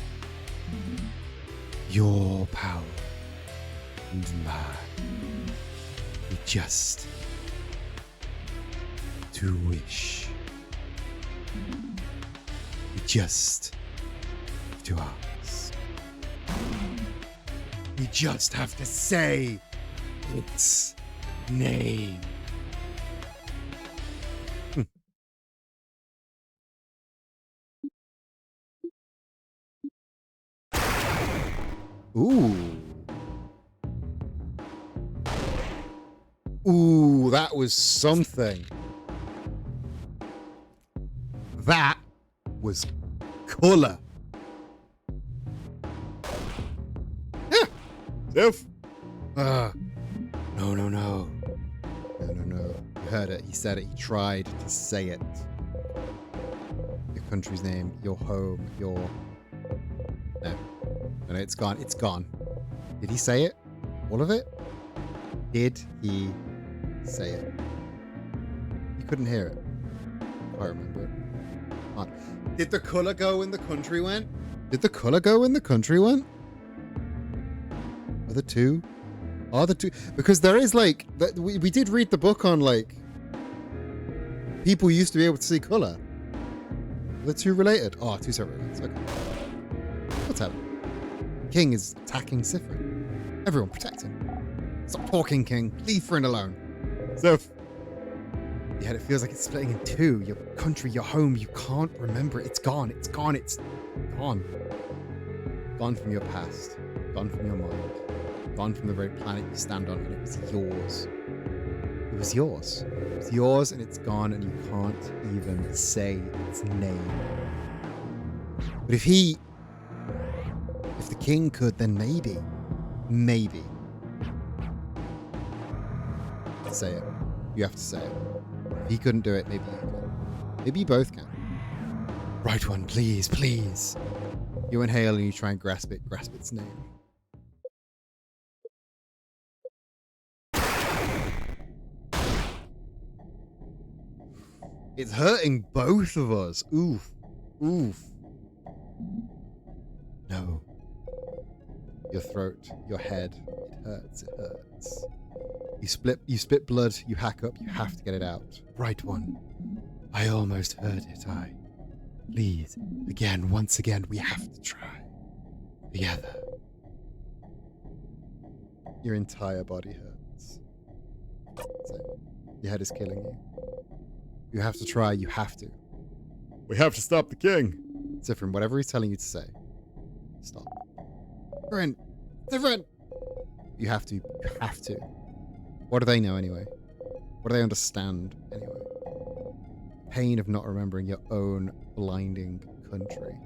Your power and mine. We just to wish. We just have to ask. We just have to say its name. Ooh. Ooh, that was something. That was colour. Sif? No. No. You heard it. He said it. He tried to say it. Your country's name, your home, your... No, it's gone. It's gone. Did he say it? All of it? Did he say it? You couldn't hear it. I remember it. Come on. Did the colour go when the country went? Did the colour go when the country went? Are the two? Because there is like... We did read the book on like... People used to be able to see colour. Are the two related? Oh, two separate events. Okay. What's happening? King is attacking Sifrin. Everyone protect him. Stop talking, King. Leave Frin alone. Sif. Yeah, it feels like it's splitting in two. Your country, your home, you can't remember it. It's gone. It's gone. It's gone. Gone from your past. Gone from your mind. Gone from the very planet you stand on, and it was yours. It was yours. It was yours, and it's gone, and you can't even say its name. But if the king could, then maybe. Say it. You have to say it. If he couldn't do it, maybe you can. Maybe you both can. Right one, please. You inhale and you try and grasp its name. It's hurting both of us. Oof. No. Your throat, your head, it hurts. You spit blood, you hack up, you have to get it out. Right one. I almost heard it, Please, once again, we have to try. Together. Your entire body hurts. So, your head is killing you. You have to try, you have to. We have to stop the king. Sifrin, whatever he's telling you to say, stop. Sifrin! You have to. What do they know anyway? What do they understand anyway? Pain of not remembering your own blinding country.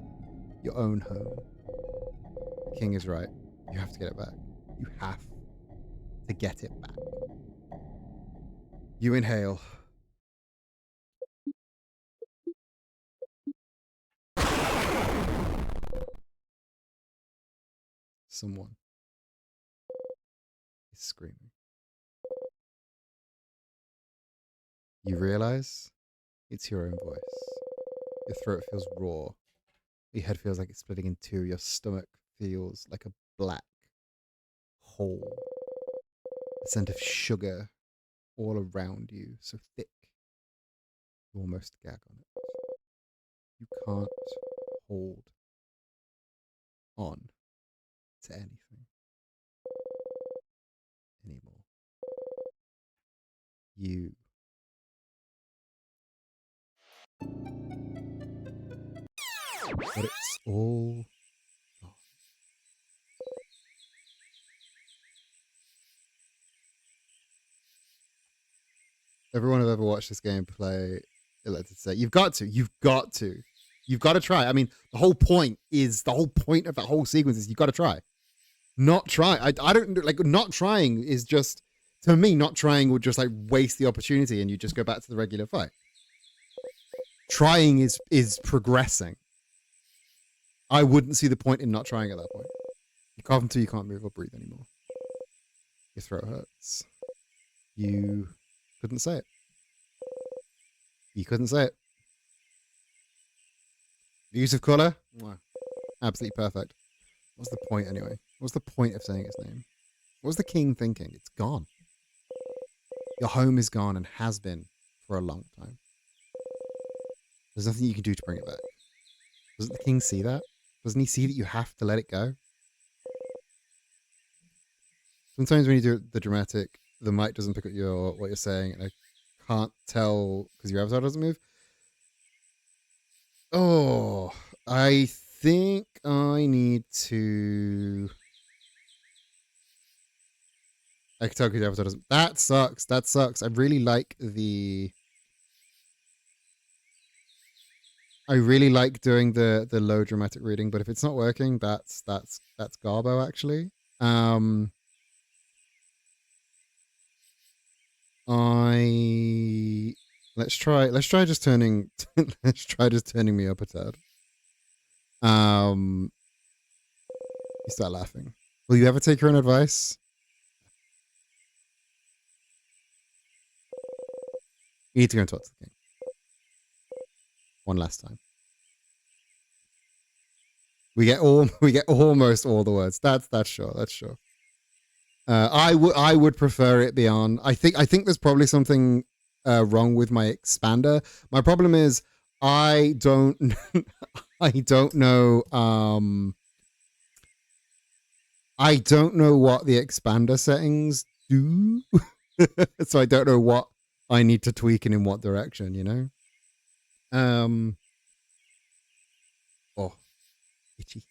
Your own home. King is right. You have to get it back. You have to get it back. You inhale. Someone is screaming. You realize it's your own voice. Your throat feels raw. Your head feels like it's splitting in two. Your stomach feels like a black hole. A scent of sugar all around you, so thick you almost gag on it. You can't hold on to anything anymore. You but it's all gone. Everyone who've ever watched this game play, let's say, you've got to try. I mean, the whole point of that whole sequence is you've got to try. Not try. I don't like not trying is just, to me, not trying would just like waste the opportunity and you just go back to the regular fight. Trying is progressing. I wouldn't see the point in not trying at that point. You cough until you can't move or breathe anymore. Your throat hurts. You couldn't say it. You couldn't say it. The use of color? Absolutely perfect. What's the point anyway? What's the point of saying its name? What's the king thinking? It's gone. Your home is gone and has been for a long time. There's nothing you can do to bring it back. Doesn't the king see that? Doesn't he see that you have to let it go? Sometimes when you do the dramatic, the mic doesn't pick up what you're saying, and I can't tell because your avatar doesn't move. Oh, I think I need to. I can tell because your avatar doesn't. That sucks. That sucks. I really like the. I really like doing the low dramatic reading, but if it's not working, that's Garbo actually. Let's try just turning me up a tad. You start laughing. Will you ever take your own advice? You need to go and talk to the king. One last time. We get almost all the words. That's sure. That's sure. I would prefer it be on. I think there's probably something wrong with my expander. My problem is I don't know. I don't know what the expander settings do. So I don't know what I need to tweak and in what direction, you know? Oh, itchy.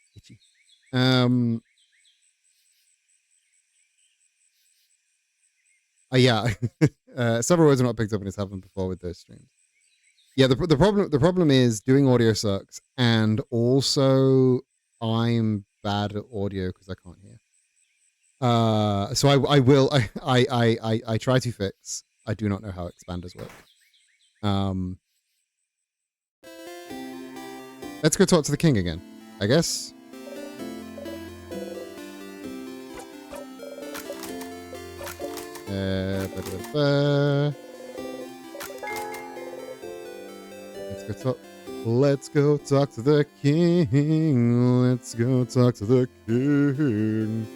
Yeah. Several words are not picked up and it's happened before with those streams. Yeah, the problem is doing audio sucks, and also I'm bad at audio because I can't hear. So I try to fix. I do not know how expanders work. Let's go talk to the king again, I guess. Let's go talk to the king. Let's go talk to the king.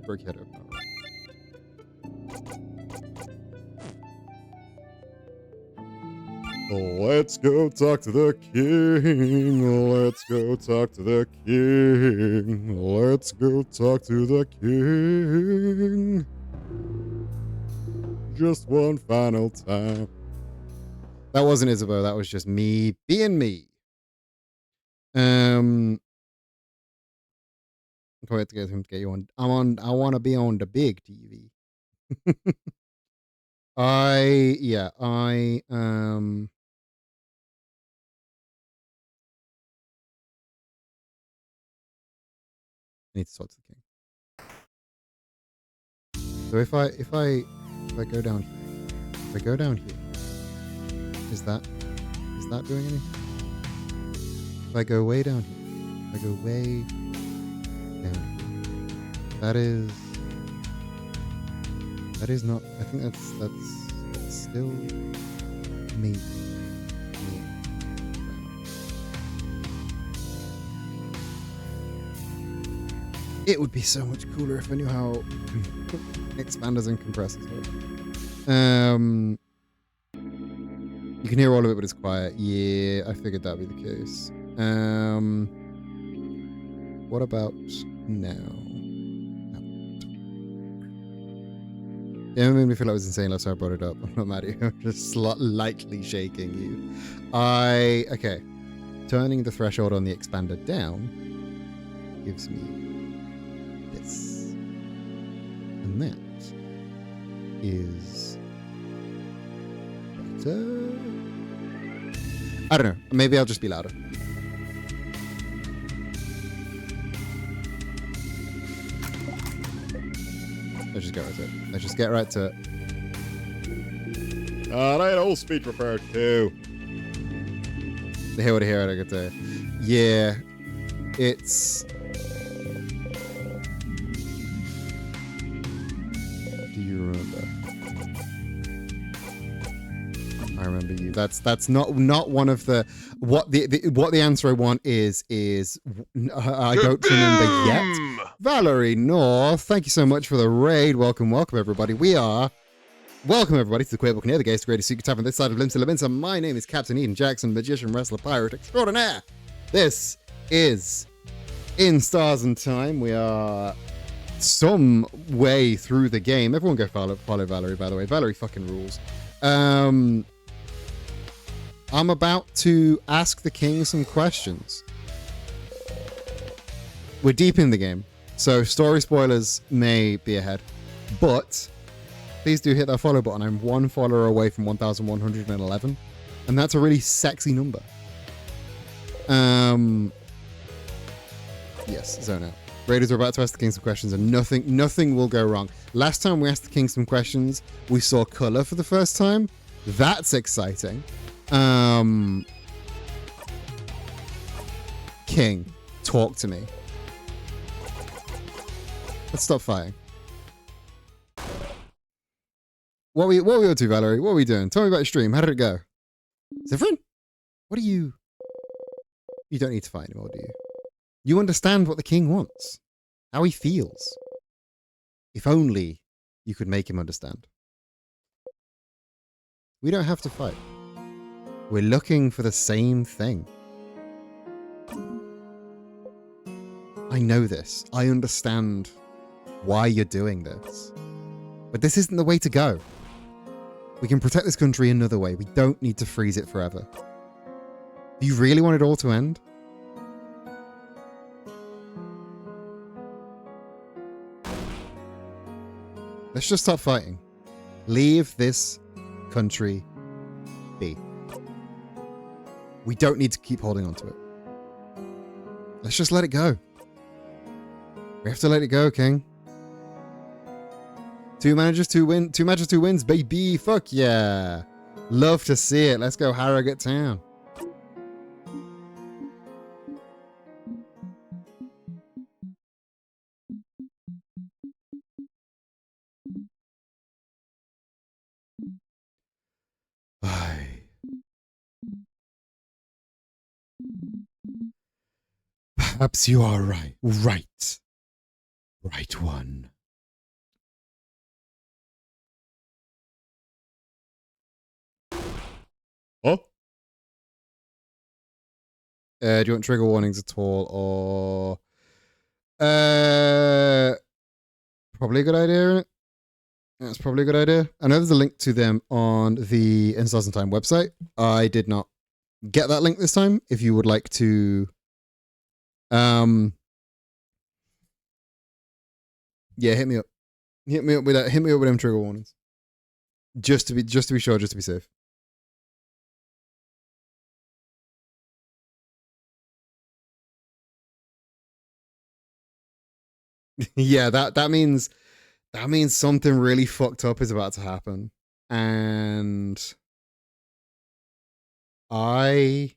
Broke your head open. Let's go talk to the king. Let's go talk to the king. Let's go talk to the king. Just one final time. That wasn't Isabeau. That was just me being me. I can't wait to get him to get you on. I want to be on the big TV. I need to talk to the king. So if I go down here, is that doing anything? If I go way down here, I go way down here. That is not. I think that's still me. It would be so much cooler if I knew how expanders and compressors work. You can hear all of it, but it's quiet. Yeah, I figured that'd be the case. What about now? Yeah, it made me feel like I was insane last time I brought it up. I'm not mad at you. I'm just lightly shaking you. Okay. Turning the threshold on the expander down gives me this. And that is better. I don't know. Maybe I'll just be louder. Let's just get right to it. Let's just get right to it. I had a whole speech prepared too. Hear what I hear, I could say. Yeah, it's. Do you remember? I remember you. That's not one of the what the answer I want is I don't remember yet. Valerie North, thank you so much for the raid. Welcome everybody. Welcome everybody to the Queer Buccaneer, the gayest, greatest secret tavern this side of Limsa Labinsa. My name is Captain Eden Jackson, magician, wrestler, pirate extraordinaire. This is In Stars and Time. We are some way through the game. Everyone go follow Valerie, by the way. Valerie fucking rules. I'm about to ask the king some questions. We're deep in the game, so story spoilers may be ahead, but please do hit that follow button. I'm one follower away from 1,111, and that's a really sexy number. Yes, zone out. Raiders are about to ask the king some questions, and nothing will go wrong. Last time we asked the king some questions, we saw color for the first time. That's exciting. King, talk to me. Let's stop fighting. What we up to, Valerie? What are we doing? Tell me about your stream. How did it go? Zifrin? What are you? You don't need to fight anymore, do you? You understand what the king wants. How he feels. If only you could make him understand. We don't have to fight. We're looking for the same thing. I know this. I understand why you're doing this. But this isn't the way to go. We can protect this country another way. We don't need to freeze it forever. Do you really want it all to end? Let's just stop fighting. Leave this country be. We don't need to keep holding on to it. Let's just let it go. We have to let it go, King. 2 managers, 2 wins. 2 matches, 2 wins, baby. Fuck yeah. Love to see it. Let's go Harrogate Town. Perhaps you are right. Right one. Huh? Do you want trigger warnings at all, or probably a good idea, isn't it? That's probably a good idea. I know there's a link to them on the In Stars and Time website. I did not get that link this time. If you would like to, yeah, hit me up. Hit me up with that. Hit me up with them trigger warnings. Just to be sure, just to be safe. Yeah, that means something really fucked up is about to happen. And I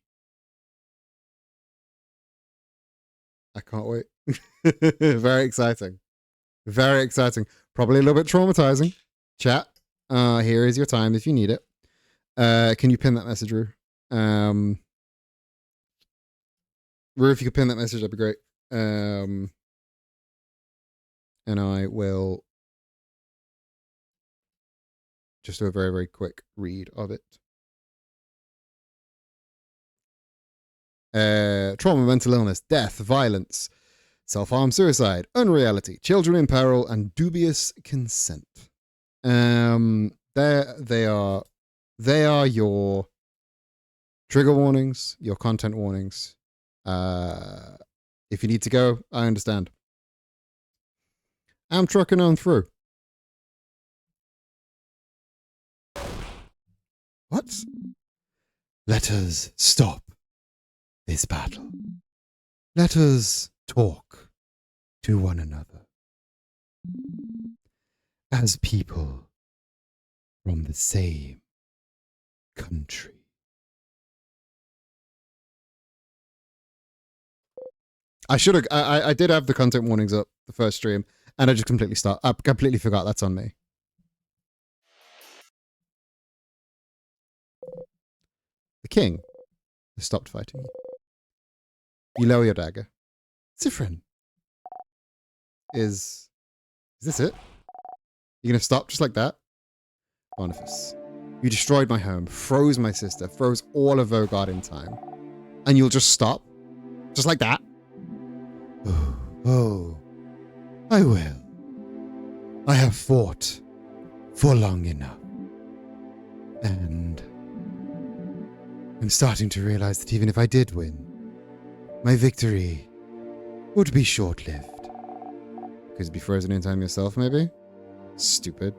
can't wait. Very exciting. Very exciting. Probably a little bit traumatizing. Chat, here is your time if you need it. Can you pin that message, Rue? Rue, if you could pin that message, that'd be great. and I will just do a very, very quick read of it. Trauma, mental illness, death, violence, self-harm, suicide, unreality, children in peril, and dubious consent. They are your trigger warnings, your content warnings. If you need to go, I understand. I'm trucking on through. What? Let us stop this battle. Let us talk to one another as people from the same country. I did have the content warnings up the first stream, and I just completely forgot. That's on me. The king has stopped fighting you. You lower your dagger. Zifrin. Is this it? You're gonna stop just like that? Boniface. You destroyed my home, froze my sister, froze all of Vogard in time. And you'll just stop? Just like that? Oh, I will. I have fought for long enough. And I'm starting to realize that even if I did win, my victory would be short-lived. Could you be frozen in time yourself, maybe? Stupid.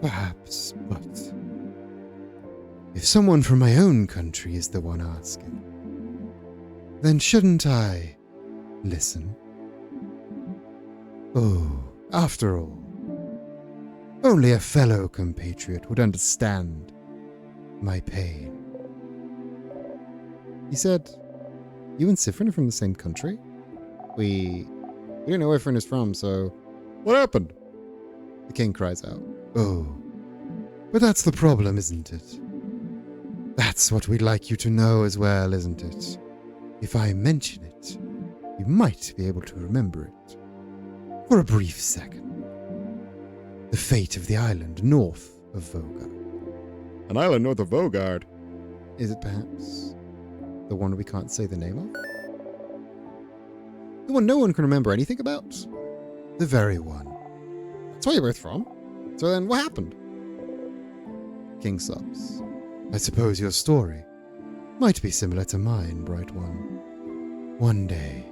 Perhaps, but if someone from my own country is the one asking, then shouldn't I listen? Oh, after all, only a fellow compatriot would understand my pain. He said, you and Zifrin are from the same country? We don't know where Zifrin is from, so What happened? the king cries out. Oh, but that's the problem, isn't it? That's what we'd like you to know as well, isn't it? If I mention it, you might be able to remember it. For a brief second. The fate of the island north of Vogard. An island north of Vogard. Is it perhaps the one we can't say the name of? The one no one can remember anything about? The very one. That's where you're both from. So then what happened? King sobs. I suppose your story might be similar to mine, Bright One. One day,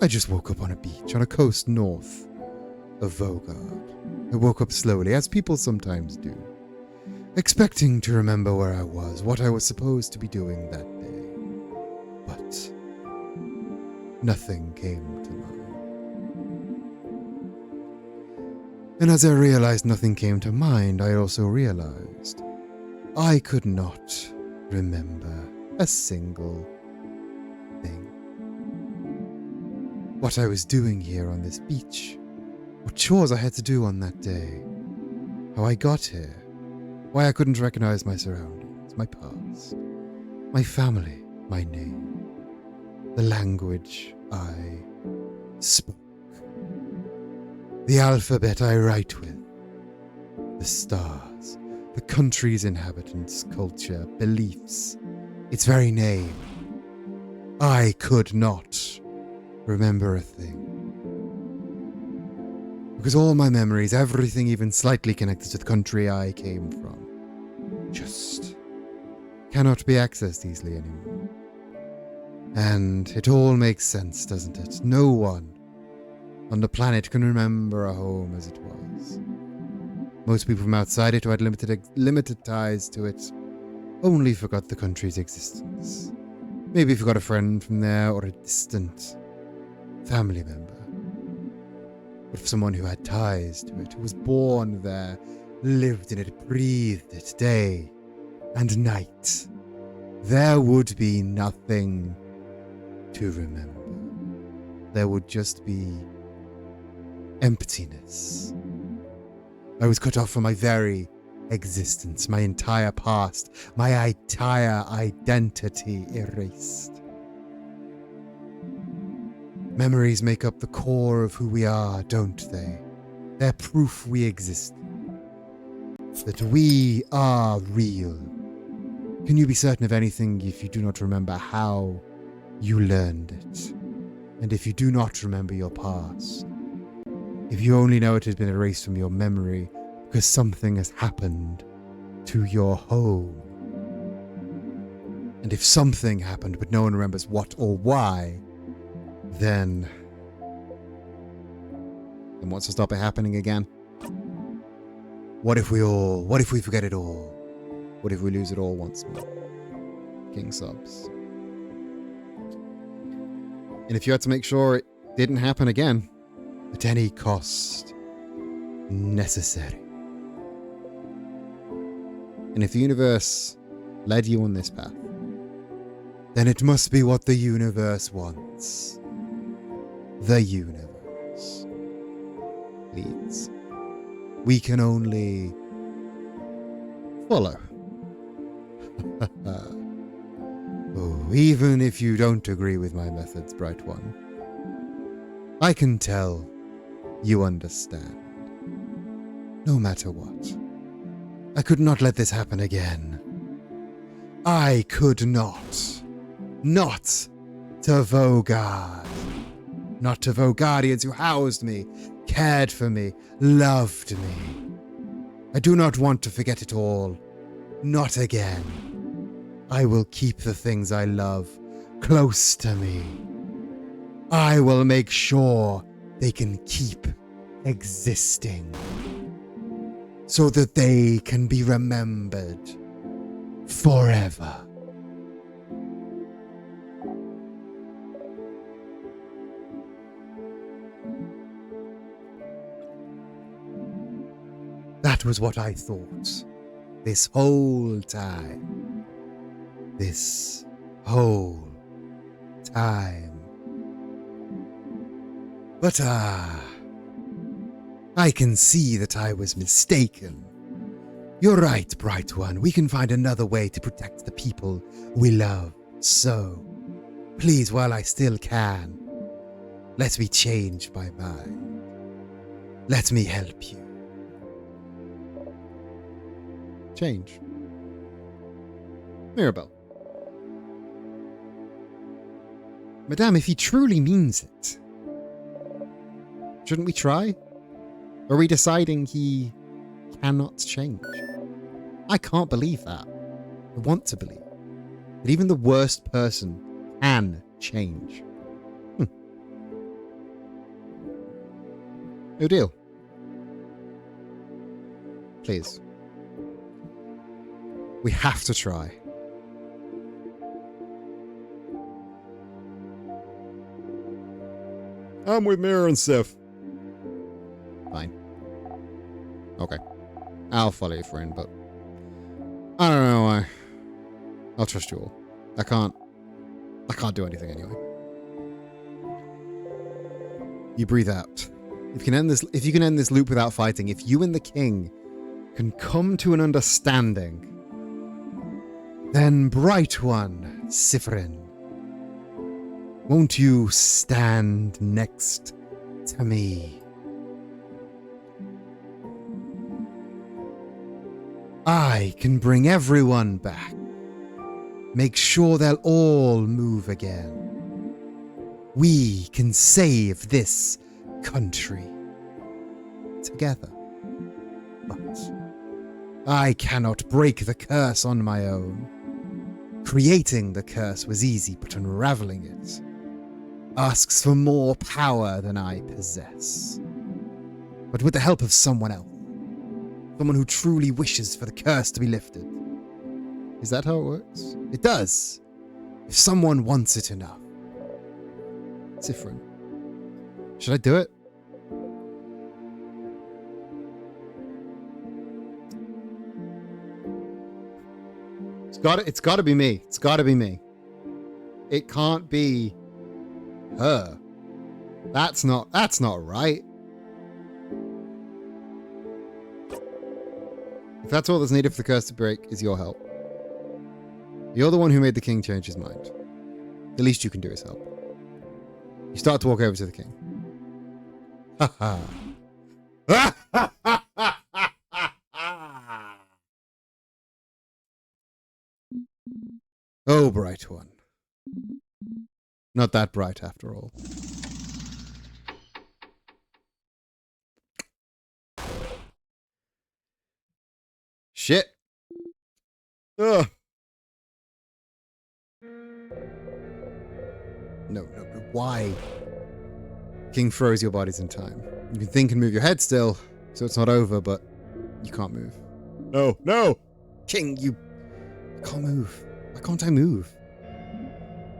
I just woke up on a beach on a coast north of Vogard. I woke up slowly, as people sometimes do, expecting to remember where I was, what I was supposed to be doing that day. But nothing came to mind. And as I realized nothing came to mind, I also realized I could not remember a single thing. What I was doing here on this beach, what chores I had to do on that day, how I got here, why I couldn't recognize my surroundings, my past, my family, my name, the language I spoke, the alphabet I write with, the stars, the country's inhabitants, culture, beliefs, its very name. I could not remember a thing. Because all my memories, everything even slightly connected to the country I came from, just cannot be accessed easily anymore. And it all makes sense, doesn't it? No one on the planet can remember a home as it was. Most people from outside it who had limited ties to it only forgot the country's existence. Maybe forgot a friend from there or a distant family member. But for someone who had ties to it, who was born there, lived in it, breathed it day and night, there would be nothing to remember. There would just be emptiness. I was cut off from my very existence, my entire past, my entire identity erased. Memories make up the core of who we are, don't they? They're proof we exist. That we are real. Can you be certain of anything if you do not remember how you learned it? And if you do not remember your past? If you only know it has been erased from your memory because something has happened to your home? And if something happened but no one remembers what or why, then what's to stop it happening again? What if we forget it all? What if we lose it all once more? King subs. And if you had to make sure it didn't happen again, at any cost necessary. And if the universe led you on this path, then it must be what the universe wants. The universe leads. We can only follow. Oh, even if you don't agree with my methods, Bright One, I can tell you understand. No matter what. I could not let this happen again. I could not. Not to Vogard. Not to Vogardians who housed me, cared for me, loved me. I do not want to forget it all. Not again. I will keep the things I love close to me. I will make sure they can keep existing. So that they can be remembered forever. That was what I thought this whole time. This whole time. But I can see that I was mistaken. You're right, Bright One. We can find another way to protect the people we love. So, please, while I still can, let me change my mind. Let me help you. Change. Mirabelle. Madame, if he truly means it, shouldn't we try? Are we deciding he cannot change? I can't believe that. I want to believe that even the worst person can change. No deal. Please. We have to try. I'm with Mirror and Sif. Fine. Okay. I'll follow you, friend, but I don't know why. I'll trust you all. I can't do anything anyway. You breathe out. If you can end this loop without fighting, if you and the king can come to an understanding, then Bright One, Siffrin, won't you stand next to me? I can bring everyone back. Make sure they'll all move again. We can save this country together. But I cannot break the curse on my own. Creating the curse was easy, but unraveling it asks for more power than I possess. But with the help of someone else. Someone who truly wishes for the curse to be lifted. Is that how it works? It does. If someone wants it enough. Siffrin. Should I do it? It's gotta be me. It's gotta be me. It can't be her. That's not right. If that's all that's needed for the curse to break, is your help. You're the one who made the king change his mind. The least you can do is help. You start to walk over to the king. Ha ha. Oh, bright one. Not that bright after all. Shit. Ugh. No. Why? King froze your bodies in time. You can think and move your head still, so it's not over, but you can't move. No. King, I can't move. Why can't I move?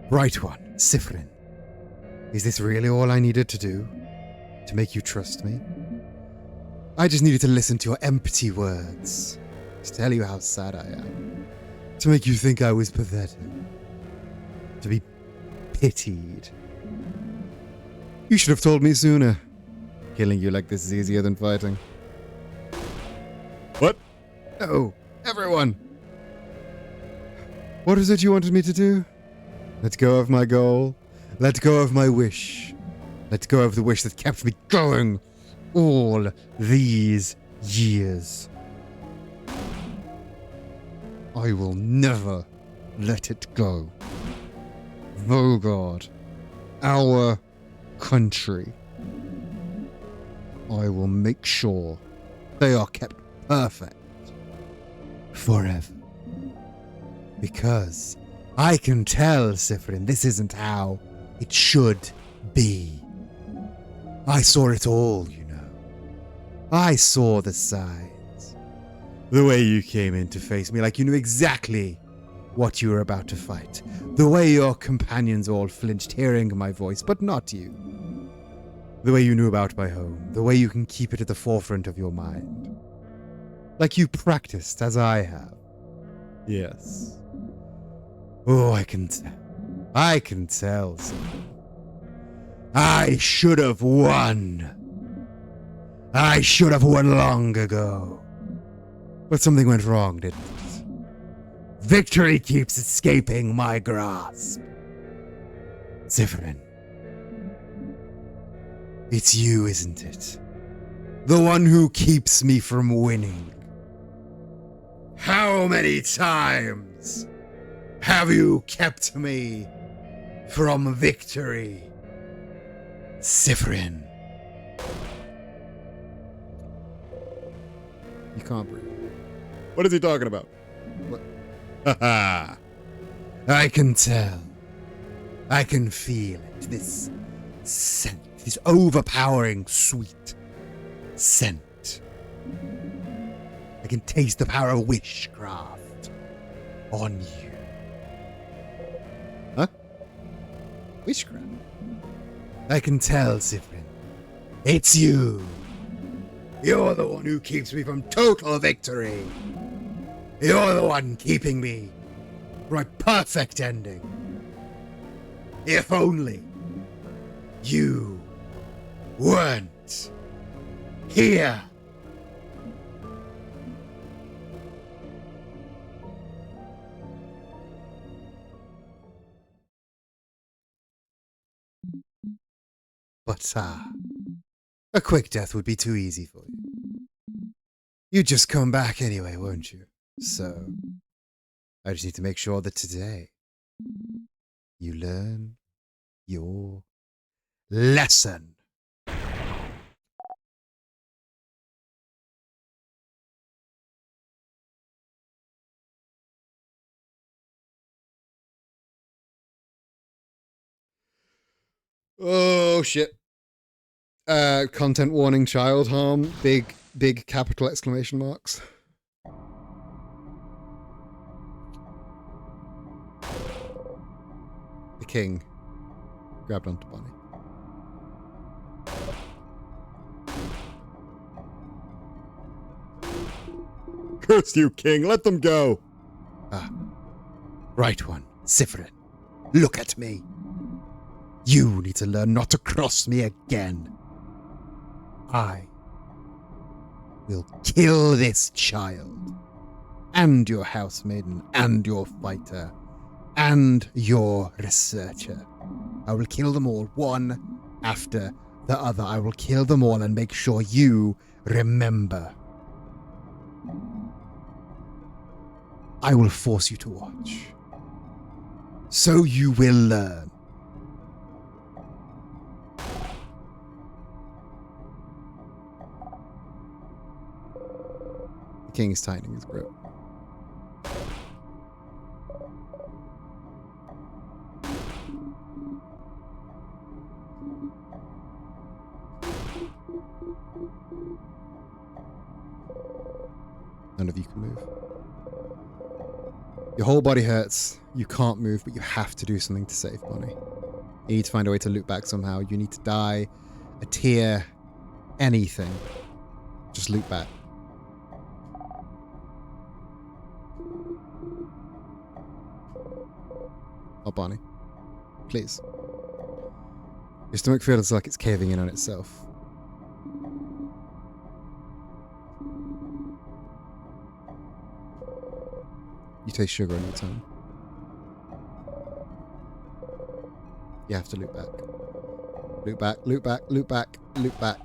Bright one, Siffrin. Is this really all I needed to do? To make you trust me? I just needed to listen to your empty words. To tell you how sad I am. To make you think I was pathetic. To be pitied. You should have told me sooner. Killing you like this is easier than fighting. What? No, everyone. What is it you wanted me to do? Let go of my goal. Let go of my wish. Let go of the wish that kept me going all these years. I will never let it go. Vogard, our country. I will make sure they are kept perfect forever. Because I can tell, Siffrin, this isn't how it should be. I saw it all, you know. I saw the signs. The way you came in to face me like you knew exactly what you were about to fight. The way your companions all flinched hearing my voice, but not you. The way you knew about my home. The way you can keep it at the forefront of your mind. Like you practiced, as I have. Yes. Oh, I can tell. I can tell. Siffrin. I should have won. I should have won long ago. But something went wrong, didn't it? Victory keeps escaping my grasp. Siffrin. It's you, isn't it? The one who keeps me from winning. How many times have you kept me from victory? Siffrin. You can't breathe. What is he talking about? What? Haha. I can tell. I can feel it. This scent. This overpowering sweet scent. I can taste the power of witchcraft on you. Huh? Witchcraft? I can tell, Siffrin. It's you. You're the one who keeps me from total victory. You're the one keeping me from a perfect ending. If only you weren't here. But, a quick death would be too easy for you. You'd just come back anyway, won't you? So, I just need to make sure that today you learn your lesson. Oh, shit. Content warning, child harm. Big capital exclamation marks. The king grabbed onto Bonnie. Curse you, king. Let them go. Right one. Siffrin. Look at me. You need to learn not to cross me again. I will kill this child, and your housemaiden, and your fighter, and your researcher. I will kill them all, one after the other. I will kill them all and make sure you remember. I will force you to watch. So you will learn. The king is tightening his grip. None of you can move. Your whole body hurts. You can't move, but you have to do something to save Bonnie. You need to find a way to loop back somehow. You need to die, a tear, anything. Just loop back. Oh, Bonnie. Please. Your stomach feels like it's caving in on itself. You taste sugar on your tongue. You have to loop back. Loop back, loop back, loop back, loop back.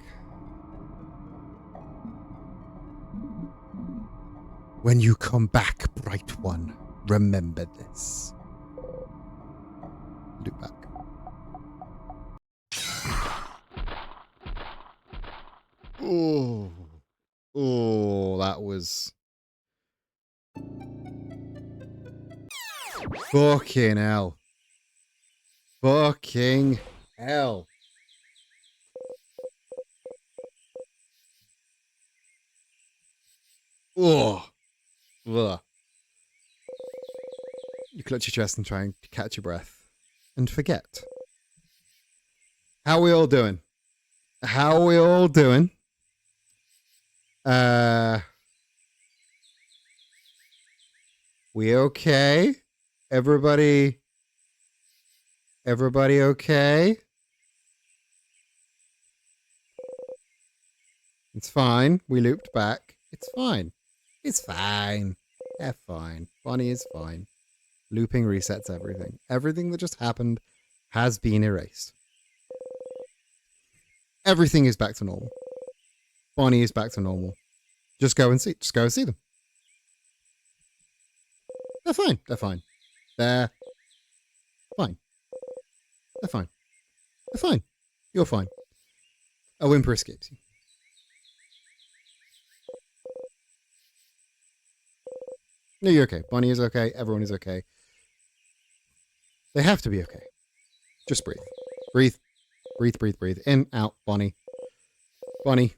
When you come back, bright one, remember this. Loop back. Oh. Oh, that was... Fucking hell. Fucking hell. Oh. Ugh. You clutch your chest and try and catch your breath. And forget. How we all doing? How we all doing? We okay? Everybody okay? It's fine. We looped back. It's fine. It's fine. They're fine. Bonnie is fine. Looping resets everything. Everything that just happened has been erased. Everything is back to normal. Bonnie is back to normal. Just go and see. Just go and see them. They're fine. They're fine. They're fine. They're fine. They're fine. You're fine. A whimper escapes you. No, you're okay. Bonnie is okay. Everyone is okay. They have to be okay. Just breathe. Breathe. Breathe, breathe, breathe. In, out, Bonnie. Bonnie.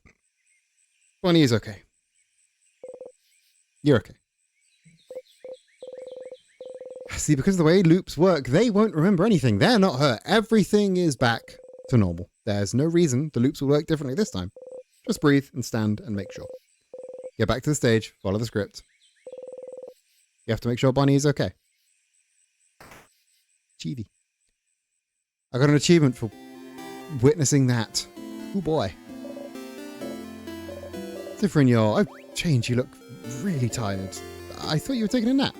Bonnie is okay. You're okay. See, because of the way loops work, they won't remember anything. They're not hurt. Everything is back to normal. There's no reason the loops will work differently this time. Just breathe and stand and make sure. Get back to the stage. Follow the script. You have to make sure Bonnie is okay. Cheevy. I got an achievement for witnessing that. Oh boy. Different, I've changed. You look really tired. I thought you were taking a nap.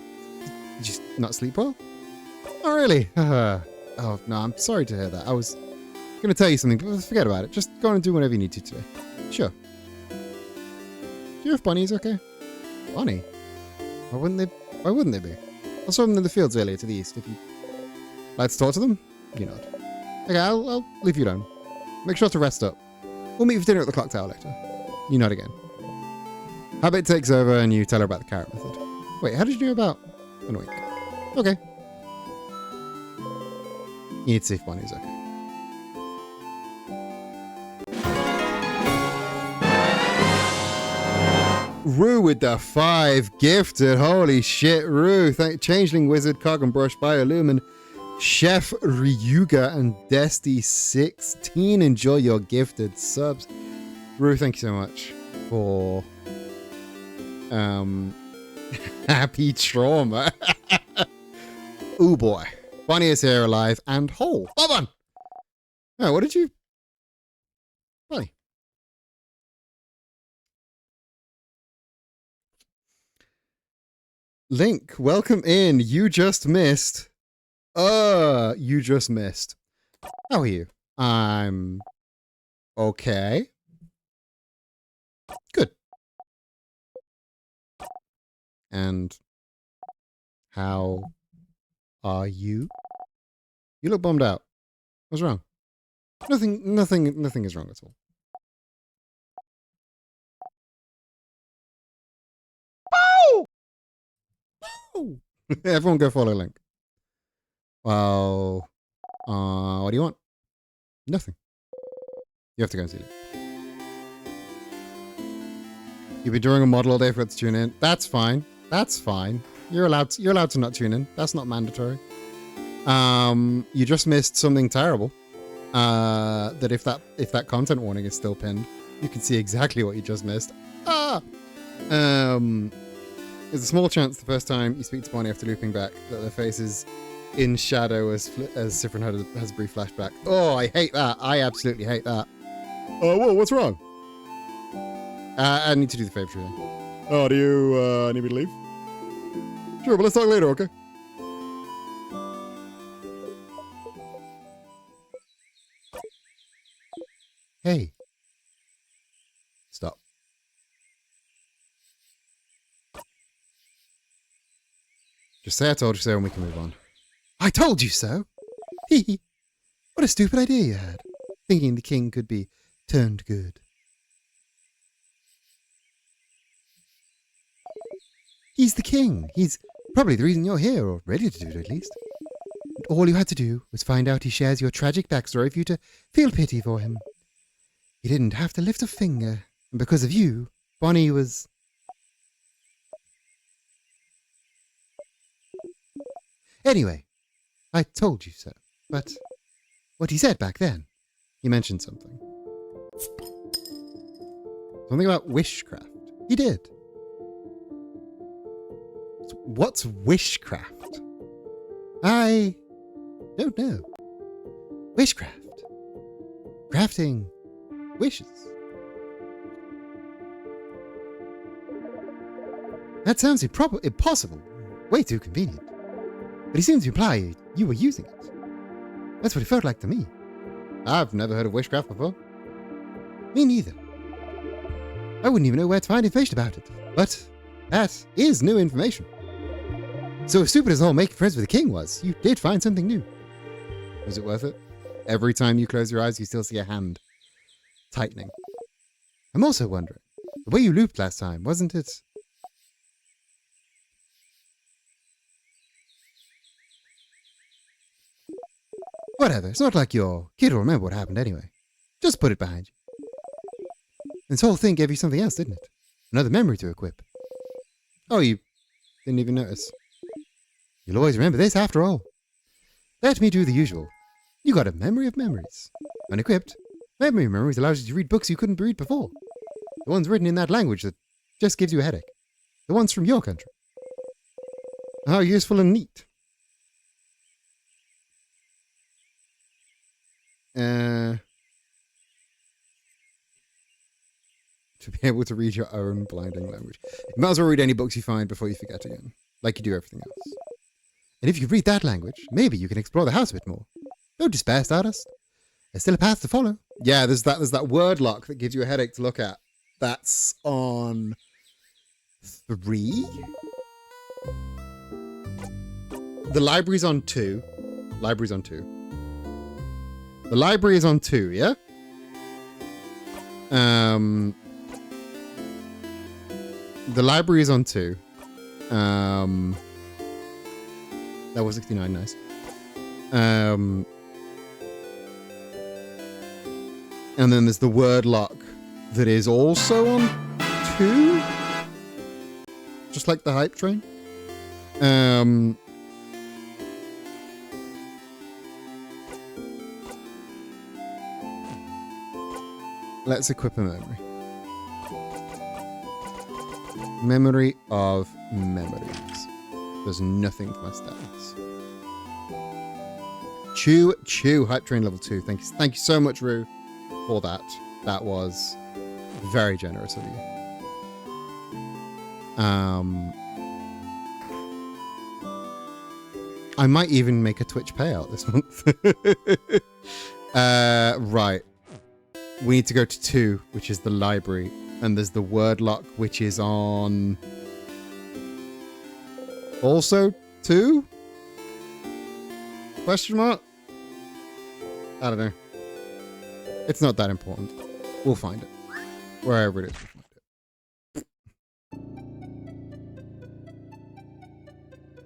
Did you not sleep well? Oh, really? Oh, no, I'm sorry to hear that. I was going to tell you something, but forget about it. Just go on and do whatever you need to today. Sure. Do you know if Bonnie's okay? Bonnie? Why wouldn't they be? I saw them in the fields earlier to the east. If you'd like to talk to them, you nod. Okay, I'll leave you alone. Make sure to rest up. We'll meet for dinner at the clock tower later. You nod again. Habit takes over and you tell her about the carrot method. Wait, how did you know about an oink? Okay. You need to see if Bonnie's okay. Rue with the 5 gifted. Holy shit, Rue. Thank Changeling Wizard, Cog and Brush, Biolumin, Chef Ryuga, and Desty16. Enjoy your gifted subs. Rue, thank you so much for happy trauma. Ooh boy. Bonnie is here alive and whole. Well done. Oh, what did you... Bonnie. Link, welcome in. You just missed. You just missed How are you? I'm okay. Good. And how are you? You look bummed out. What's wrong? Nothing is wrong at all. Oh! Everyone go follow Link. Well, what do you want? Nothing. You have to go and see it. You've been drawing a model all day for it to tune in. That's fine. That's fine. You're allowed to not tune in. That's not mandatory. You just missed something terrible. That if that content warning is still pinned, you can see exactly what you just missed. There's a small chance the first time you speak to Bonnie after looping back that their face is in shadow as Siffrin has a brief flashback. Oh, I hate that. I absolutely hate that. Whoa, what's wrong? I need to do the favor thing. Oh, do you need me to leave? Sure, but let's talk later, okay? Hey. Stop. Just say I told you so and we can move on. I told you so! Hee hee. What a stupid idea you had. Thinking the king could be turned good. He's the king. He's probably the reason you're here, or ready to do it at least. And all you had to do was find out he shares your tragic backstory for you to feel pity for him. You didn't have to lift a finger, and because of you, Bonnie was... Anyway, I told you so, but what he said back then, he mentioned something. Something about wishcraft. He did. What's wishcraft? I don't know. Wishcraft. Crafting wishes. That sounds impossible. Way too convenient. But he seems to imply you were using it. That's what it felt like to me. I've never heard of wishcraft before. Me neither. I wouldn't even know where to find information about it. But that is new information. So as stupid as all making friends with the king was, you did find something new. Was it worth it? Every time you close your eyes, you still see a hand tightening. I'm also wondering, the way you looped last time, wasn't it? Whatever, it's not like your kid will remember what happened anyway. Just put it behind you. This whole thing gave you something else, didn't it? Another memory to equip. Oh, you didn't even notice. You'll always remember this after all. Let me do the usual. You got a memory of memories. Unequipped, memory of memories allows you to read books you couldn't read before. The ones written in that language that just gives you a headache. The ones from your country. How useful and neat. To be able to read your own blinding language. You might as well read any books you find before you forget again. Like you do everything else. And if you read that language, maybe you can explore the house a bit more. Don't despair, Stardust. There's still a path to follow. Yeah, there's that word lock that gives you a headache to look at. That's on 3. The library's on 2. Library's on 2. The library is on 2, yeah? The library is on 2. That was 69, nice. And then there's the word lock that is also on 2. Just like the hype train. Let's equip a memory. Memory of memories. There's nothing for my stats. Chew, hype train level 2. Thank you so much, Rue, for that. That was very generous of you. I might even make a Twitch payout this month. Right. We need to go to 2, which is the library. And there's the word lock, which is on... Also 2? Question mark? I don't know. It's not that important. We'll find it. Wherever it is, we'll find it.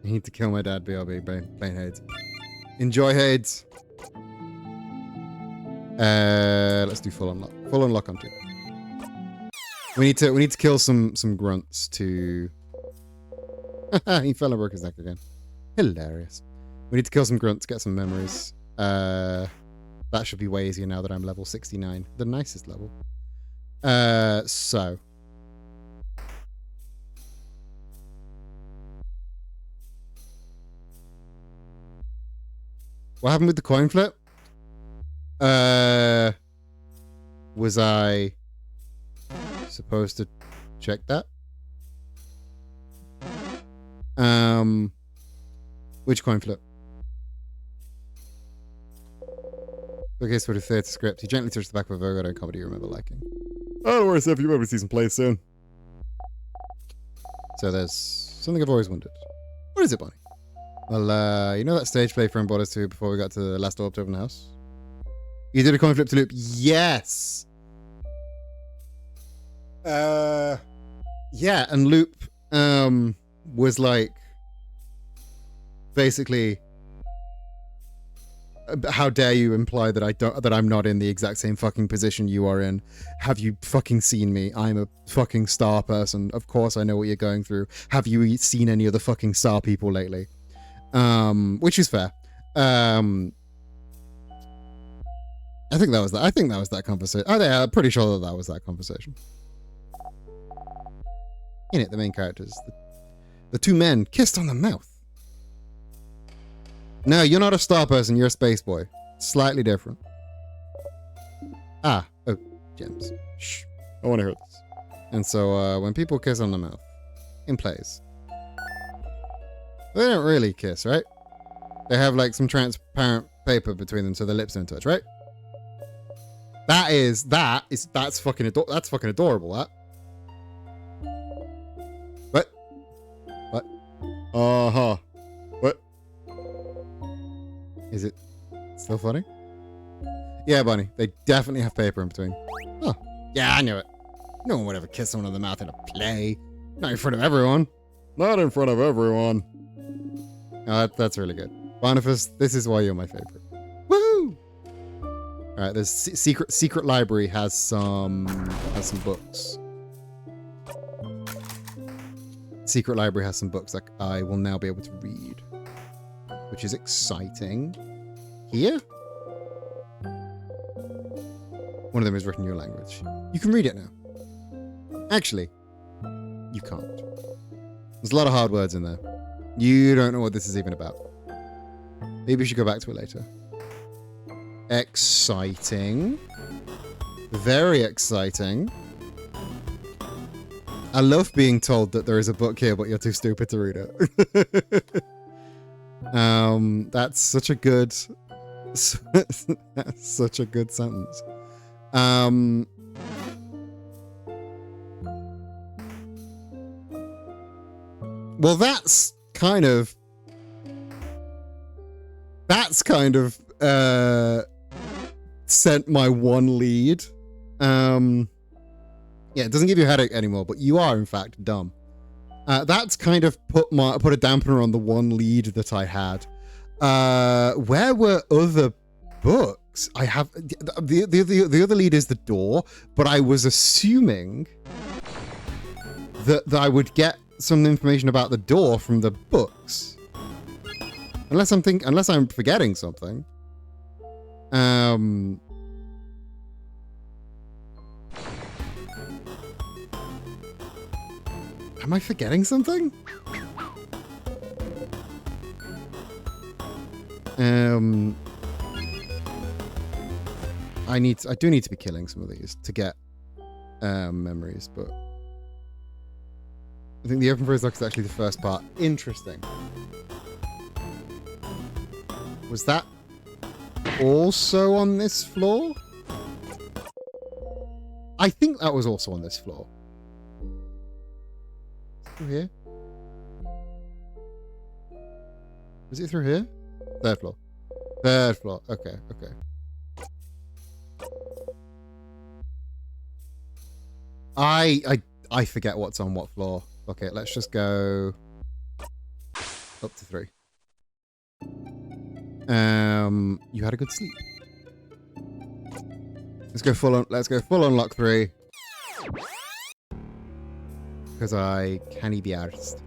I need to kill my dad, BRB, playing Hades. Enjoy Hades. Let's do full unlock. Full unlock on 2. We need to kill some grunts to... He fell and broke his neck again. Hilarious. We need to kill some grunts, get some memories. That should be way easier now that I'm level 69. The nicest level. So. What happened with the coin flip? Was I supposed to check that? Which coin flip? Okay, so the third script. He gently touched the back of a Vogodo comedy you remember liking. Oh, don't worry, Seth. You might see some plays soon. So there's something I've always wondered. What is it, Bonnie? Well, you know that stage play from Borders 2 before we got to the last orb to open the house? You did a coin flip to loop? Yes! Yeah, and loop was like basically, how dare you imply that I'm not in the exact same fucking position you are in? Have you fucking seen me? I'm a fucking star person. Of course I know what you're going through. Have you seen any of the fucking star people lately? Which is fair. I think that was that conversation. I'm pretty sure that was that conversation. In it, the main characters, the two men kissed on the mouth. No, you're not a star person. You're a space boy. Slightly different. Oh, gems. Shh. I want to hear this. And so when people kiss on the mouth in plays, they don't really kiss, right? They have like some transparent paper between them so their lips don't touch, right? That's fucking adorable, that. What? Uh-huh. What? Is it still funny? Yeah, Bunny. They definitely have paper in between. Oh, yeah, I knew it. No one would ever kiss someone on the mouth in a play. Not in front of everyone. Not in front of everyone. Oh, that's really good. Boniface, this is why you're my favorite. Woo! All right, there's secret library has some books. Secret library has some books that I will now be able to read, which is exciting. Here? One of them is written in your language. You can read it now. Actually, you can't. There's a lot of hard words in there. You don't know what this is even about. Maybe we should go back to it later. Exciting. Very exciting. I love being told that there is a book here, but you're too stupid to read it. That's such a good... that's such a good sentence. Well, that's kind of sent my one lead. Yeah, it doesn't give you a headache anymore, but you are in fact dumb. That's kind of put a dampener on the one lead that I had. Where were other books? I have the other lead is the door, but I was assuming that I would get some information about the door from the books. Unless I'm forgetting something. Am I forgetting something? I do need to be killing some of these to get memories, but I think the open phrase lock is actually the first part. Interesting. Was that also on this floor? I think that was also on this floor. Through here? Is it through here? Third floor. Third floor. Okay, okay. I forget what's on what floor. Okay, let's just go up to 3. You had a good sleep. Let's go full on lock 3. Because I can't be arsed.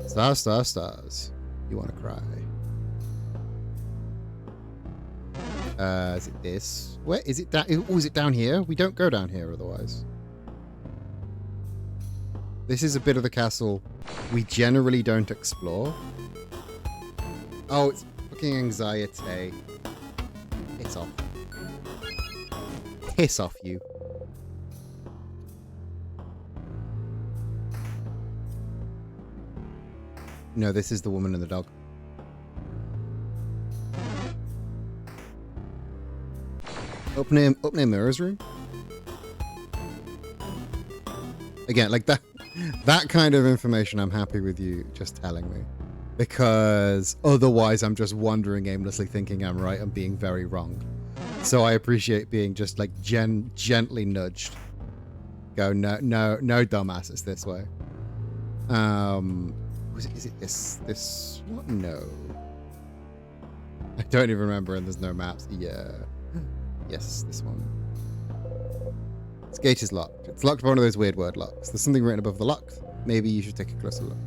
Stars, stars, stars. You wanna cry. Is it this? Where is it down? Oh, is it down here? We don't go down here otherwise. This is a bit of the castle we generally don't explore. Oh, it's fucking anxiety. Piss off. Piss off, you. No, this is the woman and the dog. Up near Mirror's room. Again, like that kind of information I'm happy with you just telling me. Because otherwise I'm just wandering aimlessly thinking I'm right and being very wrong. So I appreciate being just like gently nudged. Go, no, dumbass, it's this way. Is it this what? No. I don't even remember and there's no maps. Yeah. Yes, this one. This gate is locked. It's locked by one of those weird word locks. There's something written above the lock. Maybe you should take a closer look.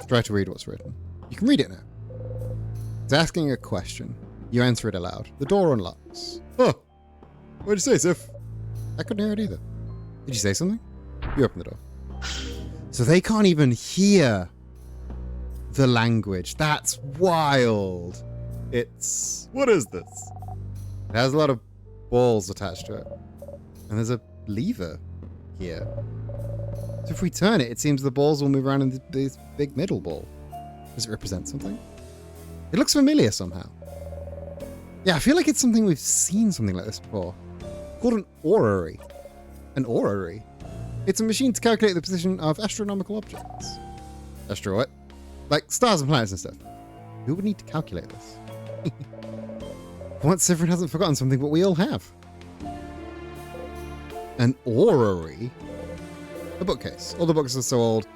Try to read what's written. You can read it now. It's asking a question. You answer it aloud. The door unlocks. Huh. What'd you say, Sif? I couldn't hear it either. Did you say something? You open the door. So they can't even hear the language. That's wild. It's... What is this? It has a lot of balls attached to it. And there's a lever here. So if we turn it, it seems the balls will move around in this big middle ball. Does it represent something? It looks familiar somehow. Yeah, I feel like it's something we've seen something like this before. Called an orrery. An orrery? It's a machine to calculate the position of astronomical objects. Astro what? Like stars and planets and stuff. Who would need to calculate this? Once Severin hasn't forgotten something, but we all have. An orrery? A bookcase. All the books are so old,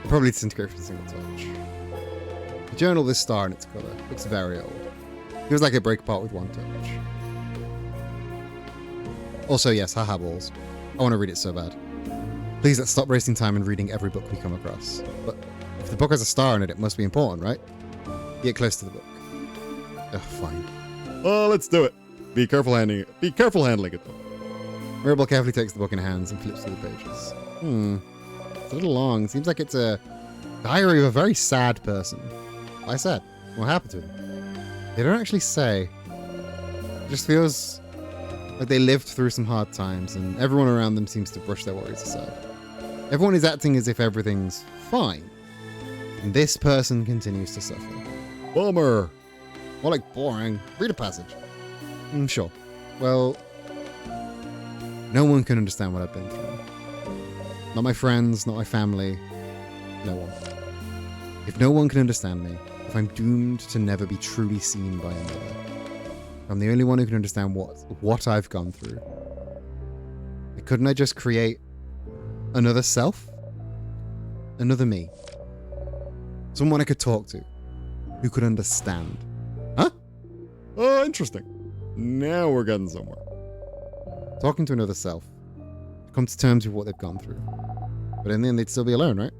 they probably disintegrate from a single touch. The journal, this star in its colour, looks very old. Feels like it break apart with one touch. Also, yes, haha balls. I want to read it so bad. Please let's stop wasting time and reading every book we come across. But if the book has a star in it, it must be important, right? Get close to the book. Ugh, fine. Let's do it. Be careful handling it. Be careful handling it, though. Mirabelle carefully takes the book in her hands and flips through the pages. It's a little long. Seems like it's a diary of a very sad person. Why sad? What happened to him? They don't actually say. It just feels like they lived through some hard times and everyone around them seems to brush their worries aside. Everyone is acting as if everything's fine. And this person continues to suffer. Bummer. More like boring. Read a passage. Sure. Well, no one can understand what I've been through. Not my friends, not my family. No one. If no one can understand me, if I'm doomed to never be truly seen by another, if I'm the only one who can understand what I've gone through, couldn't I just create another self? Another me? Someone I could talk to, who could understand. Huh? Oh, interesting. Now we're getting somewhere. Talking to another self. Come to terms with what they've gone through. But in the end, they'd still be alone, right?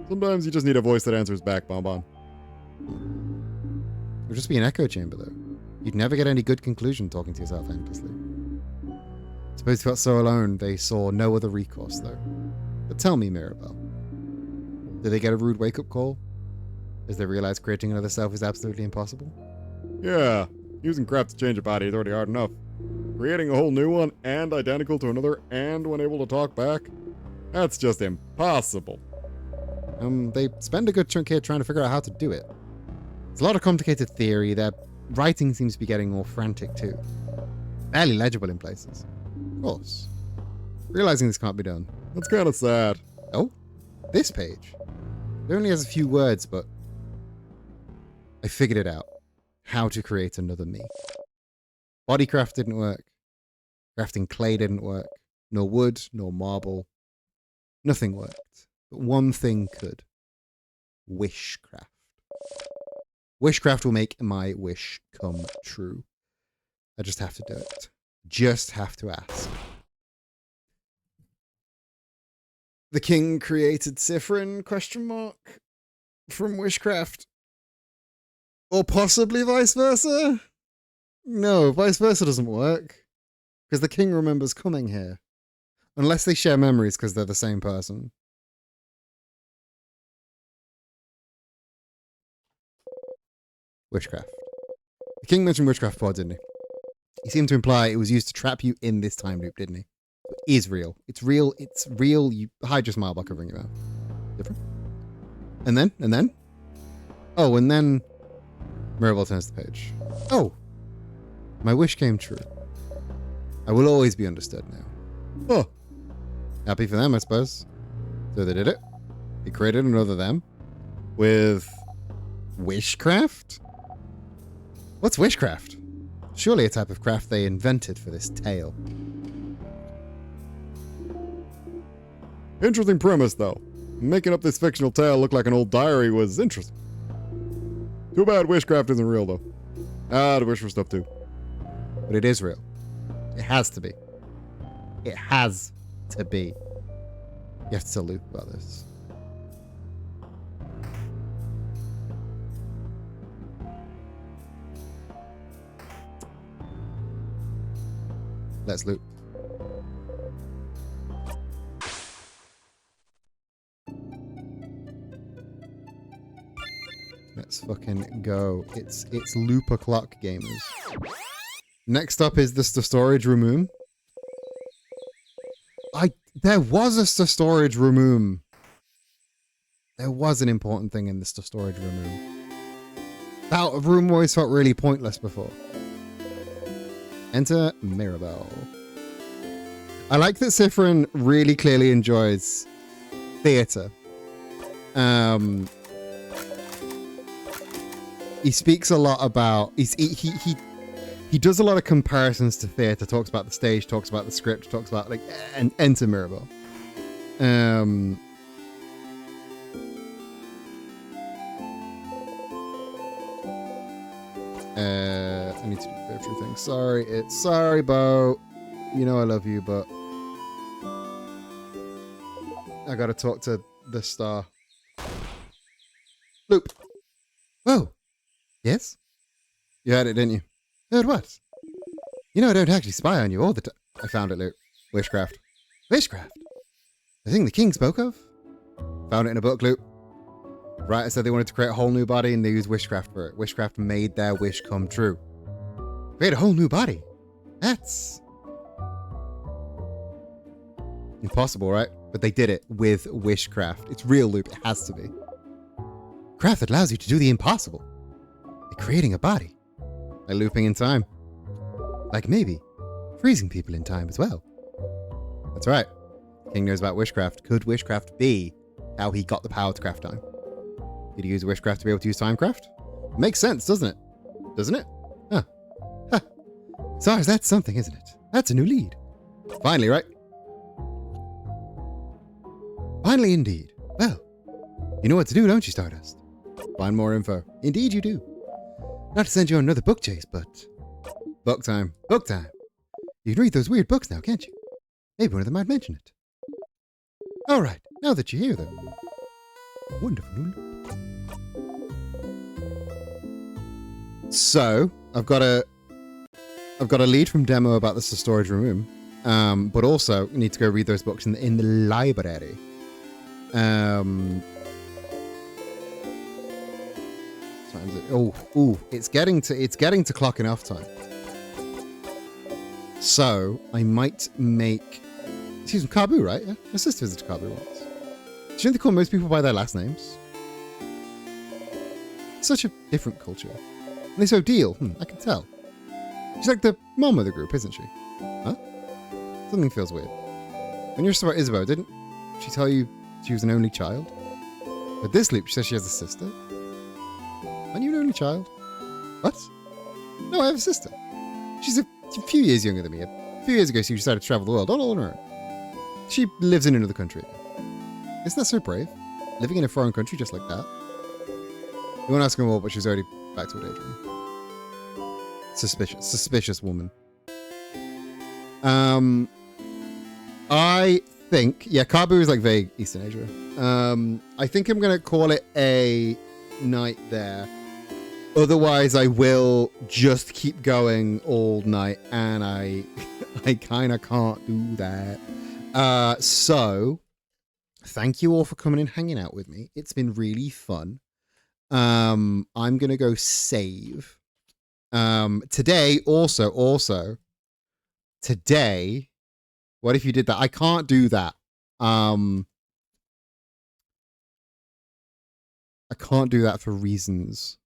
Sometimes you just need a voice that answers back, Bonbon. It would just be an echo chamber, though. You'd never get any good conclusion talking to yourself endlessly. Suppose you felt so alone, they saw no other recourse, though. But tell me, Mirabelle. Did they get a rude wake-up call? As they realize creating another self is absolutely impossible? Yeah, using crap to change a body is already hard enough. Creating a whole new one and identical to another and when able to talk back? That's just impossible. They spend a good chunk here trying to figure out how to do it. It's a lot of complicated theory. Their writing seems to be getting more frantic too. Barely legible in places. Of course. Realizing this can't be done. That's kind of sad. Oh, this page. It only has a few words, but I figured it out. How to create another me. Bodycraft didn't work. Crafting clay didn't work. Nor wood, nor marble. Nothing worked. But one thing could. Wishcraft. Wishcraft will make my wish come true. I just have to do it. Just have to ask. The king created Siffrin, ? From Wishcraft. Or possibly vice versa? No, vice versa doesn't work. Because the king remembers coming here. Unless they share memories because they're the same person. Wishcraft. The king mentioned witchcraft before, didn't he? He seemed to imply it was used to trap you in this time loop, didn't he? It is real. It's real. It's real. You hide your smile by covering your mouth. Different. And then? Oh, and then Mirabelle turns the page. Oh, my wish came true. I will always be understood now. Oh, happy for them, I suppose. So they did it. They created another them with wishcraft? What's wishcraft? Surely a type of craft they invented for this tale. Interesting premise, though. Making up this fictional tale look like an old diary was interesting. Too bad wishcraft isn't real, though. I'd wish for stuff, too. But it is real. It has to be. It has to be. You have to tell Luke about this. Let's Luke. Let's fucking go. It's loop o'clock, gamers. Next up is the storage room. There was a storage room. There was an important thing in this storage room. That room always felt really pointless before. Enter Mirabelle. I like that Siffrin really clearly enjoys theatre. He speaks a lot about he does a lot of comparisons to theatre. Talks about the stage, talks about the script, talks about like and Enter Mirabelle. I need to do a few things. Sorry, Bo. You know I love you, but I gotta talk to the star. Loop. Whoa. Yes? You heard it, didn't you? Heard what? You know I don't actually spy on you all the time. I found it, Luke. Wishcraft. Wishcraft? The thing the king spoke of? Found it in a book, Luke. Writer said they wanted to create a whole new body and they used wishcraft for it. Wishcraft made their wish come true. Create a whole new body? That's impossible, right? But they did it with wishcraft. It's real, Luke. It has to be. Craft that allows you to do the impossible. Like creating a body. Like looping in time. Like maybe freezing people in time as well. That's right. King knows about wishcraft. Could wishcraft be how he got the power to craft time? Did he use wishcraft to be able to use timecraft? Makes sense, doesn't it? Doesn't it? Huh. Huh. Stars, that's something, isn't it? That's a new lead. Finally, right? Finally, indeed. Well, you know what to do, don't you, Stardust? Find more info. Indeed you do. Not to send you on another book chase, but... Book time. Book time. You can read those weird books now, can't you? Maybe one of them might mention it. Alright, now that you hear them. Wonderful. So, I've got a lead from Demo about the storage room, but also need to go read those books in the library. It's getting to clocking off time. So I might make. She's from Kabu, right? Yeah, my sister visited Kabu once. Do you know they call most people by their last names? Such a different culture. And they so deal. I can tell. She's like the mom of the group, isn't she? Huh? Something feels weird. When you were about Isabel, didn't she tell you she was an only child? But this loop, she says she has a sister. Aren't you an only child? What? No, I have a sister. She's a few years younger than me. A few years ago, she decided to travel the world all on her own. She lives in another country. Isn't that so brave? Living in a foreign country just like that? You won't ask her more, but she's already back to a daydream. Suspicious woman. I think, yeah, Kabu is like vague Eastern Asia. I think I'm gonna call it a night there. Otherwise, I will just keep going all night, and I kind of can't do that. So, thank you all for coming and hanging out with me. It's been really fun. I'm gonna go save. Today, also, today, what if you did that? I can't do that. I can't do that for reasons.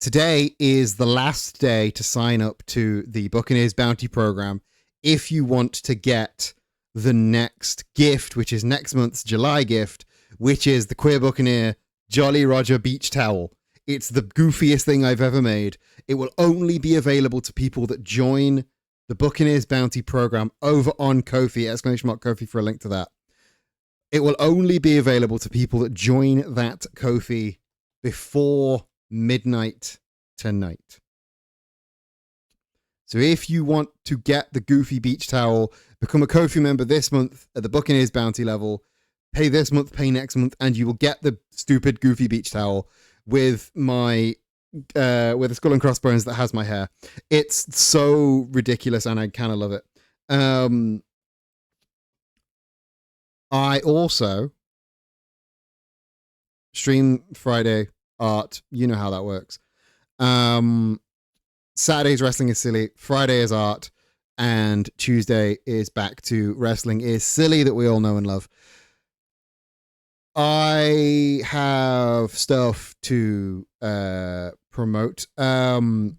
Today is the last day to sign up to the Buccaneers Bounty Program if you want to get the next gift, which is next month's July gift, which is the Queer Buccaneer Jolly Roger Beach Towel. It's the goofiest thing I've ever made. It will only be available to people that join the Buccaneers Bounty Program over on Ko-fi, !Ko-fi for a link to that. It will only be available to people that join that Ko-fi before midnight tonight. So if you want to get the Goofy Beach Towel, become a Ko-fi member this month at the Buccaneers Bounty level, pay this month, pay next month, and you will get the stupid Goofy Beach Towel with my with a skull and crossbones that has my hair. It's so ridiculous, and I kind of love it. I also stream Friday art. You know how that works. Saturday's Wrestling is Silly, Friday is art, and Tuesday is back to Wrestling is Silly that we all know and love. I have stuff to promote. Nerdy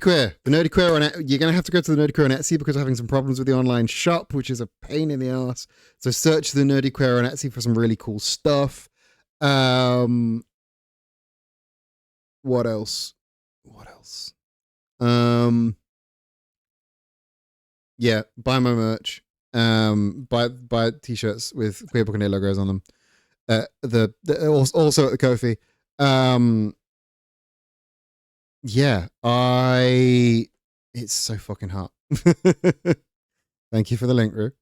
Queer. The Nerdy Queer on you're going to have to go to the Nerdy Queer on Etsy because I'm having some problems with the online shop, which is a pain in the ass. So search the Nerdy Queer on Etsy for some really cool stuff. What else? Yeah, buy my merch. Buy t-shirts with Queer Buccaneer logos on them. Also at the Ko-fi. Yeah, it's so fucking hot. Thank you for the link, Rue.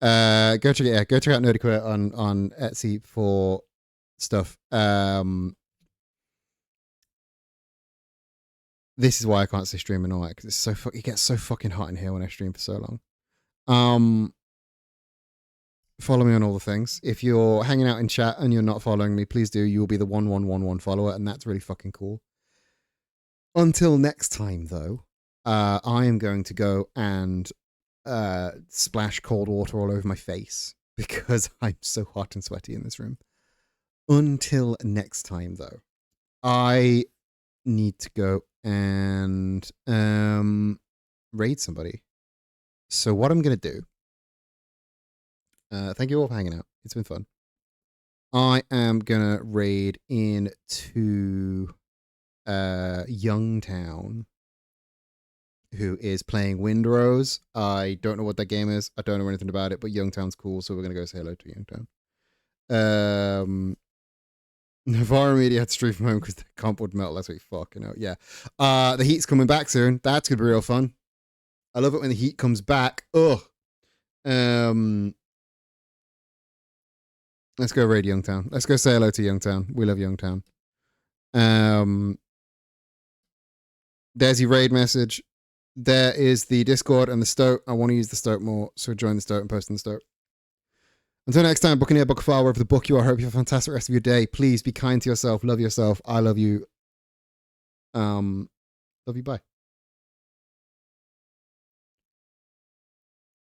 Go check out Nerdy Queer on Etsy for stuff. This is why I can't stay streaming all night, because it gets so fucking hot in here when I stream for so long. Follow me on all the things. If you're hanging out in chat and you're not following me, please do. You will be the 1111 follower, and that's really fucking cool. Until next time, though, I am going to go and splash cold water all over my face because I'm so hot and sweaty in this room. Until next time, though, I need to go and raid somebody. So what I'm going to do, thank you all for hanging out. It's been fun. I am going to raid into Youngtown, who is playing Windrose. I don't know what that game is. I don't know anything about it, but Youngtown's cool, so we're going to go say hello to Youngtown. Navarro Media had to stream from home because the comp would melt last week. Fucking hell, yeah. The heat's coming back soon. That's going to be real fun. I love it when the heat comes back. Ugh. Let's go raid Youngtown. Let's go say hello to Youngtown. We love Youngtown. There's your raid message. There is the Discord and the Stoat. I want to use the Stoat more, so join the Stoat and post in the Stoat. Until next time, Buccaneer, book a file, wherever the book you are. I hope you have a fantastic rest of your day. Please be kind to yourself. Love yourself. I love you. Love you. Bye.